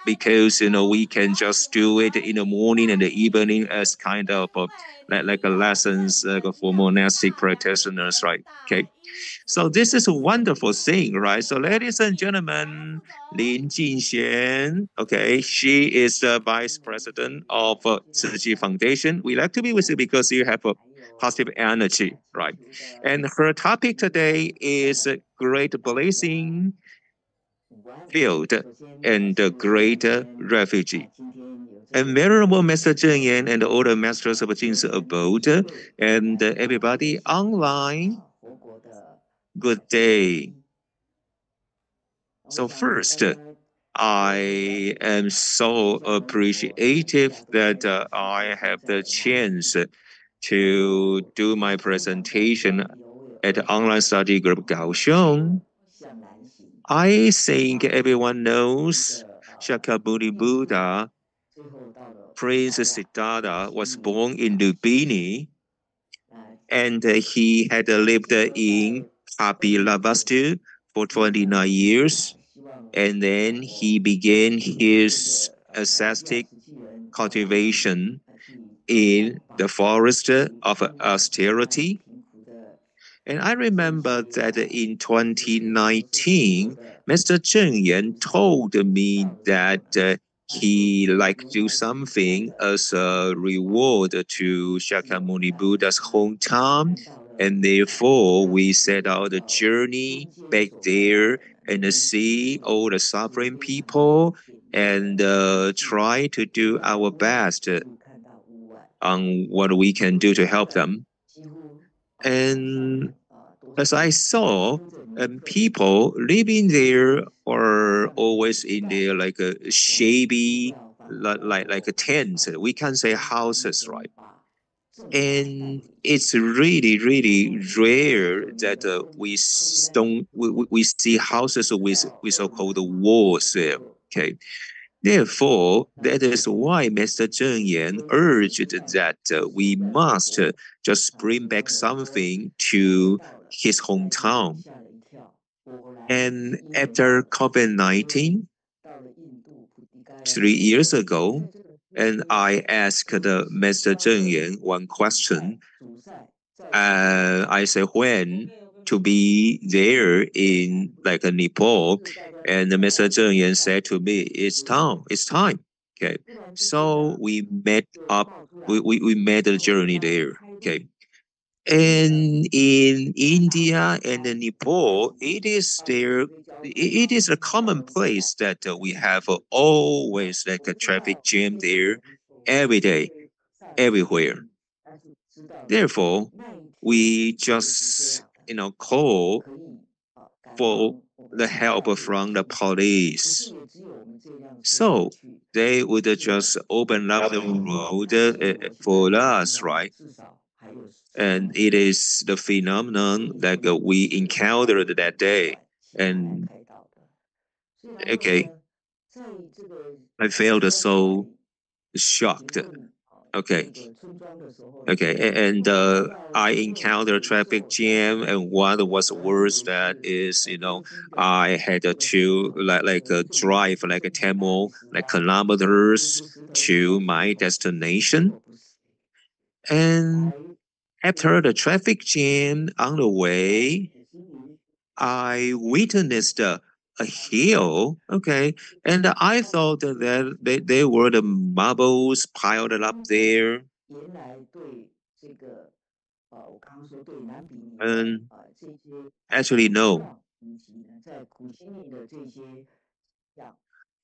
because we can just do it in the morning and the evening as kind of like a lessons for monastic practitioners, right? Okay, so this is a wonderful thing, right? So ladies and gentlemen, Lin Jingxian, okay, she is the vice president of Tzu Chi Foundation. We like to be with you because you have a positive energy, right? And her topic today is great blessing, field, and the great refugee. And Venerable Master Zheng Yan and all the masters of Jing's Abode and everybody online, good day. So first, I am so appreciative that I have the chance to do my presentation at the online study group Kaohsiung. I think everyone knows Shakyamuni Buddha, Prince Siddhartha, was born in Lumbini, and he had lived in Kapilavastu for 29 years, and then he began his ascetic cultivation in the forest of austerity. And I remember that in 2019, Mr. Zheng Yan told me that he like to do something as a reward to Shakyamuni Buddha's hometown. And therefore, we set out a journey back there and see all the suffering people and try to do our best on what we can do to help them. And as I saw, people living there are always in their like a shabby, like a tent. We can say houses, right? And it's really, really rare that we see houses with so-called walls there. Okay. Therefore, that is why Mr. Zheng Yan urged that we must just bring back something to his hometown. And after COVID-19, 3 years ago, and I asked Mr. Zheng Yan one question. I said, when to be there in like a Nepal, and Mr. Zheng Yan said to me, it's time. Okay, so we met up, we made a journey there. Okay, and in India and in Nepal, it is there. It is a common place that we have always like a traffic jam there every day, everywhere. Therefore, we just call for the help from the police. So they would just open up the road for us, right? And it is the phenomenon that we encountered that day. And okay, I felt so shocked. Okay. And I encountered traffic jam, and what was worse that is, I had to drive like 10 more kilometers to my destination. And after the traffic jam on the way, I witnessed a hill, okay, and I thought that they were the marbles piled up there. And actually, no.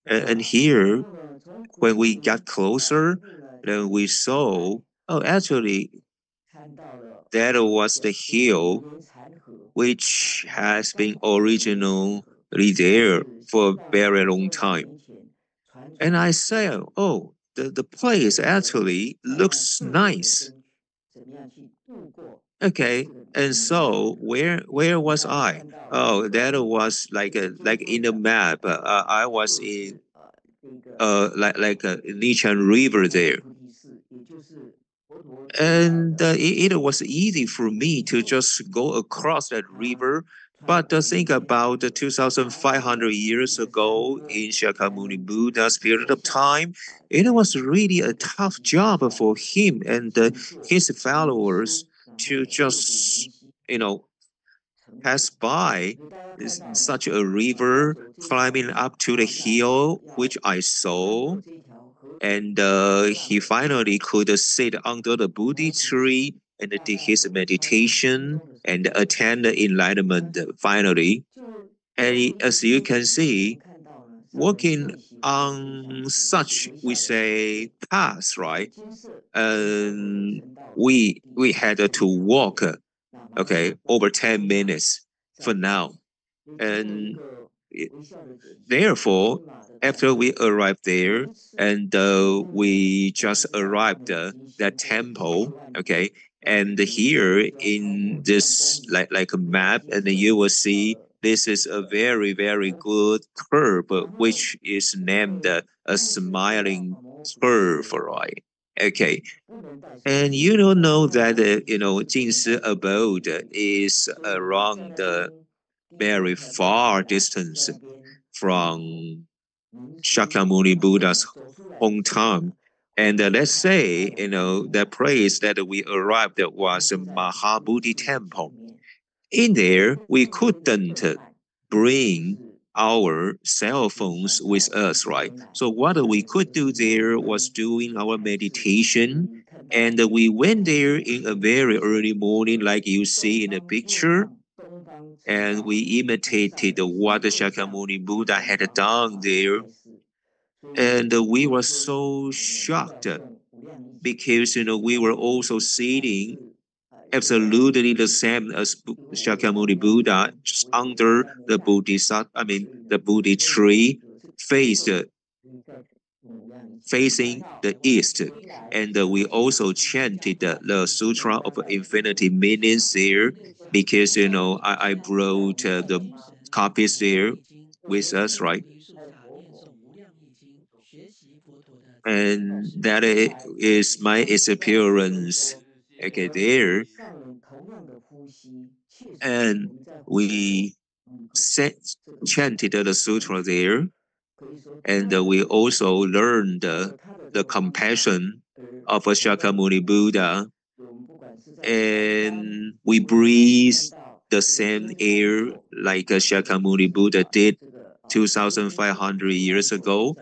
And here, when we got closer, then we saw, oh, actually, that was the hill which has been originally there for a very long time. And I said, oh, the place actually looks nice. Okay, and so where was I? Oh, that was like in the map. I was in like a Nichan River there, and it was easy for me to just go across that river. But think about 2,500 years ago in Shakyamuni Buddha's period of time, it was really a tough job for him and his followers to just, pass by such a river, climbing up to the hill, which I saw. And he finally could sit under the Bodhi tree and did his meditation and attain the enlightenment finally. And as you can see, walking on such, we say, paths, right? We had to walk, okay, over 10 minutes for now. And therefore, after we arrived there, and we just arrived that temple, okay, and here in this like a map, and you will see this is a very good curve, which is named a smiling curve, right? Okay, and you don't know that Jingshi Abode is around the very far distance from Shakyamuni Buddha's hometown. And let's say, the place that we arrived at was Mahabodhi Temple. In there, we couldn't bring our cell phones with us, right? So what we could do there was doing our meditation. And we went there in a very early morning, like you see in the picture. And we imitated what Shakyamuni Buddha had done there. And we were so shocked because we were also sitting absolutely the same as Shakyamuni Buddha, just under the the Bodhi tree, facing the east. And we also chanted the Sutra of Infinity Meanings there because, I brought the copies there with us, right? And that is my experience, okay, there. And we chanted the sutra there, and we also learned the compassion of Shakyamuni Buddha, and we breathe the same air like Shakyamuni Buddha did 2,500 years ago.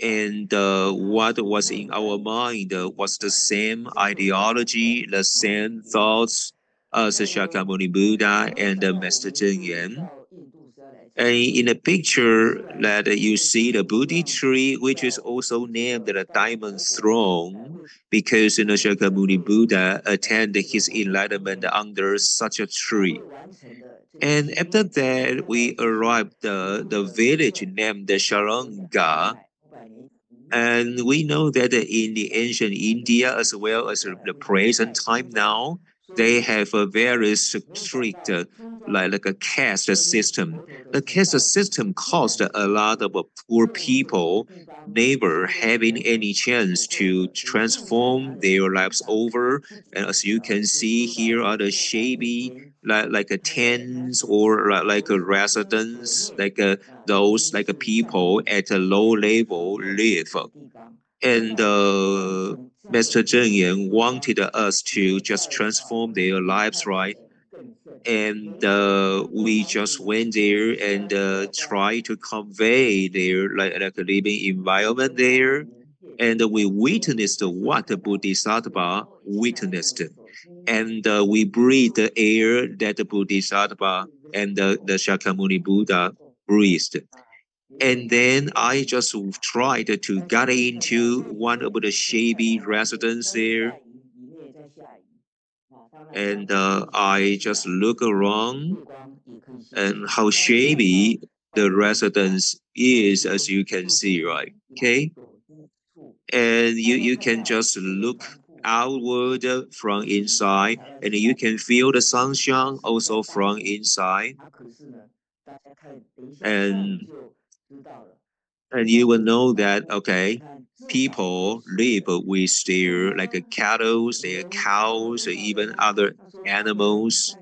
And what was in our mind was the same ideology, the same thoughts as Shakyamuni Buddha and Master Zheng Yuan. And in the picture that you see the Bodhi tree, which is also named the Diamond Throne, because Shakyamuni Buddha attained his enlightenment under such a tree. And after that, we arrived the village named Sharanga. And we know that in the ancient India, as well as the present time now, they have a very strict, like a caste system. The caste system caused a lot of poor people never having any chance to transform their lives over. And as you can see, here are the shabby, like a tents or like a residence, those like a people at a low level live. And Mr. Zheng Yan wanted us to just transform their lives, right? And we just went there and tried to convey their like a living environment there. And we witnessed what the Bodhisattva witnessed. And we breathed the air that the Bodhisattva and the Shakyamuni Buddha breathed. And then I just tried to get into one of the shabby residences there. And I just look around and how shabby the residence is, as you can see, right? Okay. And you can just look outward from inside, and you can feel the sunshine also from inside. And you will know that, okay, people live with their like cattle, their cows, or even other animals.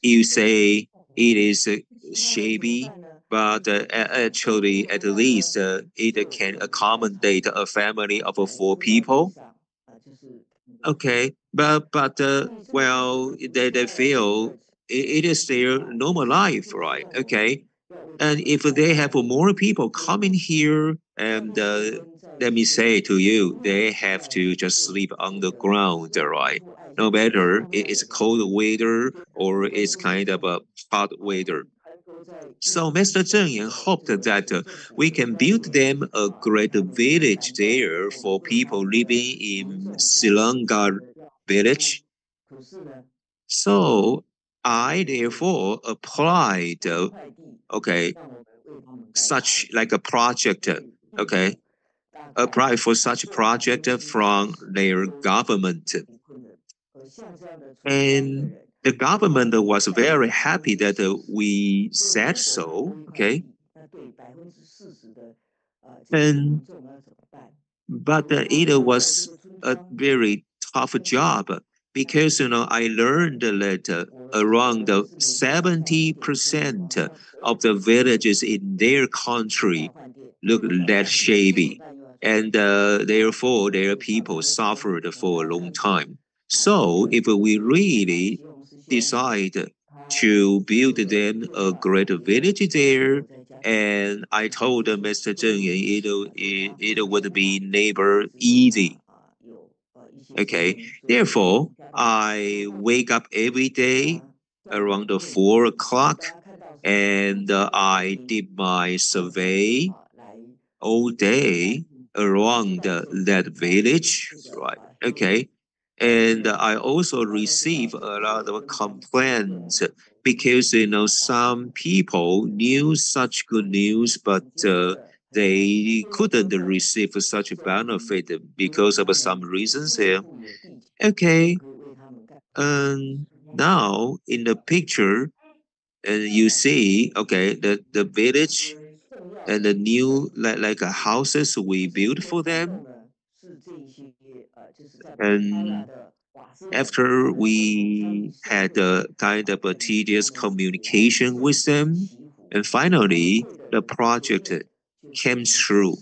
You say it is shabby, but actually, at least it can accommodate a family of four people. Okay, but well, they feel it is their normal life, right? Okay, and if they have more people coming here, and let me say to you, they have to just sleep on the ground, right? No matter it's cold weather or it's kind of a hot weather. So Mr. Zheng Yan hoped that we can build them a great village there for people living in Silanga village. So I therefore applied, okay, such like a project, okay, apply for such a project from their government. And the government was very happy that we said so, okay. And but it was a very tough job because I learned that around 70% of the villages in their country look that shabby, and therefore their people suffered for a long time. So if we really decide to build them a great village there, and I told Mr. Zheng Yan it would be never easy. Okay, therefore I wake up every day around 4 o'clock, and I did my survey all day around that village, right? Okay. And I also receive a lot of complaints because, some people knew such good news, but they couldn't receive such a benefit because of some reasons here. Okay. And now in the picture, and you see, okay, the village and the new like houses we built for them. And after we had a kind of a tedious communication with them, and finally the project came through.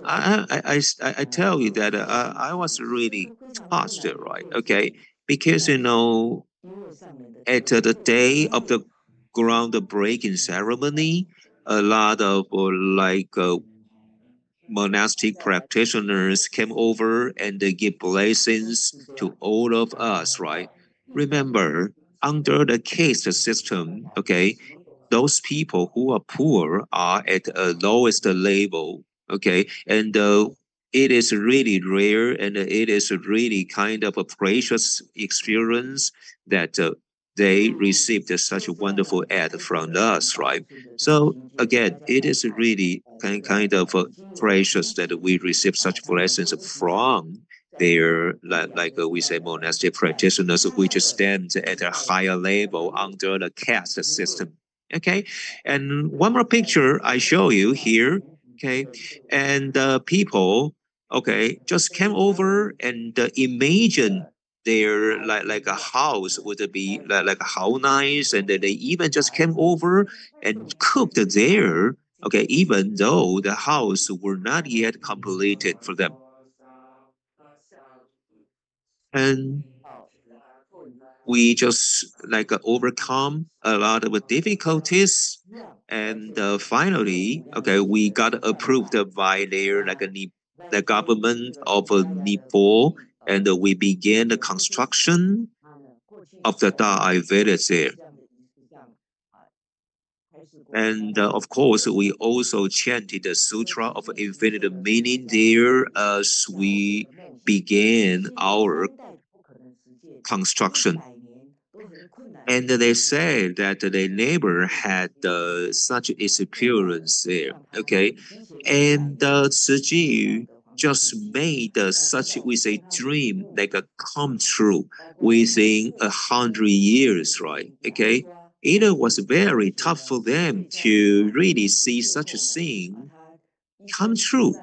I tell you that I was really touched, right? Okay, because at the day of the groundbreaking ceremony, a lot of monastic practitioners came over and they give blessings to all of us, right? Remember, under the caste system, okay, those people who are poor are at a lowest level, okay, and it is really rare and it is really kind of a precious experience that they received such a wonderful ad from us, right? So again, it is really kind of precious that we receive such blessings from their we say monastic practitioners which stand at a higher level under the caste system. Okay, and one more picture I show you here. Okay, and people, okay, just came over and imagine their like a house would be like how nice, and they even just came over and cooked there. Okay, even though the house were not yet completed for them. And we just like overcome a lot of difficulties, and finally, okay, we got approved by their the government of Nepal, and we began the construction of the Da'ai village there. And of course, we also chanted the Sutra of Infinite Meaning there as we began our construction. And they say that they never had such experience there. Okay, and Tzu Chi just made such with a dream like a come true within 100 years, right? Okay, it was very tough for them to really see such a thing come true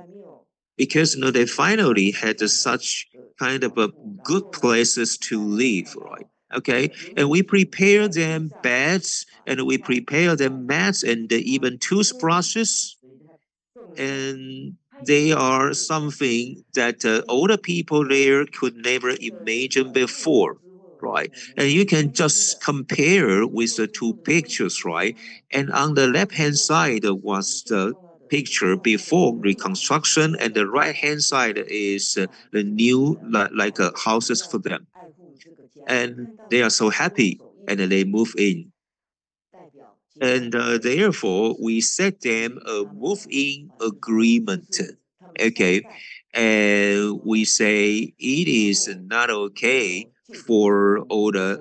because they finally had such kind of a good places to live, right? Okay, and we prepare them beds, and we prepare them mats, and even toothbrushes, and they are something that older people there could never imagine before, right? And you can just compare with the two pictures, right? And on the left hand side was the picture before reconstruction, and the right hand side is the new houses for them, and they are so happy, and they move in. And therefore, we set them a move-in agreement. Okay. And we say it is not okay for all the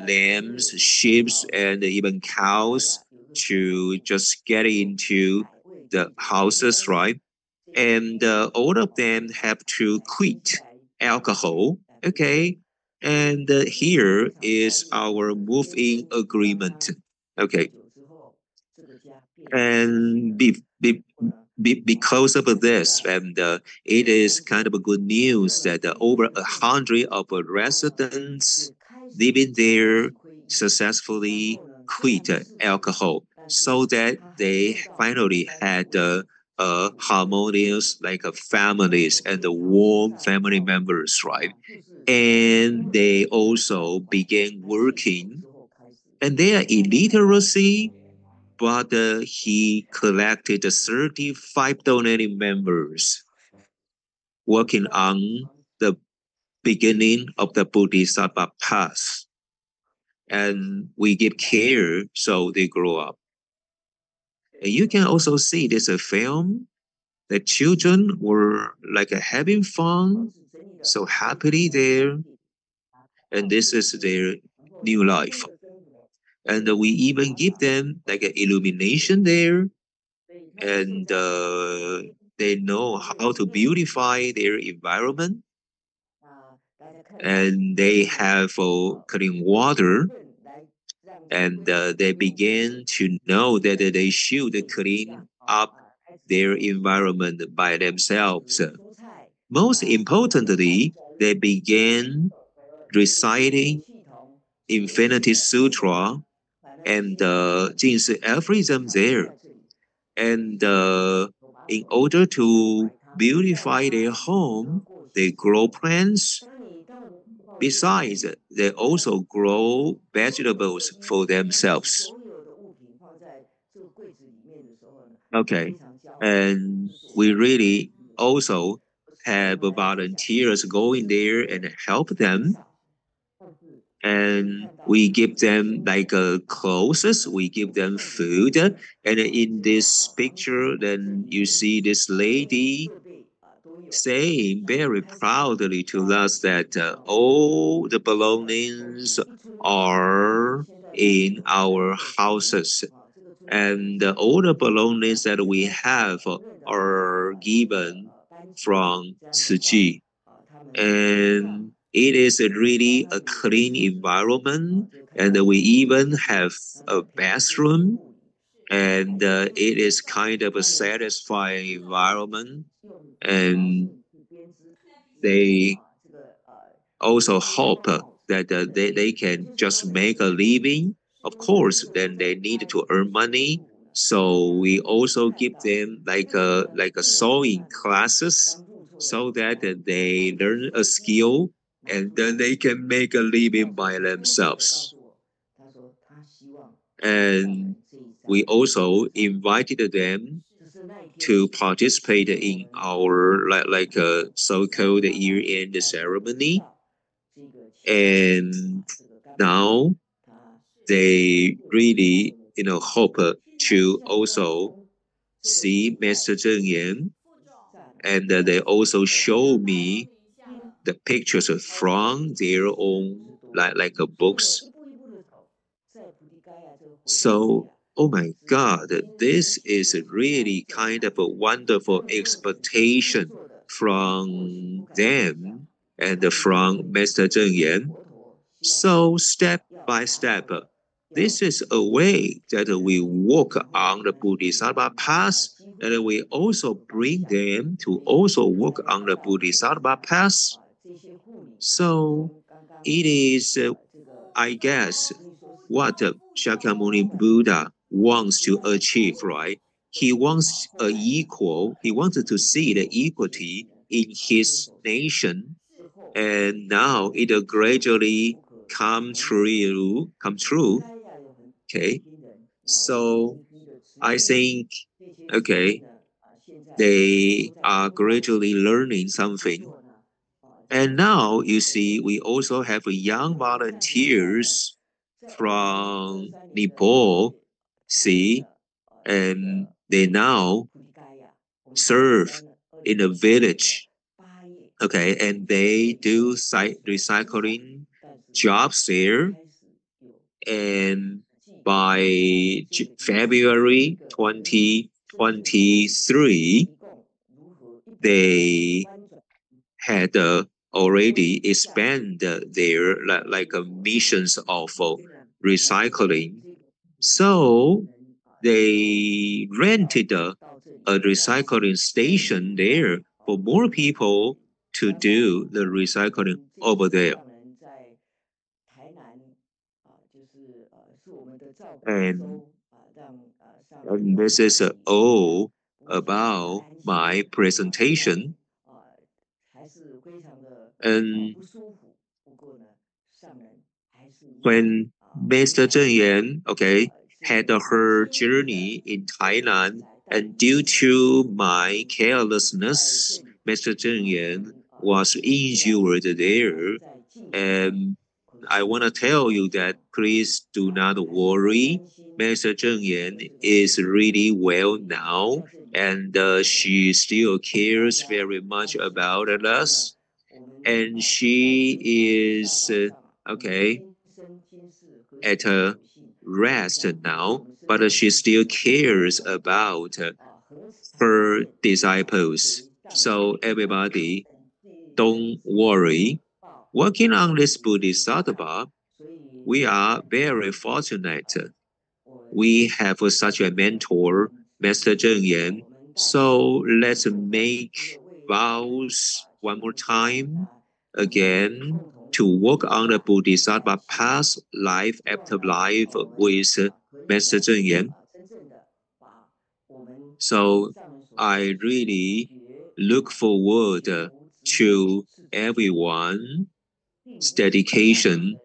lambs, sheep, and even cows to just get into the houses, right? And all of them have to quit alcohol. Okay. And here is our move-in agreement. Okay. And because of this, and it is kind of a good news that over 100 of residents living there successfully quit alcohol, so that they finally had harmonious families and warm family members, right? And they also began working, and their illiteracy, but he collected 35 donating members working on the beginning of the Bodhisattva path. And we give care so they grow up. And you can also see this a film. The children were having fun, so happily there. And this is their new life. And we even give them an illumination there, and they know how to beautify their environment, and they have clean water, and they begin to know that they should clean up their environment by themselves. Most importantly, they began reciting Infinity Sutra and Jingshi aphorism there. And in order to beautify their home, they grow plants. Besides, they also grow vegetables for themselves. Okay, and we really also have volunteers going there and help them. and we give them like clothes, we give them food, and in this picture, then you see this lady saying very proudly to us that all the belongings are in our houses, and all the belongings that we have are given from Tzu Chi. And it is really a clean environment, and we even have a bathroom, and it is kind of a satisfying environment, and they also hope that they can just make a living. Of course, then they need to earn money. So we also give them like a sewing classes so that they learn a skill and then they can make a living by themselves. And we also invited them to participate in our like a so-called year-end ceremony, and now they really hope to also see Master Zheng Yan, and they also show me the pictures from their own like books. So, oh my God, this is really kind of a wonderful expectation from them and from Master Zheng Yan. So, step by step, this is a way that we walk on the Bodhisattva path, and we also bring them to also walk on the Bodhisattva path. So, it is, I guess, what Shakyamuni Buddha wants to achieve, right? He wants he wanted to see the equality in his nation, and now it gradually come true. Okay, so I think, okay, they are gradually learning something. And now you see, we also have young volunteers from Nepal, see, and they now serve in a village, okay, and they do recycling jobs there. And by February 2023, they had already expanded their like missions of recycling. So they rented a recycling station there for more people to do the recycling over there. And, and this is all about my presentation. And when Mr. Zheng Yan, okay, had her journey in Thailand, and due to my carelessness, Mr. Zheng Yan was injured there. And I want to tell you that please do not worry. Mr. Zheng Yan is really well now, and she still cares very much about us. And she is, okay, at a rest now, but she still cares about her disciples. So everybody, don't worry. Working on this Bodhisattva, we are very fortunate. We have such a mentor, Master Zheng Yan. So let's make vows one more time, again, to walk on the Bodhisattva path, life after life, with Master Zheng Yan. So I really look forward to everyone's dedication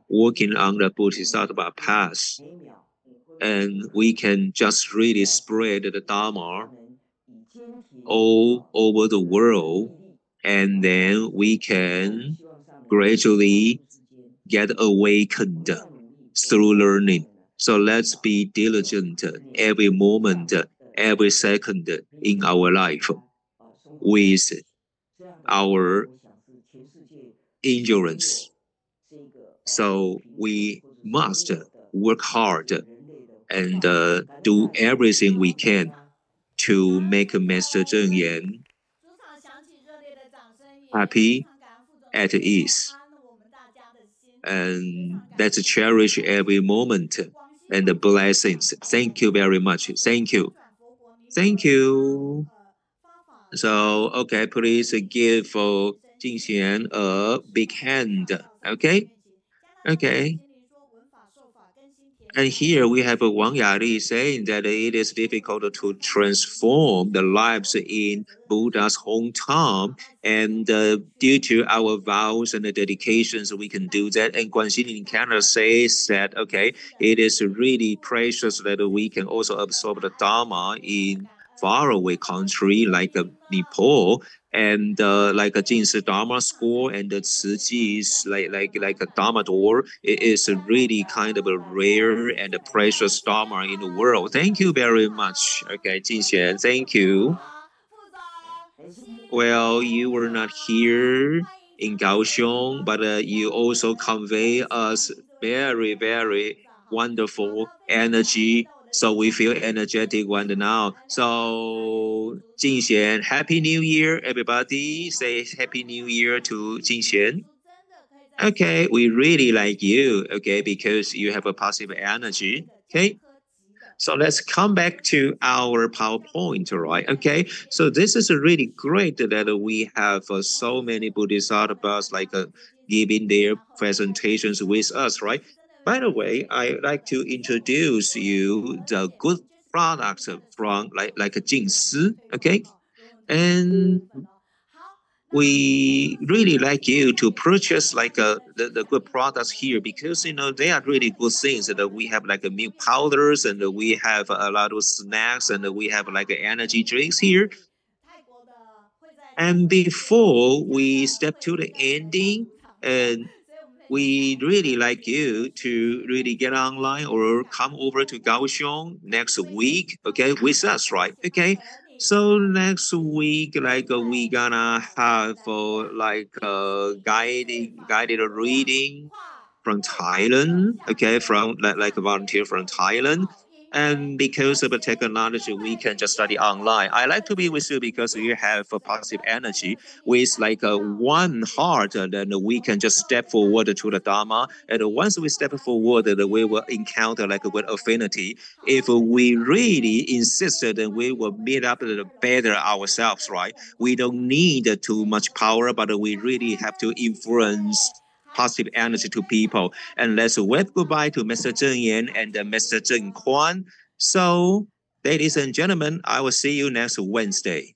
working on the Bodhisattva path. And we can just really spread the Dharma all over the world, and then we can gradually get awakened through learning. So let's be diligent every moment, every second in our life with our endurance. So we must work hard and do everything we can to make Master Zheng Yan happy, at ease. And let's cherish every moment and the blessings. Thank you very much. Thank you. Thank you. So, okay, please give Jingxian a big hand. Okay? Okay. And here we have Wang Yali saying that it is difficult to transform the lives in Buddha's hometown. And due to our vows and the dedications, we can do that. And Guanxin in Canada says that, okay, it is really precious that we can also absorb the Dharma in faraway country like Nepal. And like a Jinsi Dharma school and the Tzu Chi's like a Dharma door, it is a really kind of a rare and a precious Dharma in the world. Thank you very much. Okay, Jinxian, thank you. Well, you were not here in Kaohsiung, but you also convey us very, very wonderful energy. So we feel energetic one now. So Jingxian, Happy New Year, everybody. Say Happy New Year to Jingxian. Okay, we really like you, okay, because you have a positive energy, okay? So let's come back to our PowerPoint, right? Okay, so this is really great that we have so many Bodhisattvas like giving their presentations with us, right? By the way, I'd like to introduce you the good products from like Jingsi, okay? And we really like you to purchase like the good products here because you know they are really good things that we have like milk powders and we have a lot of snacks and we have like energy drinks here. And before we step to the ending, and we really like you to really get online or come over to Kaohsiung next week, okay, with us, right? Okay. So next week, like we gonna have like guided reading from Thailand, okay, from like a volunteer from Thailand. And because of the technology, we can just study online. I like to be with you because you have a positive energy with like a one heart, and then we can just step forward to the Dharma. And once we step forward, we will encounter like a good affinity. If we really insisted, then we will meet up better ourselves, right? We don't need too much power, but we really have to influence positive energy to people. And let's wave goodbye to Mr. Zheng Yan and Mr. Zheng Kuan. So, ladies and gentlemen, I will see you next Wednesday.